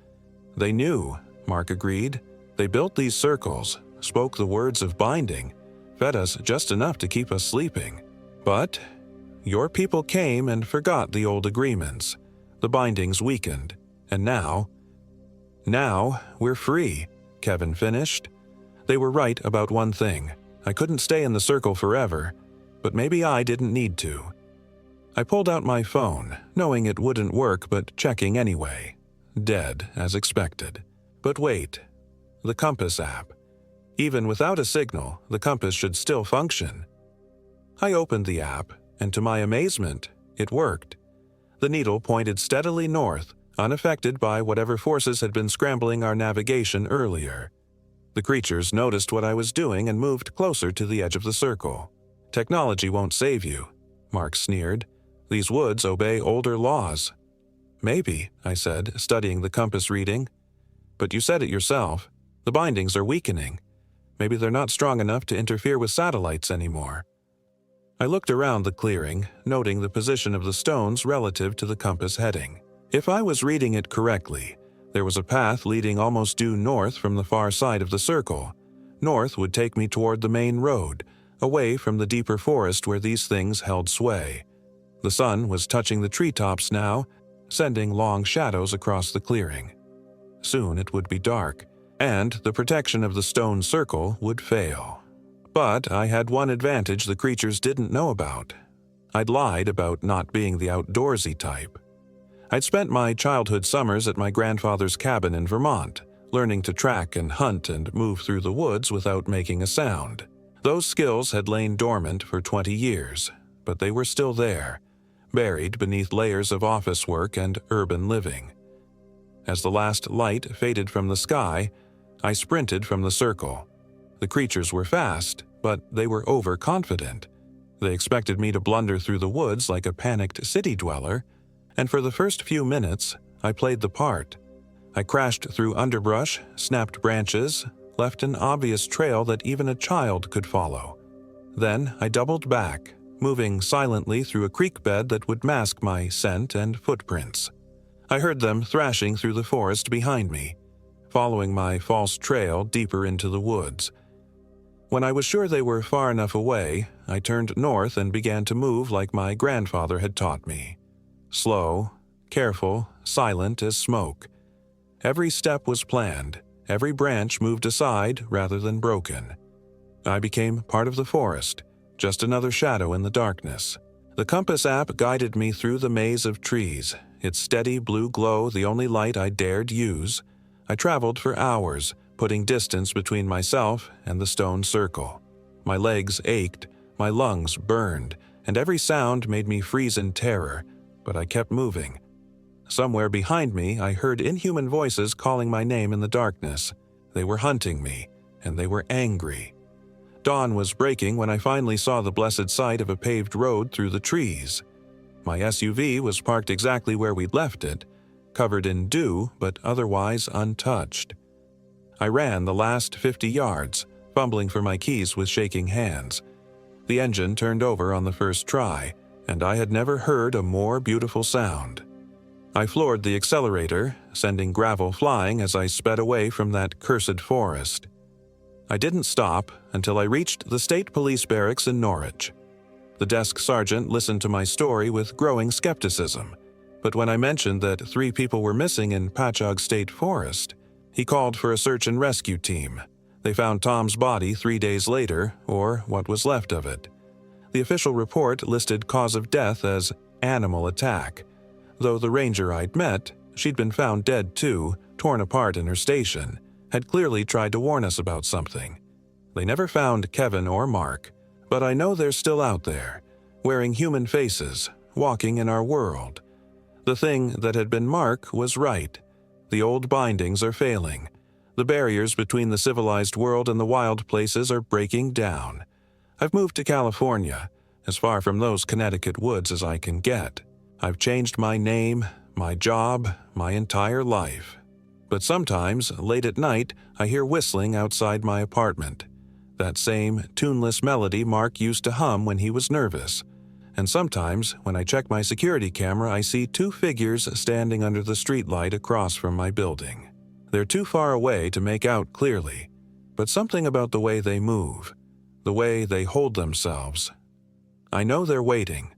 "They knew," Mark agreed. "They built these circles, spoke the words of binding, fed us just enough to keep us sleeping. But your people came and forgot the old agreements. The bindings weakened, and now we're free," Kevin finished. "They were right about one thing. I couldn't stay in the circle forever, but maybe I didn't need to." I pulled out my phone, knowing it wouldn't work but checking anyway. Dead, as expected. But wait. The compass app. Even without a signal, the compass should still function. I opened the app, and to my amazement, it worked. The needle pointed steadily north, unaffected by whatever forces had been scrambling our navigation earlier. The creatures noticed what I was doing and moved closer to the edge of the circle. "Technology won't save you," Mark sneered. "These woods obey older laws." "Maybe," I said, studying the compass reading. "But you said it yourself. The bindings are weakening. Maybe they're not strong enough to interfere with satellites anymore." I looked around the clearing, noting the position of the stones relative to the compass heading. If I was reading it correctly, there was a path leading almost due north from the far side of the circle. North would take me toward the main road, away from the deeper forest where these things held sway. The sun was touching the treetops now, sending long shadows across the clearing. Soon it would be dark, and the protection of the stone circle would fail. But I had one advantage the creatures didn't know about. I'd lied about not being the outdoorsy type. I'd spent my childhood summers at my grandfather's cabin in Vermont, learning to track and hunt and move through the woods without making a sound. Those skills had lain dormant for 20 years, but they were still there, buried beneath layers of office work and urban living. As the last light faded from the sky, I sprinted from the circle. The creatures were fast, but they were overconfident. They expected me to blunder through the woods like a panicked city dweller, and for the first few minutes, I played the part. I crashed through underbrush, snapped branches, left an obvious trail that even a child could follow. Then I doubled back, moving silently through a creek bed that would mask my scent and footprints. I heard them thrashing through the forest behind me, following my false trail deeper into the woods. When I was sure they were far enough away, I turned north and began to move like my grandfather had taught me. Slow, careful, silent as smoke. Every step was planned, every branch moved aside rather than broken. I became part of the forest, just another shadow in the darkness. The compass app guided me through the maze of trees, its steady blue glow the only light I dared use. I traveled for hours, putting distance between myself and the stone circle. My legs ached, my lungs burned, and every sound made me freeze in terror, but I kept moving. Somewhere behind me, I heard inhuman voices calling my name in the darkness. They were hunting me, and they were angry. Dawn was breaking when I finally saw the blessed sight of a paved road through the trees. My SUV was parked exactly where we'd left it, covered in dew but otherwise untouched. I ran the last 50 yards, fumbling for my keys with shaking hands. The engine turned over on the first try, and I had never heard a more beautiful sound. I floored the accelerator, sending gravel flying as I sped away from that cursed forest. I didn't stop until I reached the state police barracks in Norwich. The desk sergeant listened to my story with growing skepticism, but when I mentioned that 3 people were missing in Patchogue State Forest, he called for a search and rescue team. They found Tom's body 3 days later, or what was left of it. The official report listed cause of death as animal attack, though the ranger I'd met, she'd been found dead too, torn apart in her station, had clearly tried to warn us about something. They never found Kevin or Mark, but I know they're still out there, wearing human faces, walking in our world. The thing that had been Mark was right. The old bindings are failing. The barriers between the civilized world and the wild places are breaking down. I've moved to California, as far from those Connecticut woods as I can get. I've changed my name, my job, my entire life. But sometimes, late at night, I hear whistling outside my apartment. That same tuneless melody Mark used to hum when he was nervous. And sometimes, when I check my security camera, I see two figures standing under the streetlight across from my building. They're too far away to make out clearly, but something about the way they move, the way they hold themselves. I know they're waiting.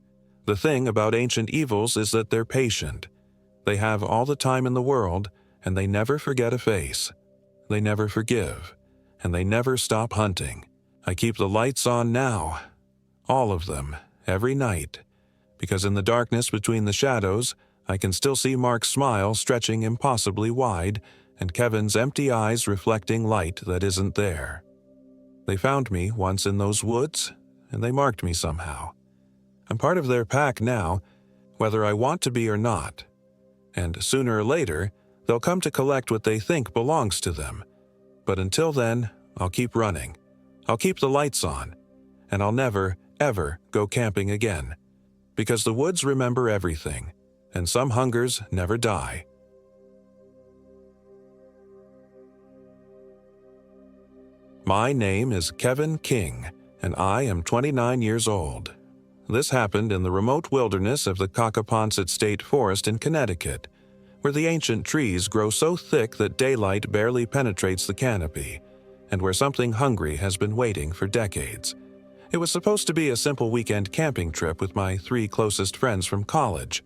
The thing about ancient evils is that they're patient. They have all the time in the world, and they never forget a face. They never forgive, and they never stop hunting. I keep the lights on now, all of them, every night, because in the darkness between the shadows, I can still see Mark's smile stretching impossibly wide and Kevin's empty eyes reflecting light that isn't there. They found me once in those woods, and they marked me somehow. I'm part of their pack now, whether I want to be or not. And sooner or later, they'll come to collect what they think belongs to them. But until then, I'll keep running. I'll keep the lights on. And I'll never, ever go camping again. Because the woods remember everything, and some hungers never die. My name is Kevin King, and I am 29 years old. This happened in the remote wilderness of the Cockaponset State Forest in Connecticut, where the ancient trees grow so thick that daylight barely penetrates the canopy, and where something hungry has been waiting for decades. It was supposed to be a simple weekend camping trip with my three closest friends from college,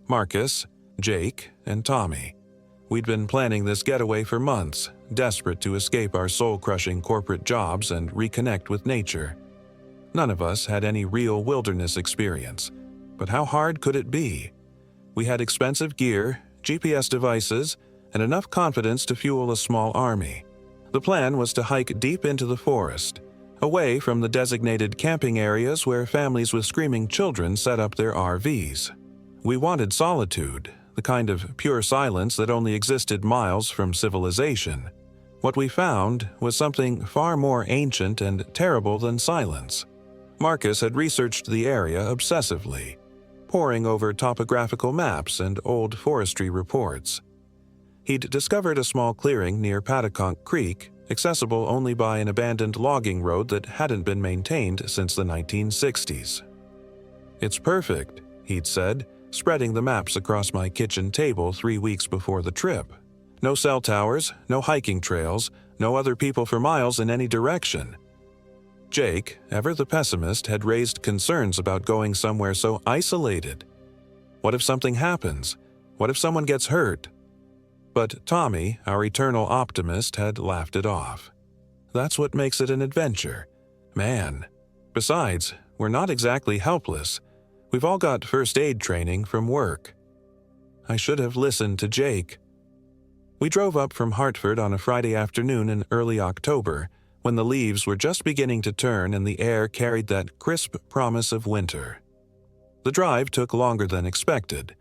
Marcus, Jake, and Tommy. We'd been planning this getaway for months, desperate to escape our soul-crushing corporate jobs and reconnect with nature. None of us had any real wilderness experience, but how hard could it be? We had expensive gear, GPS devices, and enough confidence to fuel a small army. The plan was to hike deep into the forest, away from the designated camping areas where families with screaming children set up their RVs. We wanted solitude, the kind of pure silence that only existed miles from civilization. What we found was something far more ancient and terrible than silence. Marcus had researched the area obsessively, poring over topographical maps and old forestry reports. He'd discovered a small clearing near Pataconk Creek, accessible only by an abandoned logging road that hadn't been maintained since the 1960s. "It's perfect," he'd said, spreading the maps across my kitchen table 3 weeks before the trip. No cell towers, no hiking trails, no other people for miles in any direction. Jake, ever the pessimist, had raised concerns about going somewhere so isolated. What if something happens? What if someone gets hurt? But Tommy, our eternal optimist, had laughed it off. That's what makes it an adventure. Man. Besides, we're not exactly helpless. We've all got first aid training from work. I should have listened to Jake. We drove up from Hartford on a Friday afternoon in early October, when the leaves were just beginning to turn and the air carried that crisp promise of winter. The drive took longer than expected.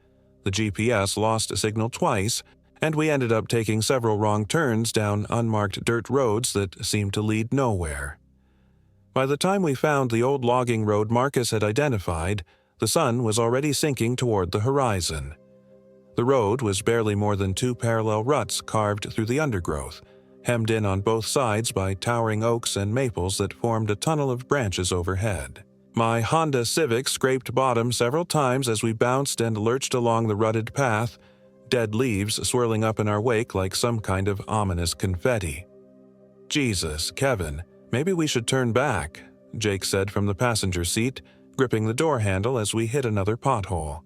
The GPS lost a signal twice, and we ended up taking several wrong turns down unmarked dirt roads that seemed to lead nowhere. By the time we found the old logging road Marcus had identified, the sun was already sinking toward the horizon. The road was barely more than 2 parallel ruts carved through the undergrowth, hemmed in on both sides by towering oaks and maples that formed a tunnel of branches overhead. My Honda Civic scraped bottom several times as we bounced and lurched along the rutted path, dead leaves swirling up in our wake like some kind of ominous confetti. "Jesus, Kevin, maybe we should turn back," Jake said from the passenger seat, gripping the door handle as we hit another pothole.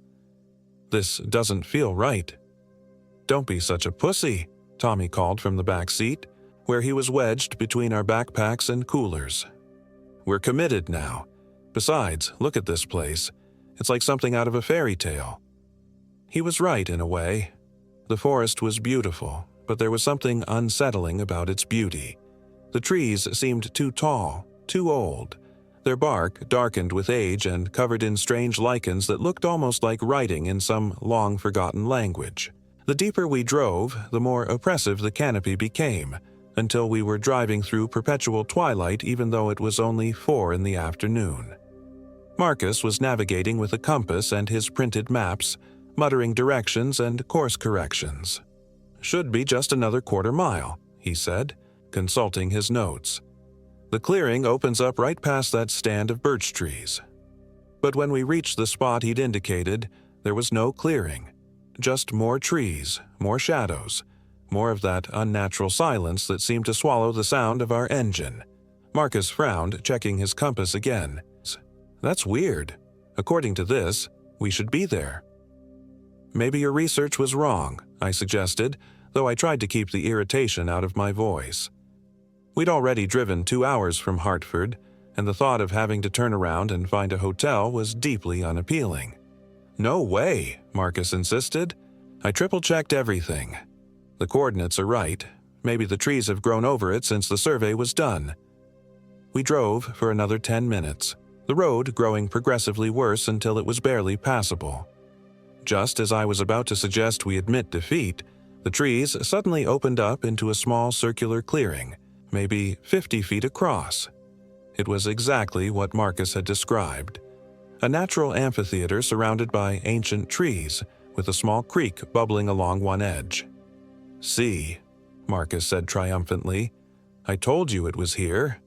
"This doesn't feel right." "Don't be such a pussy," Tommy called from the back seat, where he was wedged between our backpacks and coolers. "We're committed now. Besides, look at this place. It's like something out of a fairy tale." He was right in a way. The forest was beautiful, but there was something unsettling about its beauty. The trees seemed too tall, too old. Their bark darkened with age and covered in strange lichens that looked almost like writing in some long-forgotten language. The deeper we drove, the more oppressive the canopy became, until we were driving through perpetual twilight even though it was only 4 in the afternoon. Marcus was navigating with a compass and his printed maps, muttering directions and course corrections. "Should be just another quarter mile," he said, consulting his notes. "The clearing opens up right past that stand of birch trees." But when we reached the spot he'd indicated, there was no clearing. Just more trees, more shadows, more of that unnatural silence that seemed to swallow the sound of our engine. Marcus frowned, checking his compass again. "That's weird. According to this, we should be there." "Maybe your research was wrong," I suggested, though I tried to keep the irritation out of my voice. We'd already driven 2 hours from Hartford, and the thought of having to turn around and find a hotel was deeply unappealing. "No way," Marcus insisted. "I triple-checked everything. The coordinates are right. Maybe the trees have grown over it since the survey was done." We drove for another 10 minutes, the road growing progressively worse until it was barely passable. Just as I was about to suggest we admit defeat, the trees suddenly opened up into a small circular clearing, maybe 50 feet across. It was exactly what Marcus had described. A natural amphitheater surrounded by ancient trees, with a small creek bubbling along one edge. "See," Marcus said triumphantly, "I told you it was here."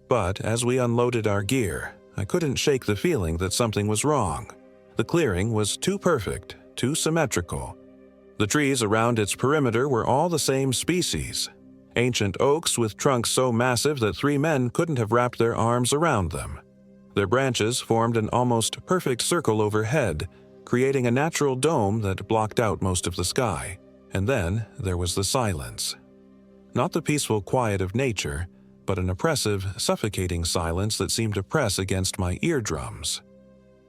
But as we unloaded our gear, I couldn't shake the feeling that something was wrong. The clearing was too perfect, too symmetrical. The trees around its perimeter were all the same species. Ancient oaks with trunks so massive that 3 men couldn't have wrapped their arms around them. Their branches formed an almost perfect circle overhead, creating a natural dome that blocked out most of the sky. And then there was the silence. Not the peaceful quiet of nature, but an oppressive, suffocating silence that seemed to press against my eardrums.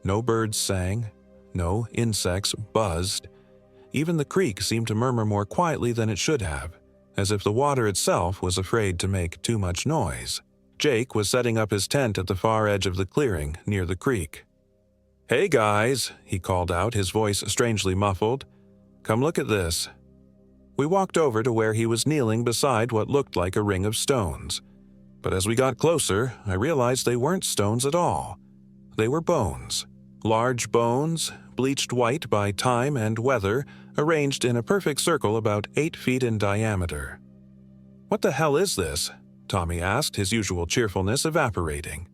No birds sang, no insects buzzed. Even the creek seemed to murmur more quietly than it should have, as if the water itself was afraid to make too much noise. Jake was setting up his tent at the far edge of the clearing, near the creek. "Hey guys," he called out, his voice strangely muffled. "Come look at this." We walked over to where he was kneeling beside what looked like a ring of stones. But as we got closer, I realized they weren't stones at all. They were bones. Large bones, bleached white by time and weather, arranged in a perfect circle about 8 feet in diameter. "What the hell is this?" Tommy asked, his usual cheerfulness evaporating.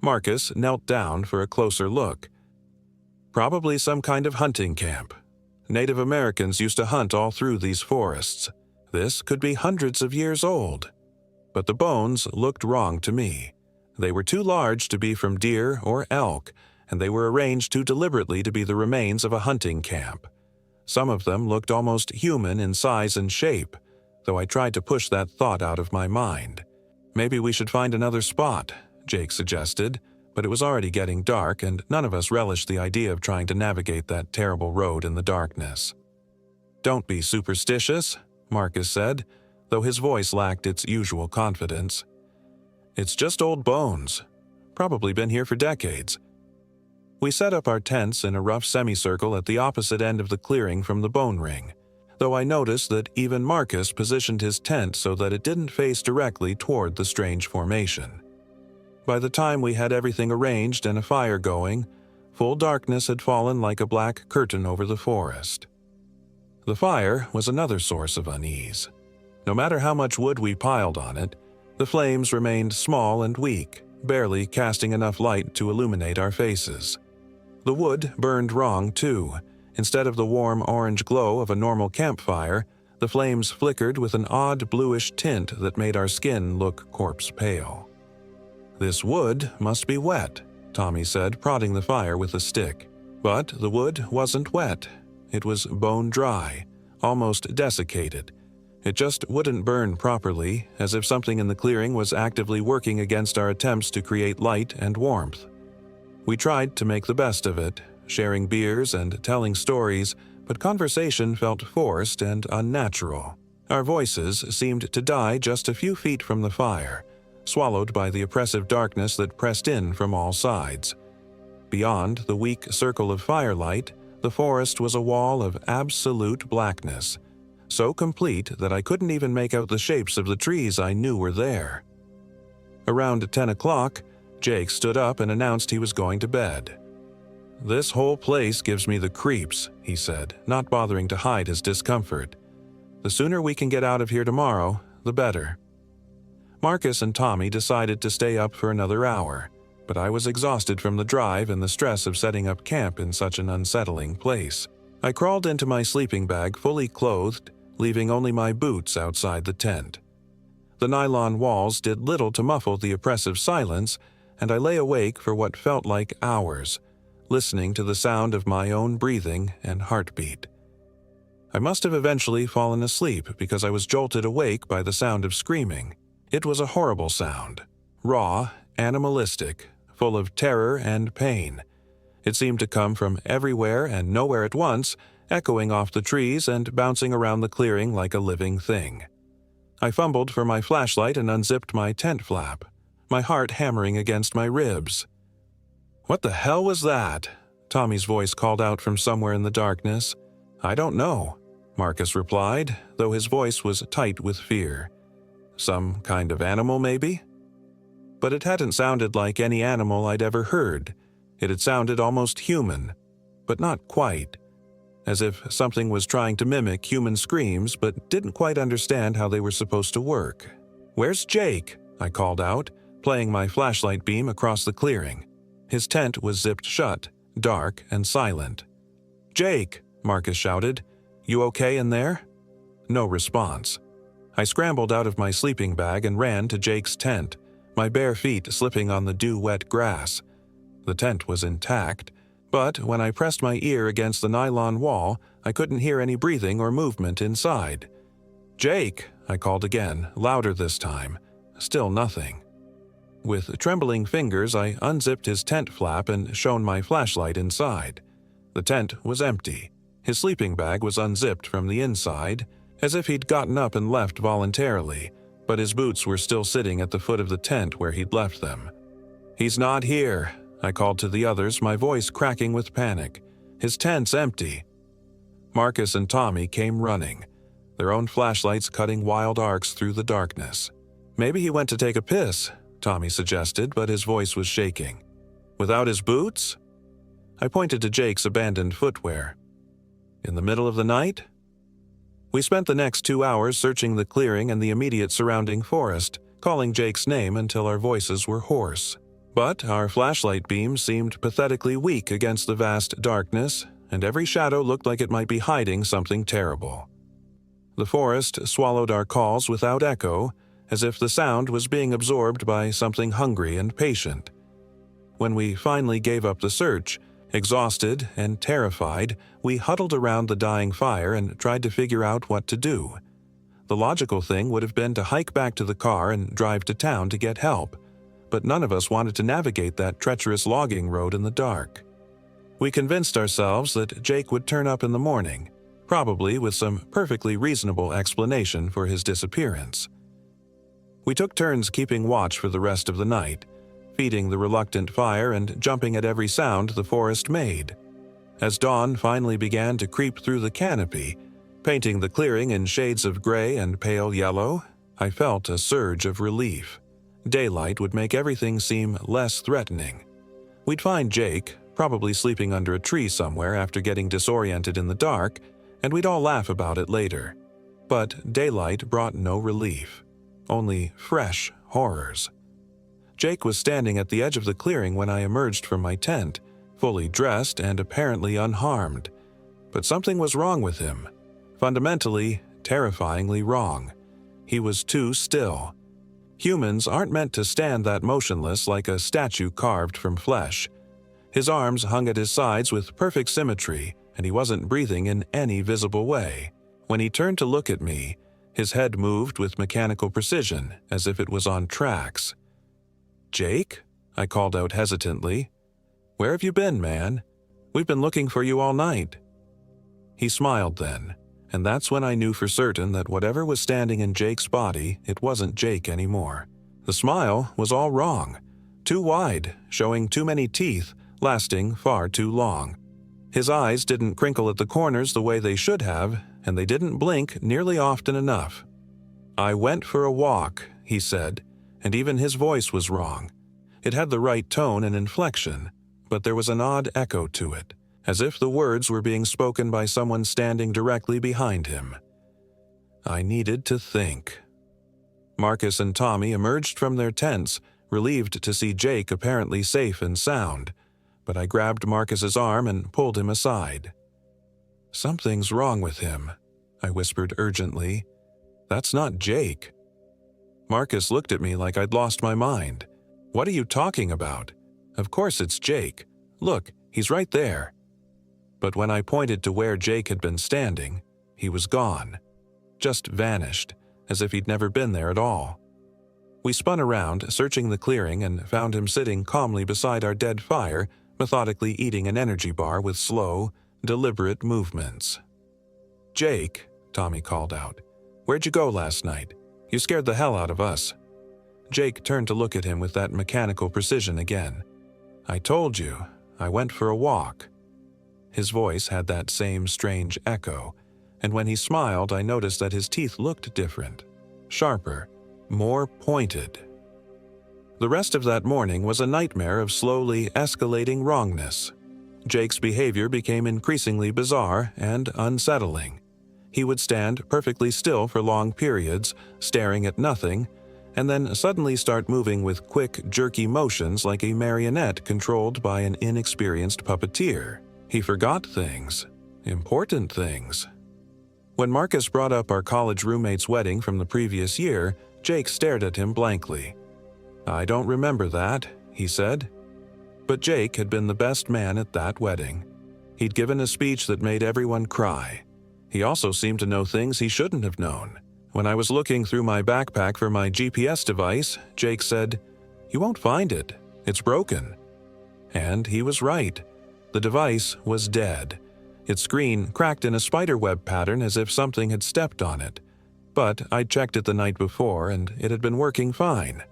Marcus knelt down for a closer look. "Probably some kind of hunting camp. Native Americans used to hunt all through these forests. This could be hundreds of years old. But the bones looked wrong to me. They were too large to be from deer or elk, and they were arranged too deliberately to be the remains of a hunting camp. Some of them looked almost human in size and shape, though I tried to push that thought out of my mind. "Maybe we should find another spot," Jake suggested, but it was already getting dark and none of us relished the idea of trying to navigate that terrible road in the darkness. "Don't be superstitious," Marcus said, though his voice lacked its usual confidence. "It's just old bones. Probably been here for decades." We set up our tents in a rough semicircle at the opposite end of the clearing from the bone ring, though I noticed that even Marcus positioned his tent so that it didn't face directly toward the strange formation. By the time we had everything arranged and a fire going, full darkness had fallen like a black curtain over the forest. The fire was another source of unease. No matter how much wood we piled on it, the flames remained small and weak, barely casting enough light to illuminate our faces. The wood burned wrong, too. Instead of the warm orange glow of a normal campfire, the flames flickered with an odd bluish tint that made our skin look corpse pale. "This wood must be wet," Tommy said, prodding the fire with a stick. But the wood wasn't wet. It was bone dry, almost desiccated. It just wouldn't burn properly, as if something in the clearing was actively working against our attempts to create light and warmth. We tried to make the best of it, sharing beers and telling stories, but conversation felt forced and unnatural. Our voices seemed to die just a few feet from the fire, swallowed by the oppressive darkness that pressed in from all sides. Beyond the weak circle of firelight, the forest was a wall of absolute blackness, so complete that I couldn't even make out the shapes of the trees I knew were there. Around 10 o'clock, Jake stood up and announced he was going to bed. "This whole place gives me the creeps," he said, not bothering to hide his discomfort. "The sooner we can get out of here tomorrow, the better." Marcus and Tommy decided to stay up for another hour, but I was exhausted from the drive and the stress of setting up camp in such an unsettling place. I crawled into my sleeping bag fully clothed, leaving only my boots outside the tent. The nylon walls did little to muffle the oppressive silence, and I lay awake for what felt like hours, listening to the sound of my own breathing and heartbeat. I must have eventually fallen asleep because I was jolted awake by the sound of screaming. It was a horrible sound, raw, animalistic, full of terror and pain. It seemed to come from everywhere and nowhere at once, echoing off the trees and bouncing around the clearing like a living thing. I fumbled for my flashlight and unzipped my tent flap, my heart hammering against my ribs. "What the hell was that?" Tommy's voice called out from somewhere in the darkness. "I don't know," Marcus replied, though his voice was tight with fear. "Some kind of animal, maybe?" But it hadn't sounded like any animal I'd ever heard. It had sounded almost human, but not quite, as if something was trying to mimic human screams but didn't quite understand how they were supposed to work. "Where's Jake?" I called out, playing my flashlight beam across the clearing. His tent was zipped shut, dark and silent. "Jake!" Marcus shouted. "You okay in there?" No response. I scrambled out of my sleeping bag and ran to Jake's tent, my bare feet slipping on the dew-wet grass. The tent was intact, but when I pressed my ear against the nylon wall, I couldn't hear any breathing or movement inside. "Jake!" I called again, louder this time. Still nothing. With trembling fingers, I unzipped his tent flap and shone my flashlight inside. The tent was empty. His sleeping bag was unzipped from the inside, as if he'd gotten up and left voluntarily, but his boots were still sitting at the foot of the tent where he'd left them. "He's not here," I called to the others, my voice cracking with panic. "His tent's empty." Marcus and Tommy came running, their own flashlights cutting wild arcs through the darkness. "Maybe he went to take a piss," Tommy suggested, but his voice was shaking. "Without his boots?" I pointed to Jake's abandoned footwear. "In the middle of the night?" We spent the next 2 hours searching the clearing and the immediate surrounding forest, calling Jake's name until our voices were hoarse. But our flashlight beams seemed pathetically weak against the vast darkness, and every shadow looked like it might be hiding something terrible. The forest swallowed our calls without echo, as if the sound was being absorbed by something hungry and patient. When we finally gave up the search, exhausted and terrified, we huddled around the dying fire and tried to figure out what to do. The logical thing would have been to hike back to the car and drive to town to get help, but none of us wanted to navigate that treacherous logging road in the dark. We convinced ourselves that Jake would turn up in the morning, probably with some perfectly reasonable explanation for his disappearance. We took turns keeping watch for the rest of the night, feeding the reluctant fire and jumping at every sound the forest made. As dawn finally began to creep through the canopy, painting the clearing in shades of gray and pale yellow, I felt a surge of relief. Daylight would make everything seem less threatening. We'd find Jake, probably sleeping under a tree somewhere after getting disoriented in the dark, and we'd all laugh about it later. But daylight brought no relief, only fresh horrors. Jake was standing at the edge of the clearing when I emerged from my tent, fully dressed and apparently unharmed. But something was wrong with him. Fundamentally, terrifyingly wrong. He was too still. Humans aren't meant to stand that motionless like a statue carved from flesh. His arms hung at his sides with perfect symmetry, and he wasn't breathing in any visible way. When he turned to look at me, his head moved with mechanical precision, as if it was on tracks. "Jake?" I called out hesitantly. "Where have you been, man? We've been looking for you all night." He smiled then, and that's when I knew for certain that whatever was standing in Jake's body, it wasn't Jake anymore. The smile was all wrong. Too wide, showing too many teeth, lasting far too long. His eyes didn't crinkle at the corners the way they should have, and they didn't blink nearly often enough. "I went for a walk," he said, and even his voice was wrong. It had the right tone and inflection, but there was an odd echo to it, as if the words were being spoken by someone standing directly behind him. I needed to think. Marcus and Tommy emerged from their tents, relieved to see Jake apparently safe and sound, but I grabbed Marcus's arm and pulled him aside. "Something's wrong with him," I whispered urgently. "That's not Jake." Marcus looked at me like I'd lost my mind. "What are you talking about? Of course it's Jake. Look, he's right there." But when I pointed to where Jake had been standing, he was gone. Just vanished, as if he'd never been there at all. We spun around, searching the clearing, and found him sitting calmly beside our dead fire, methodically eating an energy bar with slow, deliberate movements. "Jake," Tommy called out, "where'd you go last night? You scared the hell out of us." Jake turned to look at him with that mechanical precision again. "I told you, I went for a walk." His voice had that same strange echo, and when he smiled I noticed that his teeth looked different, sharper, more pointed. The rest of that morning was a nightmare of slowly escalating wrongness. Jake's behavior became increasingly bizarre and unsettling. He would stand perfectly still for long periods, staring at nothing, and then suddenly start moving with quick, jerky motions like a marionette controlled by an inexperienced puppeteer. He forgot things, important things. When Marcus brought up our college roommate's wedding from the previous year, Jake stared at him blankly. "I don't remember that," he said. But Jake had been the best man at that wedding. He'd given a speech that made everyone cry. He also seemed to know things he shouldn't have known. When I was looking through my backpack for my GPS device, Jake said, "You won't find it. It's broken." And he was right. The device was dead. Its screen cracked in a spiderweb pattern as if something had stepped on it. But I'd checked it the night before and it had been working fine.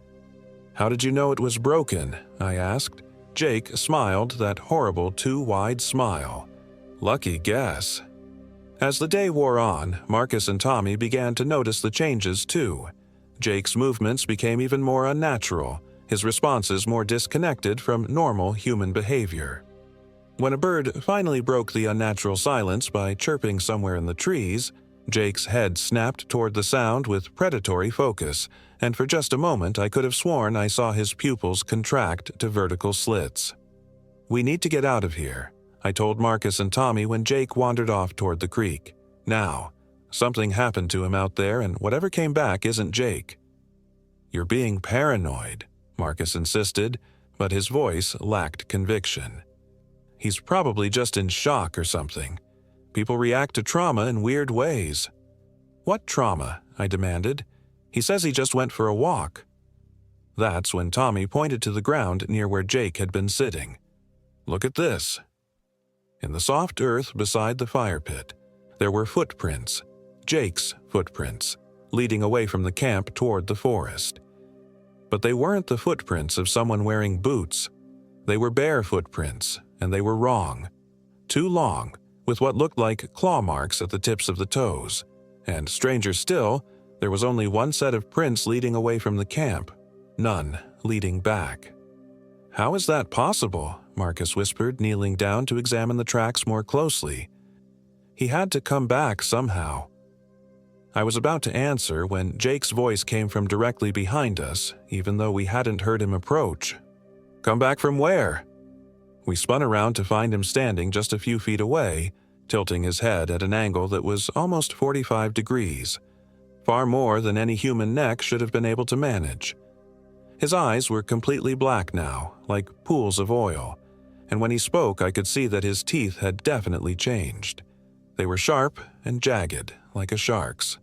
"How did you know it was broken?" I asked. Jake smiled that horrible too-wide smile. "Lucky guess." As the day wore on, Marcus and Tommy began to notice the changes too. Jake's movements became even more unnatural, his responses more disconnected from normal human behavior. When a bird finally broke the unnatural silence by chirping somewhere in the trees, Jake's head snapped toward the sound with predatory focus, and for just a moment I could have sworn I saw his pupils contract to vertical slits. "We need to get out of here," I told Marcus and Tommy when Jake wandered off toward the creek. "Now. Something happened to him out there, and whatever came back isn't Jake." "You're being paranoid," Marcus insisted, but his voice lacked conviction. "He's probably just in shock or something. People react to trauma in weird ways." "What trauma?" I demanded. "He says he just went for a walk." That's when Tommy pointed to the ground near where Jake had been sitting. "Look at this." In the soft earth beside the fire pit, there were footprints, Jake's footprints, leading away from the camp toward the forest. But they weren't the footprints of someone wearing boots. They were bare footprints, and they were wrong. Too long, with what looked like claw marks at the tips of the toes. And stranger still, there was only one set of prints leading away from the camp, none leading back. "How is that possible?" Marcus whispered, kneeling down to examine the tracks more closely. "He had to come back somehow." I was about to answer when Jake's voice came from directly behind us, even though we hadn't heard him approach. "Come back from where?" We spun around to find him standing just a few feet away, tilting his head at an angle that was almost 45 degrees, far more than any human neck should have been able to manage. His eyes were completely black now, like pools of oil, and when he spoke I could see that his teeth had definitely changed. They were sharp and jagged, like a shark's.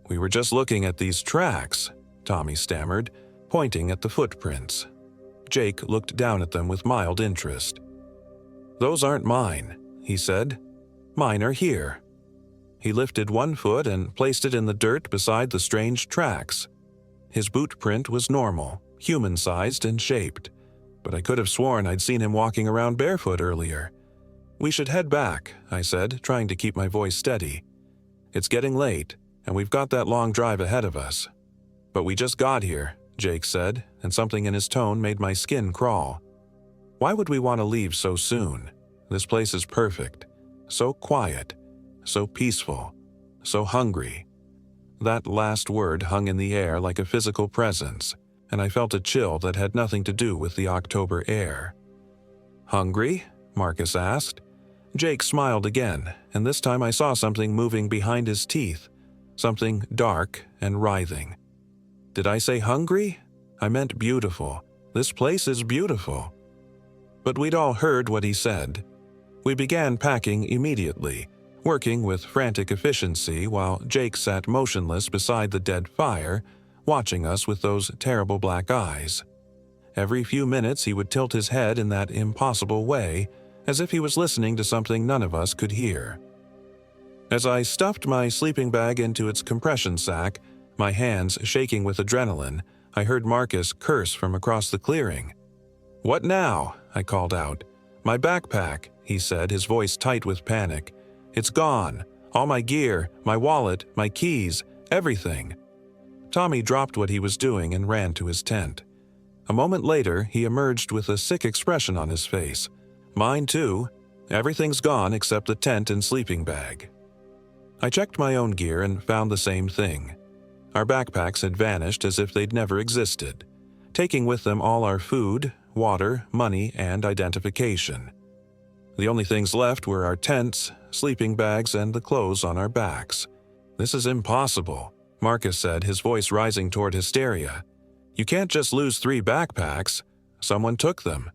"We were just looking at these tracks," Tommy stammered, pointing at the footprints. Jake looked down at them with mild interest. "Those aren't mine," he said. "Mine are here." He lifted one foot and placed it in the dirt beside the strange tracks. His boot print was normal, human-sized and shaped, but I could have sworn I'd seen him walking around barefoot earlier. "We should head back," I said, trying to keep my voice steady. "It's getting late, and we've got that long drive ahead of us." "But we just got here," Jake said, and something in his tone made my skin crawl. "Why would we want to leave so soon? This place is perfect. So quiet, so peaceful, so hungry." That last word hung in the air like a physical presence, and I felt a chill that had nothing to do with the October air. "Hungry?" Marcus asked. Jake smiled again, and this time I saw something moving behind his teeth, something dark and writhing. "Did I say hungry? I meant beautiful. This place is beautiful." But we'd all heard what he said. We began packing immediately, working with frantic efficiency while Jake sat motionless beside the dead fire, watching us with those terrible black eyes. Every few minutes he would tilt his head in that impossible way, as if he was listening to something none of us could hear. As I stuffed my sleeping bag into its compression sack, my hands shaking with adrenaline, I heard Marcus curse from across the clearing. "What now?" I called out. "My backpack," he said, his voice tight with panic. "It's gone. All my gear, my wallet, my keys, everything." Tommy dropped what he was doing and ran to his tent. A moment later, he emerged with a sick expression on his face. "Mine too. Everything's gone except the tent and sleeping bag." I checked my own gear and found the same thing. Our backpacks had vanished as if they'd never existed, taking with them all our food, water, money, and identification. The only things left were our tents, sleeping bags, and the clothes on our backs. "This is impossible," Marcus said, his voice rising toward hysteria. "You can't just lose 3 backpacks. Someone took them."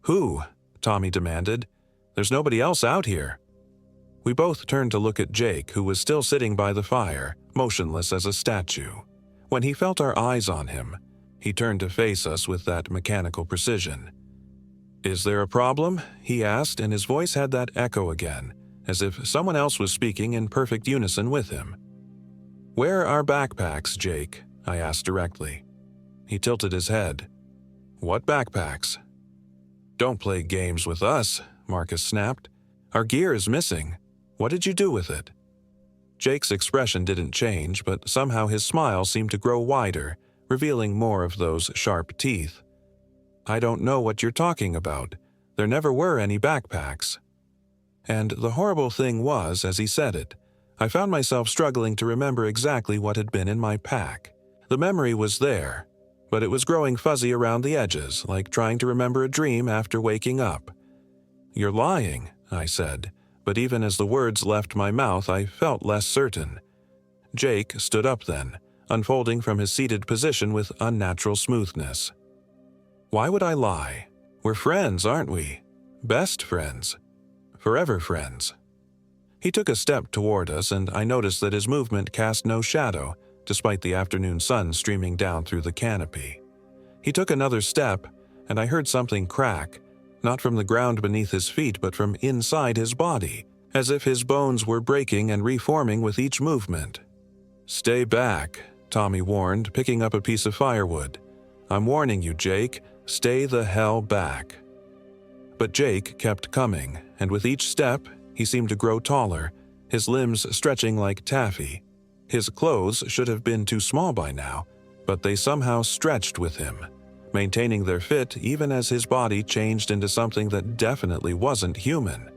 "Who?" Tommy demanded. "There's nobody else out here." We both turned to look at Jake, who was still sitting by the fire, motionless as a statue. When he felt our eyes on him, he turned to face us with that mechanical precision. "Is there a problem?" he asked, and his voice had that echo again, as if someone else was speaking in perfect unison with him. "Where are our backpacks, Jake?" I asked directly. He tilted his head. "What backpacks?" "Don't play games with us," Marcus snapped. "Our gear is missing. What did you do with it?" Jake's expression didn't change, but somehow his smile seemed to grow wider, revealing more of those sharp teeth. "I don't know what you're talking about. There never were any backpacks." And the horrible thing was, as he said it, I found myself struggling to remember exactly what had been in my pack. The memory was there, but it was growing fuzzy around the edges, like trying to remember a dream after waking up. "You're lying," I said, but even as the words left my mouth, I felt less certain. Jake stood up then, unfolding from his seated position with unnatural smoothness. "Why would I lie? We're friends, aren't we? Best friends. Forever friends." He took a step toward us, and I noticed that his movement cast no shadow, despite the afternoon sun streaming down through the canopy. He took another step, and I heard something crack, not from the ground beneath his feet but from inside his body, as if his bones were breaking and reforming with each movement. "Stay back," Tommy warned, picking up a piece of firewood. "I'm warning you, Jake. Stay the hell back." But Jake kept coming, and with each step, he seemed to grow taller, his limbs stretching like taffy. His clothes should have been too small by now, but they somehow stretched with him, maintaining their fit even as his body changed into something that definitely wasn't human.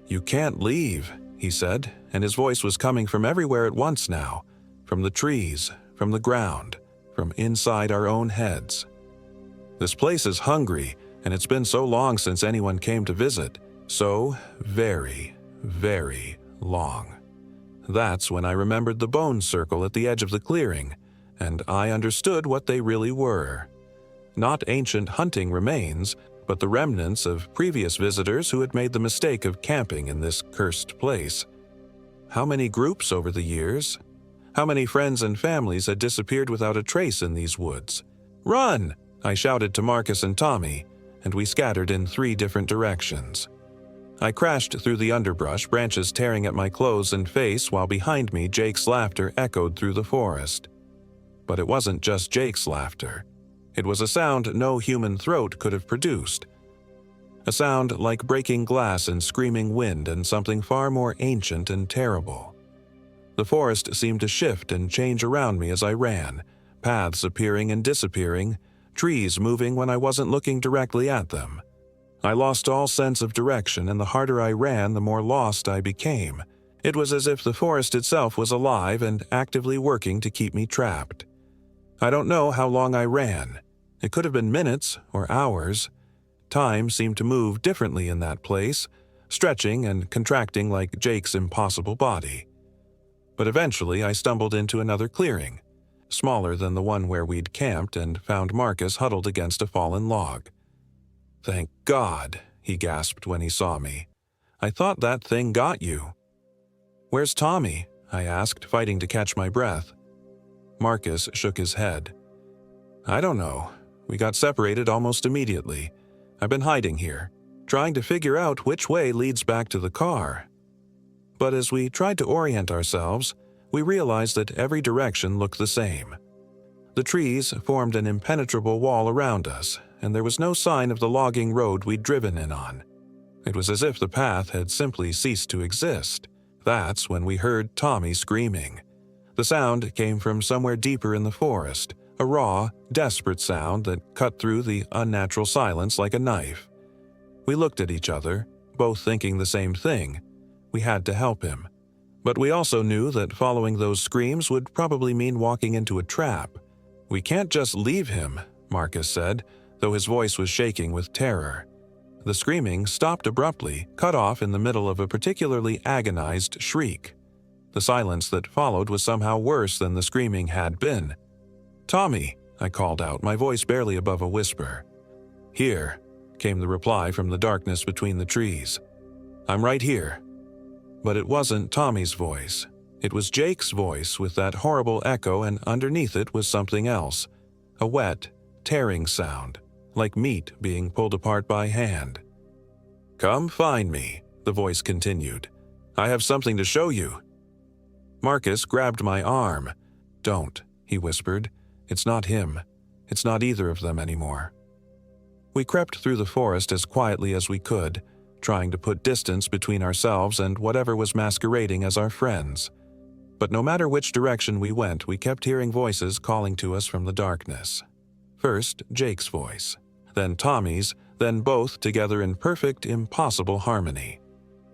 "You can't leave," he said, and his voice was coming from everywhere at once now, from the trees, from the ground, from inside our own heads. "This place is hungry, and it's been so long since anyone came to visit. So very, very long." That's when I remembered the bone circle at the edge of the clearing, and I understood what they really were. Not ancient hunting remains, but the remnants of previous visitors who had made the mistake of camping in this cursed place. How many groups over the years? How many friends and families had disappeared without a trace in these woods? "Run!" I shouted to Marcus and Tommy, and we scattered in 3 different directions. I crashed through the underbrush, branches tearing at my clothes and face, while behind me Jake's laughter echoed through the forest. But it wasn't just Jake's laughter. It was a sound no human throat could have produced. A sound like breaking glass and screaming wind and something far more ancient and terrible. The forest seemed to shift and change around me as I ran, paths appearing and disappearing, trees moving when I wasn't looking directly at them. I lost all sense of direction, and the harder I ran, the more lost I became. It was as if the forest itself was alive and actively working to keep me trapped. I don't know how long I ran. It could have been minutes or hours. Time seemed to move differently in that place, stretching and contracting like Jake's impossible body. But eventually I stumbled into another clearing, smaller than the one where we'd camped, and found Marcus huddled against a fallen log. "Thank God," he gasped when he saw me. "I thought that thing got you." "Where's Tommy?" I asked, fighting to catch my breath. Marcus shook his head. "I don't know. We got separated almost immediately. I've been hiding here, trying to figure out which way leads back to the car." But as we tried to orient ourselves, we realized that every direction looked the same. The trees formed an impenetrable wall around us, and there was no sign of the logging road we'd driven in on. It was as if the path had simply ceased to exist. That's when we heard Tommy screaming. The sound came from somewhere deeper in the forest, a raw, desperate sound that cut through the unnatural silence like a knife. We looked at each other, both thinking the same thing. We had to help him. But we also knew that following those screams would probably mean walking into a trap. "We can't just leave him," Marcus said, though his voice was shaking with terror. The screaming stopped abruptly, cut off in the middle of a particularly agonized shriek. The silence that followed was somehow worse than the screaming had been. "Tommy," I called out, my voice barely above a whisper. "Here," came the reply from the darkness between the trees. "I'm right here." But it wasn't Tommy's voice. It was Jake's voice with that horrible echo, and underneath it was something else. A wet, tearing sound, like meat being pulled apart by hand. "Come find me," the voice continued. "I have something to show you." Marcus grabbed my arm. "Don't," he whispered. "It's not him. It's not either of them anymore." We crept through the forest as quietly as we could, trying to put distance between ourselves and whatever was masquerading as our friends. But no matter which direction we went, we kept hearing voices calling to us from the darkness. First, Jake's voice, then Tommy's, then both together in perfect, impossible harmony.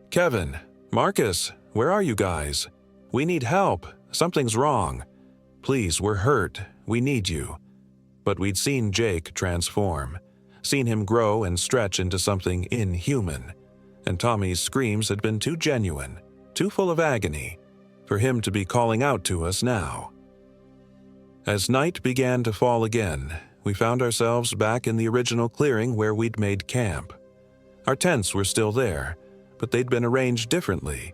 "Kevin, Marcus, where are you guys? We need help. Something's wrong. Please, we're hurt. We need you." But we'd seen Jake transform, seen him grow and stretch into something inhuman, and Tommy's screams had been too genuine, too full of agony, for him to be calling out to us now. As night began to fall again, we found ourselves back in the original clearing where we'd made camp. Our tents were still there, but they'd been arranged differently.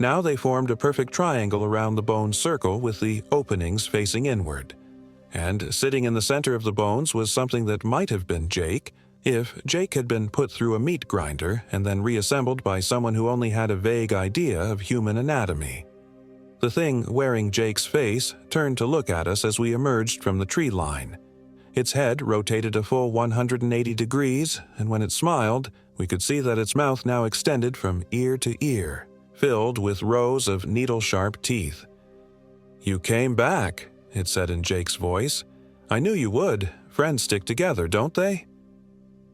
Now they formed a perfect triangle around the bone circle with the openings facing inward. And sitting in the center of the bones was something that might have been Jake, if Jake had been put through a meat grinder and then reassembled by someone who only had a vague idea of human anatomy. The thing wearing Jake's face turned to look at us as we emerged from the tree line. Its head rotated a full 180 degrees, and when it smiled, we could see that its mouth now extended from ear to ear, filled with rows of needle-sharp teeth. "You came back," it said in Jake's voice. "I knew you would. Friends stick together, don't they?"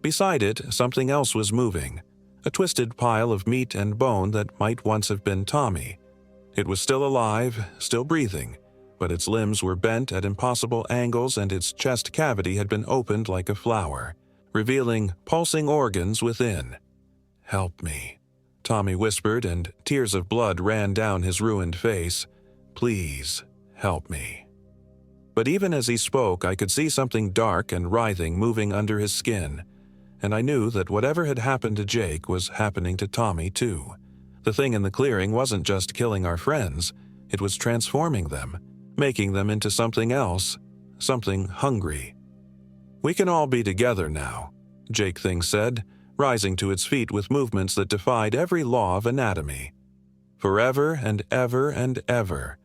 Beside it, something else was moving, a twisted pile of meat and bone that might once have been Tommy. It was still alive, still breathing, but its limbs were bent at impossible angles and its chest cavity had been opened like a flower, revealing pulsing organs within. "Help me," Tommy whispered, and tears of blood ran down his ruined face. "Please, help me." But even as he spoke, I could see something dark and writhing moving under his skin, and I knew that whatever had happened to Jake was happening to Tommy too. The thing in the clearing wasn't just killing our friends, it was transforming them, making them into something else, something hungry. "We can all be together now," Jake Thing said, rising to its feet with movements that defied every law of anatomy. "Forever and ever and ever.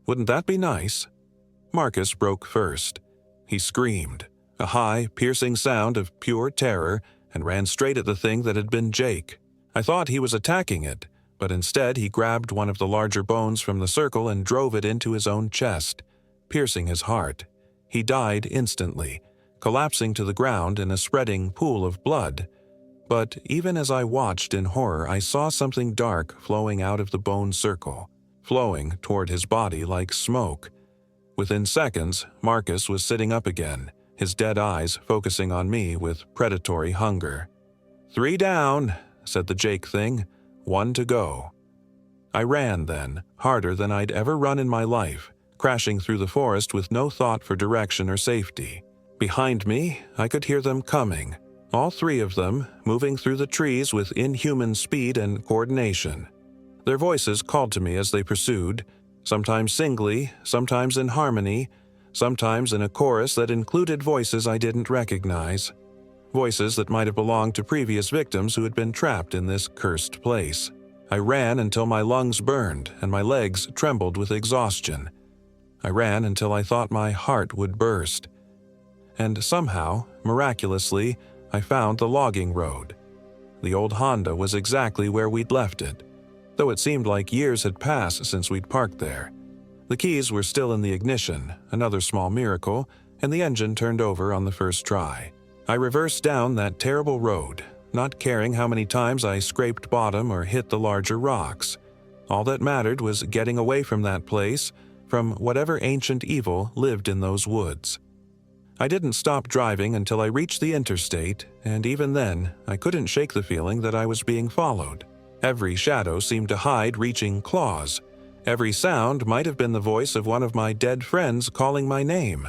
Wouldn't that be nice? Marcus broke first. He screamed, a high, piercing sound of pure terror, and ran straight at the thing that had been Jake. I thought he was attacking it, but instead he grabbed one of the larger bones from the circle and drove it into his own chest, piercing his heart. He died instantly, collapsing to the ground in a spreading pool of blood. But even as I watched in horror, I saw something dark flowing out of the bone circle, flowing toward his body like smoke. Within seconds, Marcus was sitting up again, his dead eyes focusing on me with predatory hunger. 3 down, said the Jake thing. 1 to go. I ran then, harder than I'd ever run in my life, crashing through the forest with no thought for direction or safety. Behind me, I could hear them coming, all 3 of them, moving through the trees with inhuman speed and coordination. Their voices called to me as they pursued, sometimes singly, sometimes in harmony, sometimes in a chorus that included voices I didn't recognize. Voices that might have belonged to previous victims who had been trapped in this cursed place. I ran until my lungs burned and my legs trembled with exhaustion. I ran until I thought my heart would burst. And somehow, miraculously, I found the logging road. The old Honda was exactly where we'd left it, though it seemed like years had passed since we'd parked there. The keys were still in the ignition, another small miracle, and the engine turned over on the first try. I reversed down that terrible road, not caring how many times I scraped bottom or hit the larger rocks. All that mattered was getting away from that place, from whatever ancient evil lived in those woods. I didn't stop driving until I reached the interstate, and even then, I couldn't shake the feeling that I was being followed. Every shadow seemed to hide reaching claws. Every sound might have been the voice of one of my dead friends calling my name.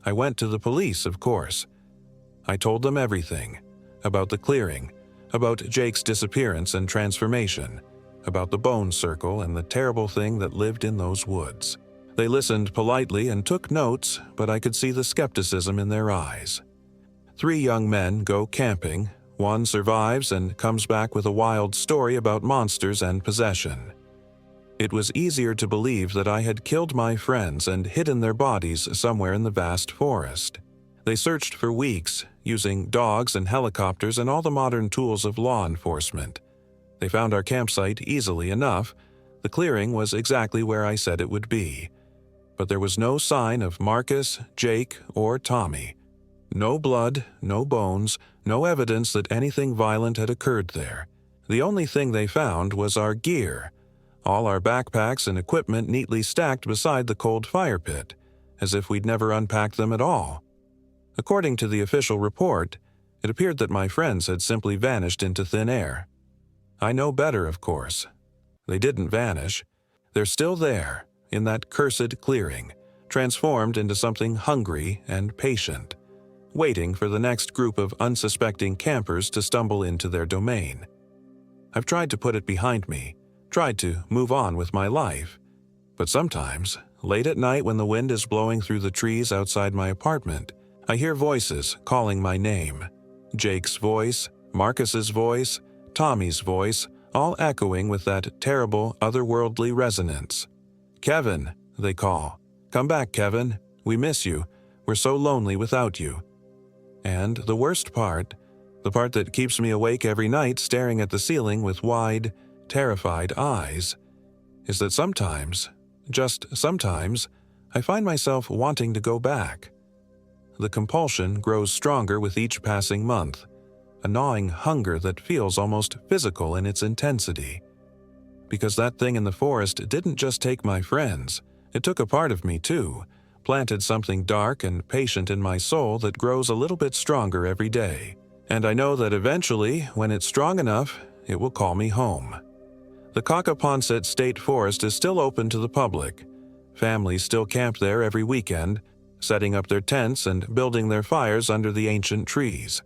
I went to the police, of course. I told them everything. About the clearing, about Jake's disappearance and transformation, about the bone circle and the terrible thing that lived in those woods. They listened politely and took notes, but I could see the skepticism in their eyes. 3 young men go camping. 1 survives and comes back with a wild story about monsters and possession. It was easier to believe that I had killed my friends and hidden their bodies somewhere in the vast forest. They searched for weeks, using dogs and helicopters and all the modern tools of law enforcement. They found our campsite easily enough. The clearing was exactly where I said it would be. But there was no sign of Marcus, Jake, or Tommy. No blood, no bones, no evidence that anything violent had occurred there. The only thing they found was our gear, all our backpacks and equipment neatly stacked beside the cold fire pit, as if we'd never unpacked them at all. According to the official report, it appeared that my friends had simply vanished into thin air. I know better, of course. They didn't vanish. They're still there, in that cursed clearing, transformed into something hungry and patient, waiting for the next group of unsuspecting campers to stumble into their domain. I've tried to put it behind me, tried to move on with my life, but sometimes, late at night when the wind is blowing through the trees outside my apartment, I hear voices calling my name. Jake's voice, Marcus's voice, Tommy's voice, all echoing with that terrible, otherworldly resonance. "Kevin," they call. "Come back, Kevin. We miss you. We're so lonely without you." And the worst part, the part that keeps me awake every night staring at the ceiling with wide, terrified eyes, is that sometimes, just sometimes, I find myself wanting to go back. The compulsion grows stronger with each passing month, a gnawing hunger that feels almost physical in its intensity. Because that thing in the forest didn't just take my friends, it took a part of me too, planted something dark and patient in my soul that grows a little bit stronger every day. And I know that eventually, when it's strong enough, it will call me home. The Cockaponset State Forest is still open to the public. Families still camp there every weekend, setting up their tents and building their fires under the ancient trees.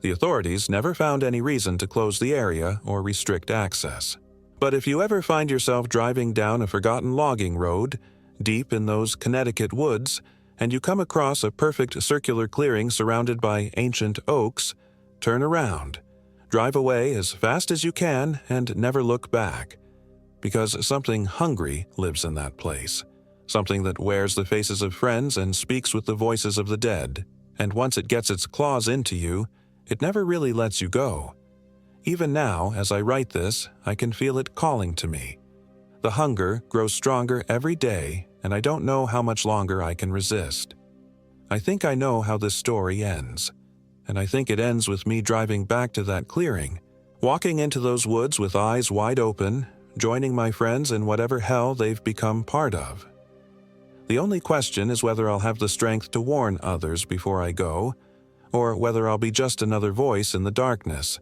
The authorities never found any reason to close the area or restrict access. But if you ever find yourself driving down a forgotten logging road, deep in those Connecticut woods, and you come across a perfect circular clearing surrounded by ancient oaks, turn around. Drive away as fast as you can and never look back. Because something hungry lives in that place. something that wears the faces of friends and speaks with the voices of the dead, and once it gets its claws into you, it never really lets you go. Even now, as I write this, I can feel it calling to me. The hunger grows stronger every day, and I don't know how much longer I can resist. I think I know how this story ends, and I think it ends with me driving back to that clearing, walking into those woods with eyes wide open, joining my friends in whatever hell they've become part of. The only question is whether I'll have the strength to warn others before I go, or whether I'll be just another voice in the darkness,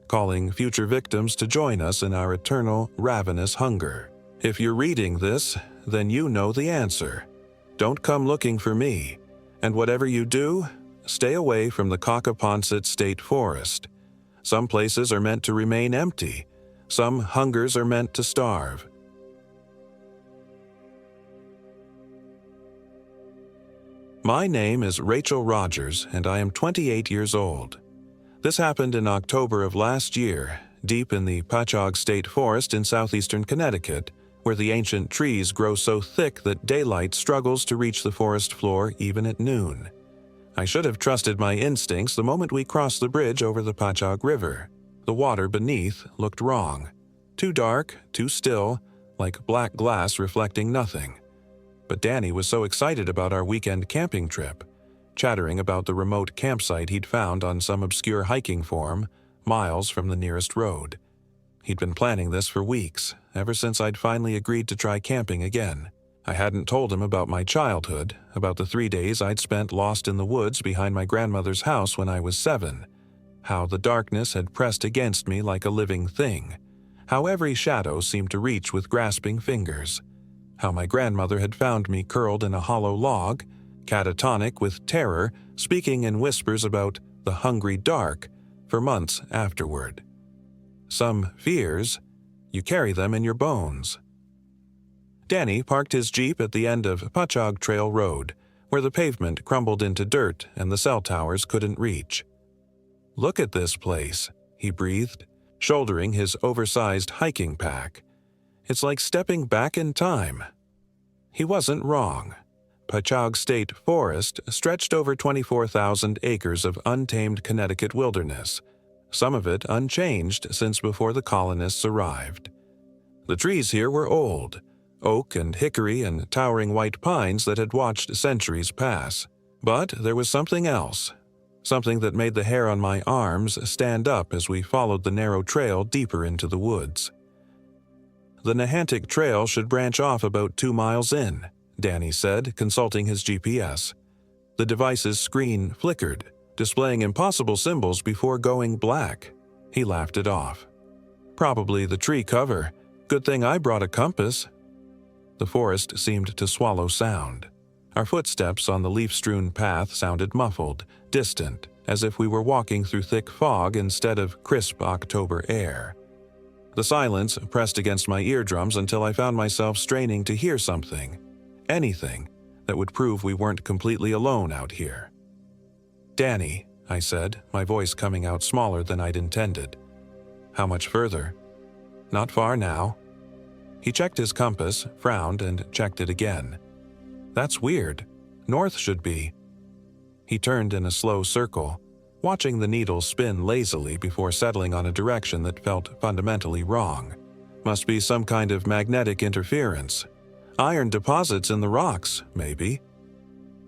calling future victims to join us in our eternal, ravenous hunger. If you're reading this, then you know the answer. Don't come looking for me, and whatever you do, stay away from the Connecticut State Forest. Some places are meant to remain empty. Some hungers are meant to starve. My name is Rachel Rogers, and I am 28 years old. This happened in October of last year, deep in the Patchogue State Forest in southeastern Connecticut, where the ancient trees grow so thick that daylight struggles to reach the forest floor even at noon. I should have trusted my instincts the moment we crossed the bridge over the Patchogue River. The water beneath looked wrong. Too dark, too still, like black glass reflecting nothing. But Danny was so excited about our weekend camping trip, chattering about the remote campsite he'd found on some obscure hiking forum, miles from the nearest road. He'd been planning this for weeks, ever since I'd finally agreed to try camping again. I hadn't told him about my childhood, about the 3 days I'd spent lost in the woods behind my grandmother's house when I was 7, how the darkness had pressed against me like a living thing, how every shadow seemed to reach with grasping fingers, how my grandmother had found me curled in a hollow log, catatonic with terror, speaking in whispers about the hungry dark for months afterward. Some fears, you carry them in your bones. Danny parked his Jeep at the end of Patchogue Trail Road, where the pavement crumbled into dirt and the cell towers couldn't reach. "Look at this place," he breathed, shouldering his oversized hiking pack. "It's like stepping back in time." He wasn't wrong. Patchogue State Forest stretched over 24,000 acres of untamed Connecticut wilderness, some of it unchanged since before the colonists arrived. The trees here were old, oak and hickory and towering white pines that had watched centuries pass. But there was something else, something that made the hair on my arms stand up as we followed the narrow trail deeper into the woods. "The Nahantic Trail should branch off about 2 miles in," Danny said, consulting his GPS. The device's screen flickered, displaying impossible symbols before going black. He laughed it off. "Probably the tree cover. Good thing I brought a compass." The forest seemed to swallow sound. Our footsteps on the leaf-strewn path sounded muffled, distant, as if we were walking through thick fog instead of crisp October air. The silence pressed against my eardrums until I found myself straining to hear something, anything, that would prove we weren't completely alone out here. "Danny," I said, my voice coming out smaller than I'd intended. "How much further?" "Not far now." He checked his compass, frowned, and checked it again. "That's weird. North should be." He turned in a slow circle, watching the needle spin lazily before settling on a direction that felt fundamentally wrong. Must be some kind of magnetic interference. Iron deposits in the rocks, maybe.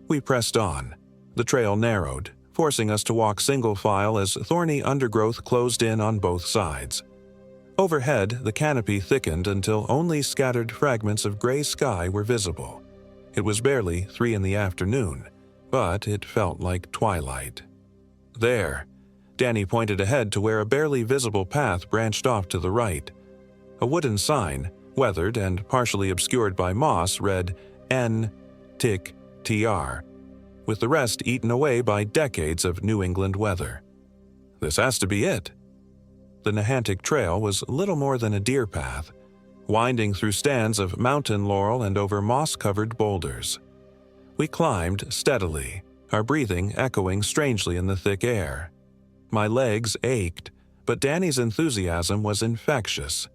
We pressed on. The trail narrowed, forcing us to walk single file as thorny undergrowth closed in on both sides. Overhead, the canopy thickened until only scattered fragments of gray sky were visible. It was barely 3 in the afternoon, but it felt like twilight. "There," Danny pointed ahead to where a barely visible path branched off to the right. A wooden sign, weathered and partially obscured by moss, read N-Tick-TR, with the rest eaten away by decades of New England weather. This has to be it. The Nahantic Trail was little more than a deer path, winding through stands of mountain laurel and over moss-covered boulders. We climbed steadily, our breathing echoing strangely in the thick air. My legs ached, but Danny's enthusiasm was infectious.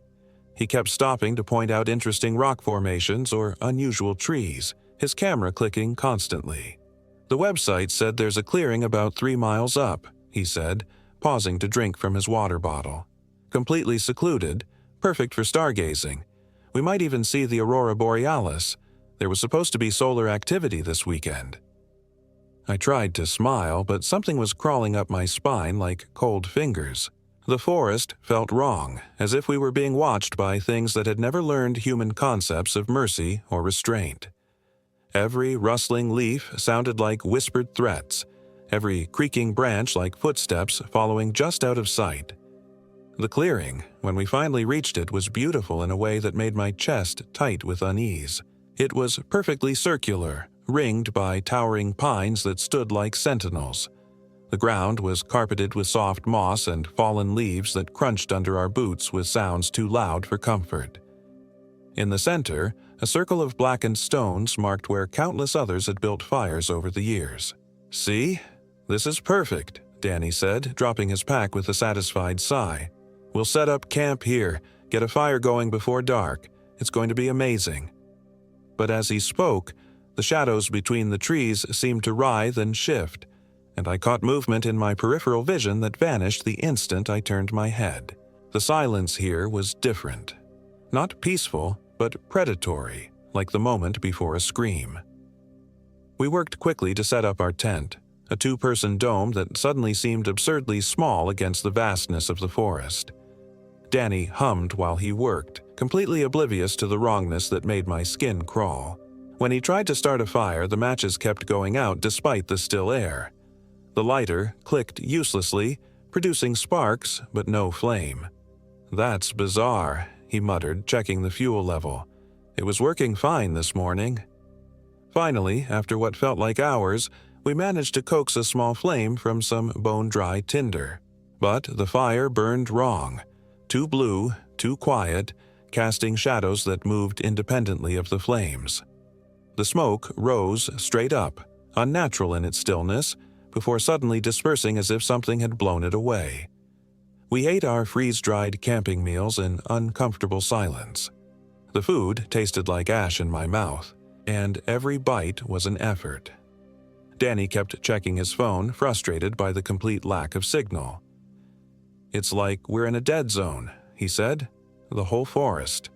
He kept stopping to point out interesting rock formations or unusual trees, his camera clicking constantly. "The website said there's a clearing about 3 miles up," he said, pausing to drink from his water bottle. "Completely secluded, perfect for stargazing. We might even see the aurora borealis. There was supposed to be solar activity this weekend." I tried to smile, but something was crawling up my spine like cold fingers. The forest felt wrong, as if we were being watched by things that had never learned human concepts of mercy or restraint. Every rustling leaf sounded like whispered threats, every creaking branch like footsteps following just out of sight. The clearing, when we finally reached it, was beautiful in a way that made my chest tight with unease. It was perfectly circular, ringed by towering pines that stood like sentinels. The ground was carpeted with soft moss and fallen leaves that crunched under our boots with sounds too loud for comfort. In the center, a circle of blackened stones marked where countless others had built fires over the years. "See? This is perfect," Danny said, dropping his pack with a satisfied sigh. "We'll set up camp here, get a fire going before dark. It's going to be amazing." But as he spoke, the shadows between the trees seemed to writhe and shift, and I caught movement in my peripheral vision that vanished the instant I turned my head. The silence here was different. Not peaceful, but predatory, like the moment before a scream. We worked quickly to set up our tent, a 2-person dome that suddenly seemed absurdly small against the vastness of the forest. Danny hummed while he worked, completely oblivious to the wrongness that made my skin crawl. When he tried to start a fire, the matches kept going out despite the still air. The lighter clicked uselessly, producing sparks but no flame. "That's bizarre," he muttered, checking the fuel level. "It was working fine this morning." Finally, after what felt like hours, we managed to coax a small flame from some bone-dry tinder. But the fire burned wrong. Too blue, too quiet, casting shadows that moved independently of the flames. The smoke rose straight up, unnatural in its stillness, before suddenly dispersing as if something had blown it away. We ate our freeze-dried camping meals in uncomfortable silence. The food tasted like ash in my mouth, and every bite was an effort. Danny kept checking his phone, frustrated by the complete lack of signal. "It's like we're in a dead zone," he said. "The whole forest."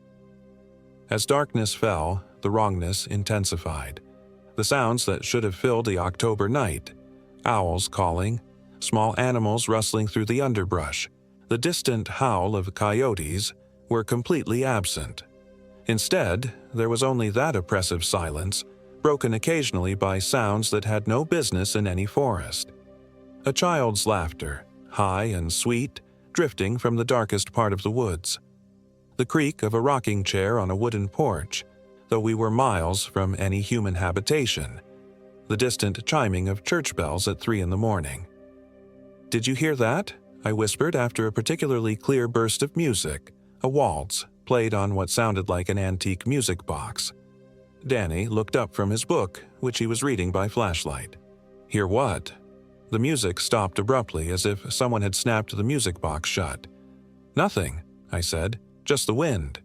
As darkness fell, the wrongness intensified. The sounds that should have filled the October night, owls calling, small animals rustling through the underbrush, the distant howl of coyotes, were completely absent. Instead, there was only that oppressive silence, broken occasionally by sounds that had no business in any forest. A child's laughter, high and sweet, drifting from the darkest part of the woods. The creak of a rocking chair on a wooden porch, though we were miles from any human habitation. The distant chiming of church bells at 3 in the morning. "Did you hear that?" I whispered after a particularly clear burst of music, a waltz, played on what sounded like an antique music box. Danny looked up from his book, which he was reading by flashlight. "Hear what?" The music stopped abruptly, as if someone had snapped the music box shut. "Nothing," I said, "just the wind."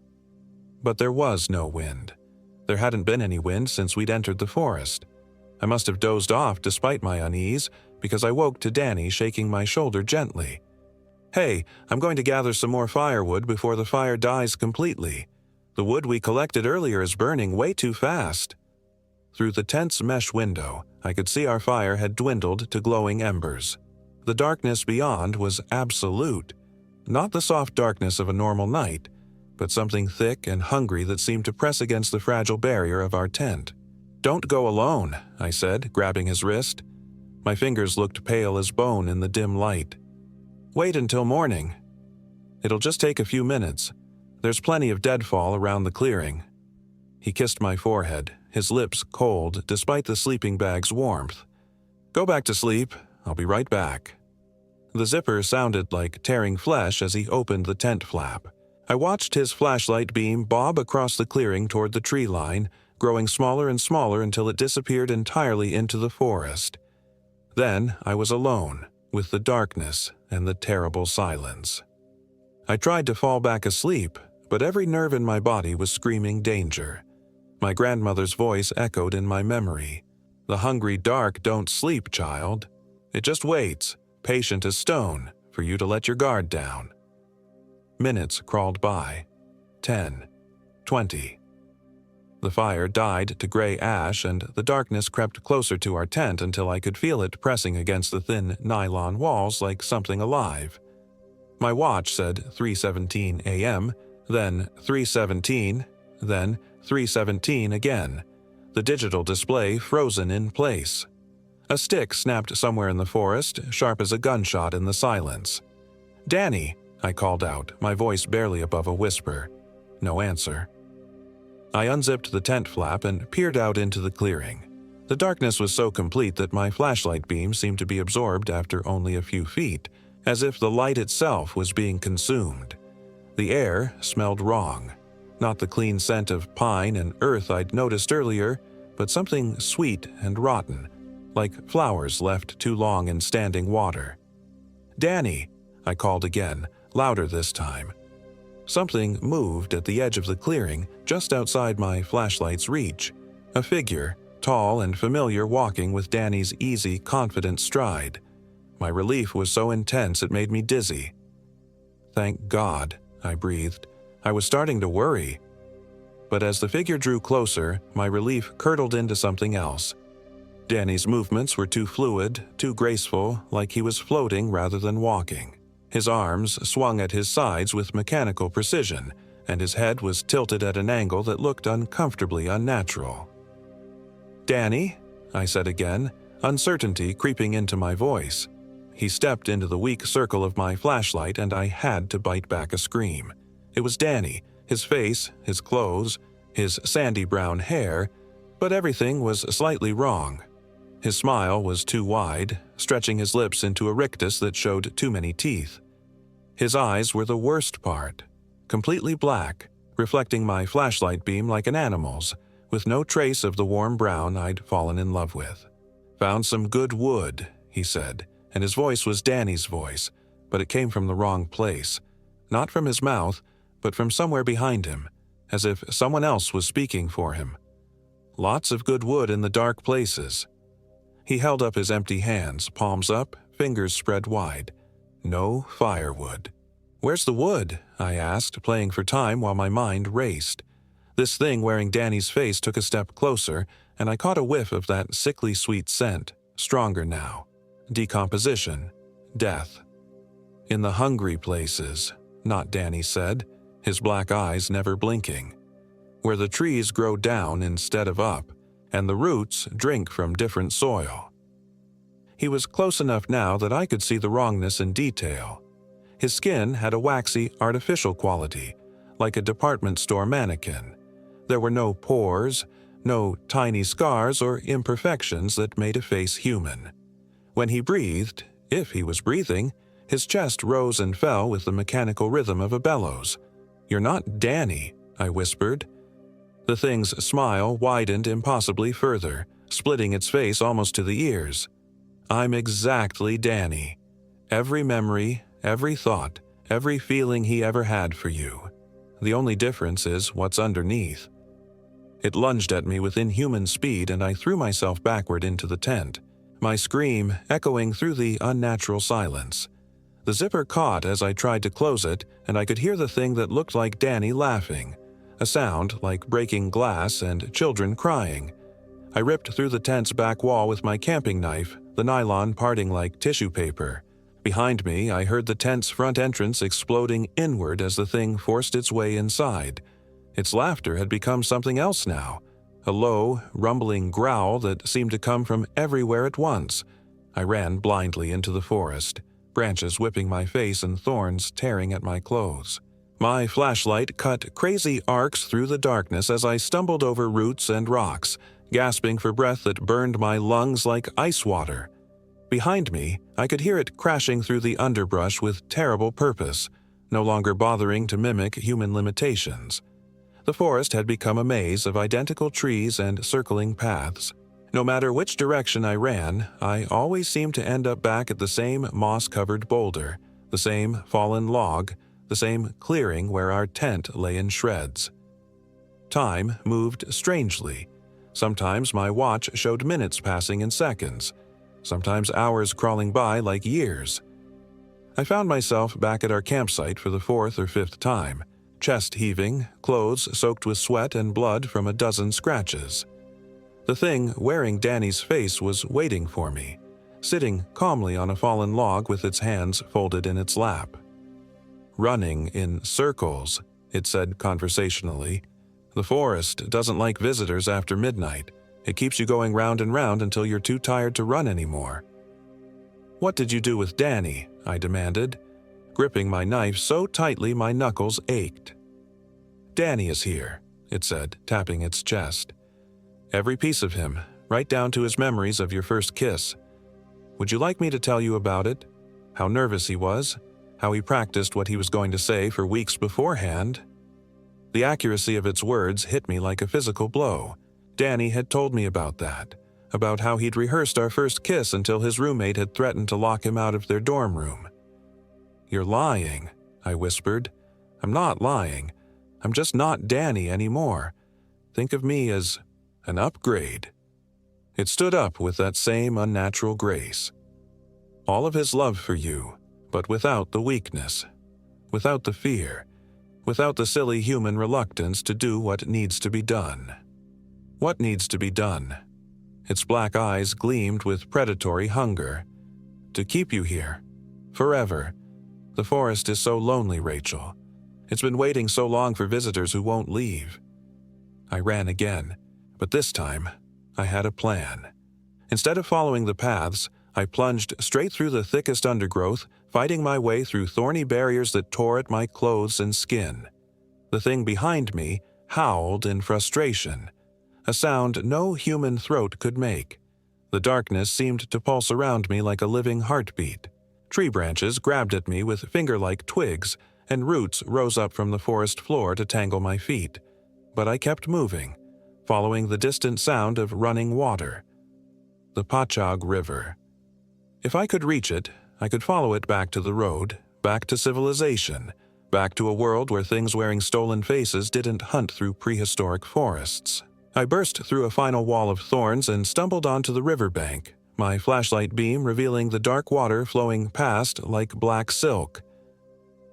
But there was no wind. There hadn't been any wind since we'd entered the forest. I must have dozed off despite my unease, because I woke to Danny shaking my shoulder gently. "Hey, I'm going to gather some more firewood before the fire dies completely. The wood we collected earlier is burning way too fast." Through the tent's mesh window, I could see our fire had dwindled to glowing embers. The darkness beyond was absolute. Not the soft darkness of a normal night, but something thick and hungry that seemed to press against the fragile barrier of our tent. "Don't go alone," I said, grabbing his wrist. My fingers looked pale as bone in the dim light. "Wait until morning. It'll just take a few minutes. There's plenty of deadfall around the clearing." He kissed my forehead, his lips cold despite the sleeping bag's warmth. "Go back to sleep. I'll be right back." The zipper sounded like tearing flesh as he opened the tent flap. I watched his flashlight beam bob across the clearing toward the tree line, growing smaller and smaller until it disappeared entirely into the forest. Then I was alone, with the darkness and the terrible silence. I tried to fall back asleep, but every nerve in my body was screaming danger. My grandmother's voice echoed in my memory. "The hungry dark don't sleep, child. It just waits, patient as stone, for you to let your guard down." Minutes crawled by. 10. 20. The fire died to gray ash, and the darkness crept closer to our tent until I could feel it pressing against the thin nylon walls like something alive. My watch said 3:17 a.m., then 3:17, then 3:17 again, the digital display frozen in place. A stick snapped somewhere in the forest, sharp as a gunshot in the silence. "Danny," I called out, my voice barely above a whisper. No answer. I unzipped the tent flap and peered out into the clearing. The darkness was so complete that my flashlight beam seemed to be absorbed after only a few feet, as if the light itself was being consumed. The air smelled wrong. Not the clean scent of pine and earth I'd noticed earlier, but something sweet and rotten, like flowers left too long in standing water. "Danny," I called again, louder this time. Something moved at the edge of the clearing, just outside my flashlight's reach. A figure, tall and familiar, walking with Danny's easy, confident stride. My relief was so intense it made me dizzy. "Thank God," I breathed. I was starting to worry. But as the figure drew closer, my relief curdled into something else. Danny's movements were too fluid, too graceful, like he was floating rather than walking. His arms swung at his sides with mechanical precision, and his head was tilted at an angle that looked uncomfortably unnatural. "Danny," I said again, uncertainty creeping into my voice. He stepped into the weak circle of my flashlight, and I had to bite back a scream. It was Danny, his face, his clothes, his sandy brown hair, but everything was slightly wrong. His smile was too wide, stretching his lips into a rictus that showed too many teeth. His eyes were the worst part, completely black, reflecting my flashlight beam like an animal's, with no trace of the warm brown I'd fallen in love with. "Found some good wood," he said, and his voice was Danny's voice, but it came from the wrong place. Not from his mouth, but from somewhere behind him, as if someone else was speaking for him. "Lots of good wood in the dark places." He held up his empty hands, palms up, fingers spread wide. "No firewood." "Where's the wood?" I asked, playing for time while my mind raced. This thing wearing Danny's face took a step closer, and I caught a whiff of that sickly sweet scent, stronger now. Decomposition. Death. "In the hungry places," not Danny said, his black eyes never blinking. "Where the trees grow down instead of up, and the roots drink from different soil." He was close enough now that I could see the wrongness in detail. His skin had a waxy, artificial quality, like a department store mannequin. There were no pores, no tiny scars or imperfections that made a face human. When he breathed, if he was breathing, his chest rose and fell with the mechanical rhythm of a bellows. "You're not Danny," I whispered. The thing's smile widened impossibly further, splitting its face almost to the ears. "I'm exactly Danny. Every memory, every thought, every feeling he ever had for you. The only difference is what's underneath." It lunged at me with inhuman speed, and I threw myself backward into the tent, my scream echoing through the unnatural silence. The zipper caught as I tried to close it, and I could hear the thing that looked like Danny laughing, a sound like breaking glass and children crying. I ripped through the tent's back wall with my camping knife, the nylon parting like tissue paper. Behind me, I heard the tent's front entrance exploding inward as the thing forced its way inside. Its laughter had become something else now, a low, rumbling growl that seemed to come from everywhere at once. I ran blindly into the forest, branches whipping my face and thorns tearing at my clothes. My flashlight cut crazy arcs through the darkness as I stumbled over roots and rocks, gasping for breath that burned my lungs like ice water. Behind me, I could hear it crashing through the underbrush with terrible purpose, no longer bothering to mimic human limitations. The forest had become a maze of identical trees and circling paths. No matter which direction I ran, I always seemed to end up back at the same moss-covered boulder, the same fallen log, the same clearing where our tent lay in shreds. Time moved strangely. Sometimes my watch showed minutes passing in seconds, sometimes hours crawling by like years. I found myself back at our campsite for the fourth or fifth time, chest heaving, clothes soaked with sweat and blood from a dozen scratches. The thing wearing Danny's face was waiting for me, sitting calmly on a fallen log with its hands folded in its lap. "Running in circles," it said conversationally. "The forest doesn't like visitors after midnight. It keeps you going round and round until you're too tired to run anymore." "What did you do with Danny?" I demanded, gripping my knife so tightly my knuckles ached. "Danny is here," it said, tapping its chest. "Every piece of him, right down to his memories of your first kiss. Would you like me to tell you about it? How nervous he was, how he practiced what he was going to say for weeks beforehand?" The accuracy of its words hit me like a physical blow. Danny had told me about that, about how he'd rehearsed our first kiss until his roommate had threatened to lock him out of their dorm room. "You're lying," I whispered. "I'm not lying. I'm just not Danny anymore. Think of me as an upgrade." It stood up with that same unnatural grace. All of his love for you, but without the weakness, without the fear, without the silly human reluctance to do what needs to be done. What needs to be done? Its black eyes gleamed with predatory hunger. To keep you here, forever. The forest is so lonely, Rachel. It's been waiting so long for visitors who won't leave. I ran again, but this time I had a plan. Instead of following the paths, I plunged straight through the thickest undergrowth, fighting my way through thorny barriers that tore at my clothes and skin. The thing behind me howled in frustration, a sound no human throat could make. The darkness seemed to pulse around me like a living heartbeat. Tree branches grabbed at me with finger-like twigs, and roots rose up from the forest floor to tangle my feet. But I kept moving, following the distant sound of running water. The Patchogue River. If I could reach it, I could follow it back to the road, back to civilization, back to a world where things wearing stolen faces didn't hunt through prehistoric forests. I burst through a final wall of thorns and stumbled onto the riverbank, my flashlight beam revealing the dark water flowing past like black silk.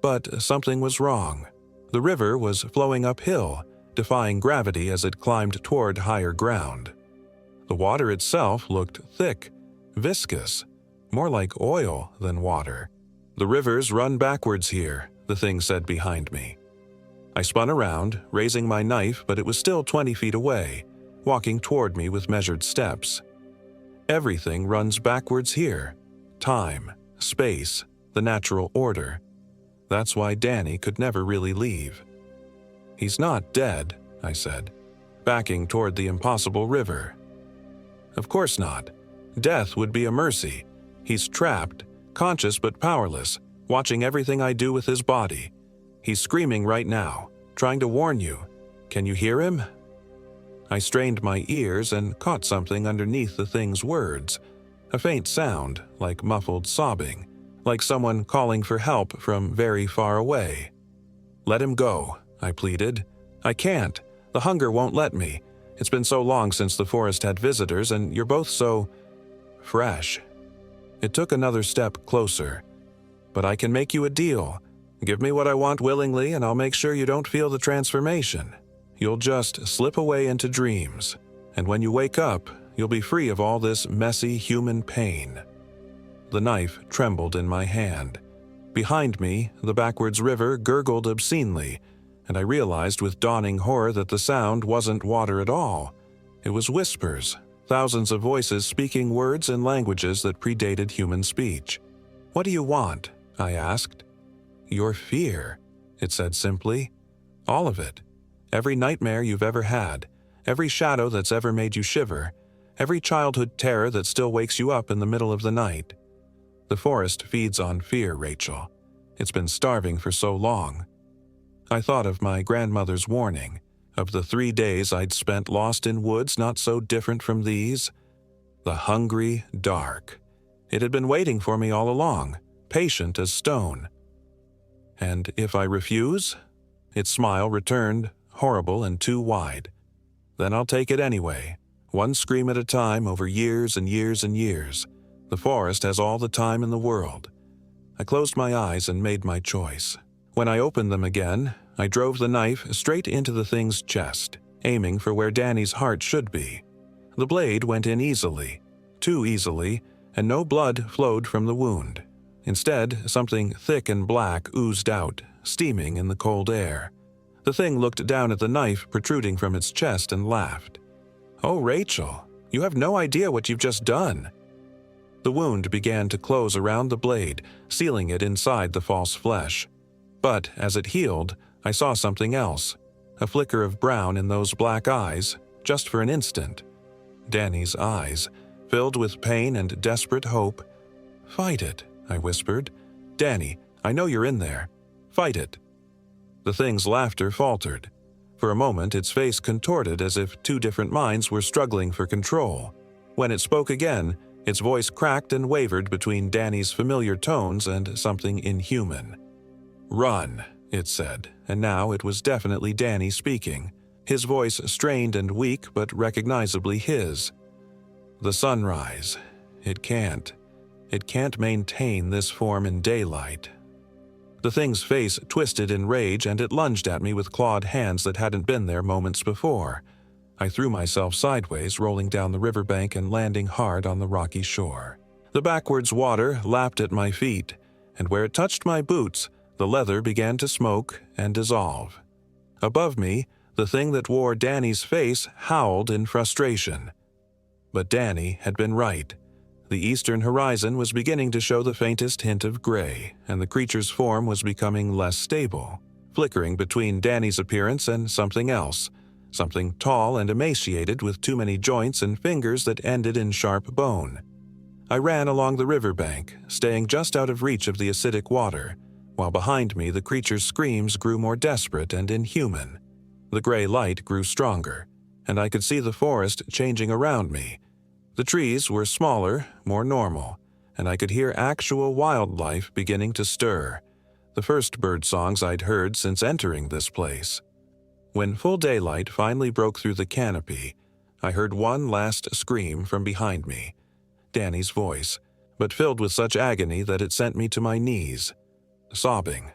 But something was wrong. The river was flowing uphill, defying gravity as it climbed toward higher ground. The water itself looked thick, viscous, more like oil than water. "The rivers run backwards here," the thing said behind me. I spun around, raising my knife, but it was still 20 feet away, walking toward me with measured steps. "Everything runs backwards here. Time, space, the natural order. That's why Danny could never really leave." "He's not dead," I said, backing toward the impossible river. "Of course not. Death would be a mercy. He's trapped, conscious but powerless, watching everything I do with his body. He's screaming right now, trying to warn you. Can you hear him?" I strained my ears and caught something underneath the thing's words, a faint sound, like muffled sobbing, like someone calling for help from very far away. "Let him go," I pleaded. "I can't. The hunger won't let me. It's been so long since the forest had visitors, and you're both so fresh." It took another step closer. "But I can make you a deal. Give me what I want willingly, and I'll make sure you don't feel the transformation. You'll just slip away into dreams, and when you wake up, you'll be free of all this messy human pain." The knife trembled in my hand. Behind me, the backwards river gurgled obscenely, and I realized with dawning horror that the sound wasn't water at all. It was whispers, thousands of voices speaking words and languages that predated human speech. "What do you want?" I asked. "Your fear," it said simply. "All of it. Every nightmare you've ever had, every shadow that's ever made you shiver, every childhood terror that still wakes you up in the middle of the night. The forest feeds on fear, Rachel. It's been starving for so long." I thought of my grandmother's warning, of the 3 days I'd spent lost in woods not so different from these. The hungry dark. It had been waiting for me all along, patient as stone. And if I refuse? Its smile returned, horrible and too wide. Then I'll take it anyway, one scream at a time over years and years and years. The forest has all the time in the world. I closed my eyes and made my choice. When I opened them again, I drove the knife straight into the thing's chest, aiming for where Danny's heart should be. The blade went in easily, too easily, and no blood flowed from the wound. Instead, something thick and black oozed out, steaming in the cold air. The thing looked down at the knife protruding from its chest and laughed. "Oh, Rachel, you have no idea what you've just done." The wound began to close around the blade, sealing it inside the false flesh. But as it healed, I saw something else, a flicker of brown in those black eyes, just for an instant. Danny's eyes, filled with pain and desperate hope. "Fight it," I whispered. "Danny, I know you're in there. Fight it." The thing's laughter faltered. For a moment, its face contorted as if two different minds were struggling for control. When it spoke again, its voice cracked and wavered between Danny's familiar tones and something inhuman. "Run," it said, and now it was definitely Danny speaking, his voice strained and weak but recognizably his. "The sunrise. It can't maintain this form in daylight." The thing's face twisted in rage and it lunged at me with clawed hands that hadn't been there moments before. I threw myself sideways, rolling down the riverbank and landing hard on the rocky shore. The backwards water lapped at my feet, and where it touched my boots, the leather began to smoke and dissolve. Above me, the thing that wore Danny's face howled in frustration. But Danny had been right. The eastern horizon was beginning to show the faintest hint of gray, and the creature's form was becoming less stable, flickering between Danny's appearance and something else, something tall and emaciated with too many joints and fingers that ended in sharp bone. I ran along the riverbank, staying just out of reach of the acidic water, while behind me the creature's screams grew more desperate and inhuman. The gray light grew stronger, and I could see the forest changing around me. The trees were smaller, more normal, and I could hear actual wildlife beginning to stir, the first bird songs I'd heard since entering this place. When full daylight finally broke through the canopy, I heard one last scream from behind me, Danny's voice, but filled with such agony that it sent me to my knees, sobbing.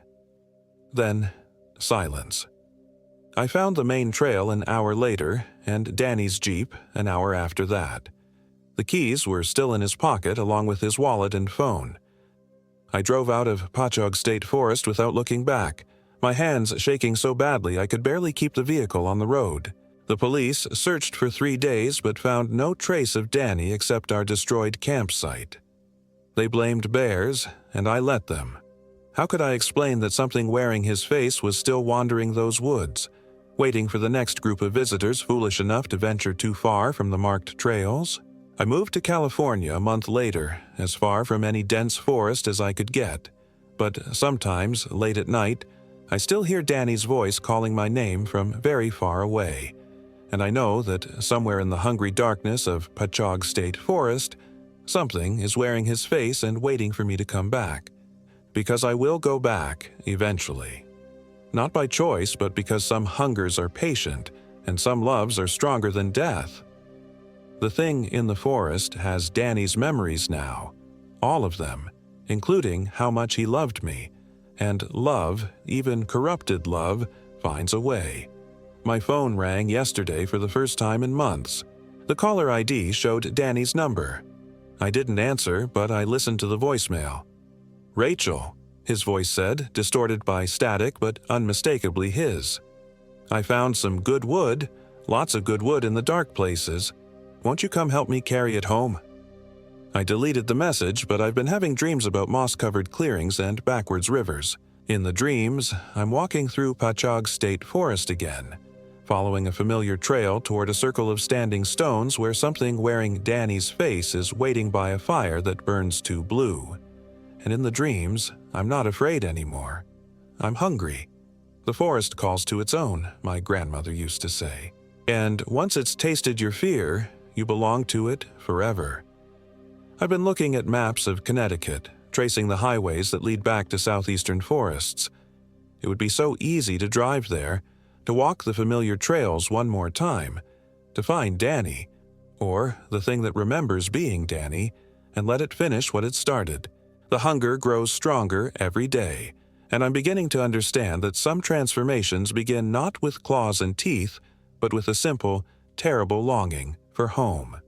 Then, silence. I found the main trail an hour later, and Danny's Jeep an hour after that. The keys were still in his pocket along with his wallet and phone. I drove out of Patchogue State Forest without looking back, my hands shaking so badly I could barely keep the vehicle on the road. The police searched for 3 days but found no trace of Danny except our destroyed campsite. They blamed bears, and I let them. How could I explain that something wearing his face was still wandering those woods, waiting for the next group of visitors foolish enough to venture too far from the marked trails? I moved to California a month later, as far from any dense forest as I could get, but sometimes, late at night, I still hear Danny's voice calling my name from very far away, and I know that somewhere in the hungry darkness of Patchogue State Forest, something is wearing his face and waiting for me to come back. Because I will go back, eventually. Not by choice, but because some hungers are patient, and some loves are stronger than death. The thing in the forest has Danny's memories now, all of them, including how much he loved me, and love, even corrupted love, finds a way. My phone rang yesterday for the first time in months. The caller ID showed Danny's number. I didn't answer, but I listened to the voicemail. "Rachel," his voice said, distorted by static but unmistakably his. "I found some good wood, lots of good wood in the dark places. Won't you come help me carry it home?" I deleted the message, but I've been having dreams about moss-covered clearings and backwards rivers. In the dreams, I'm walking through Patchogue State Forest again, following a familiar trail toward a circle of standing stones where something wearing Danny's face is waiting by a fire that burns too blue. And in the dreams, I'm not afraid anymore. I'm hungry. The forest calls to its own, my grandmother used to say. And once it's tasted your fear, you belong to it forever. I've been looking at maps of Connecticut, tracing the highways that lead back to southeastern forests, It would be so easy to drive there, to walk the familiar trails one more time, to find Danny, or the thing that remembers being Danny, and let it finish what it started. The hunger grows stronger every day, and I'm beginning to understand that some transformations begin not with claws and teeth, but with a simple, terrible longing for home.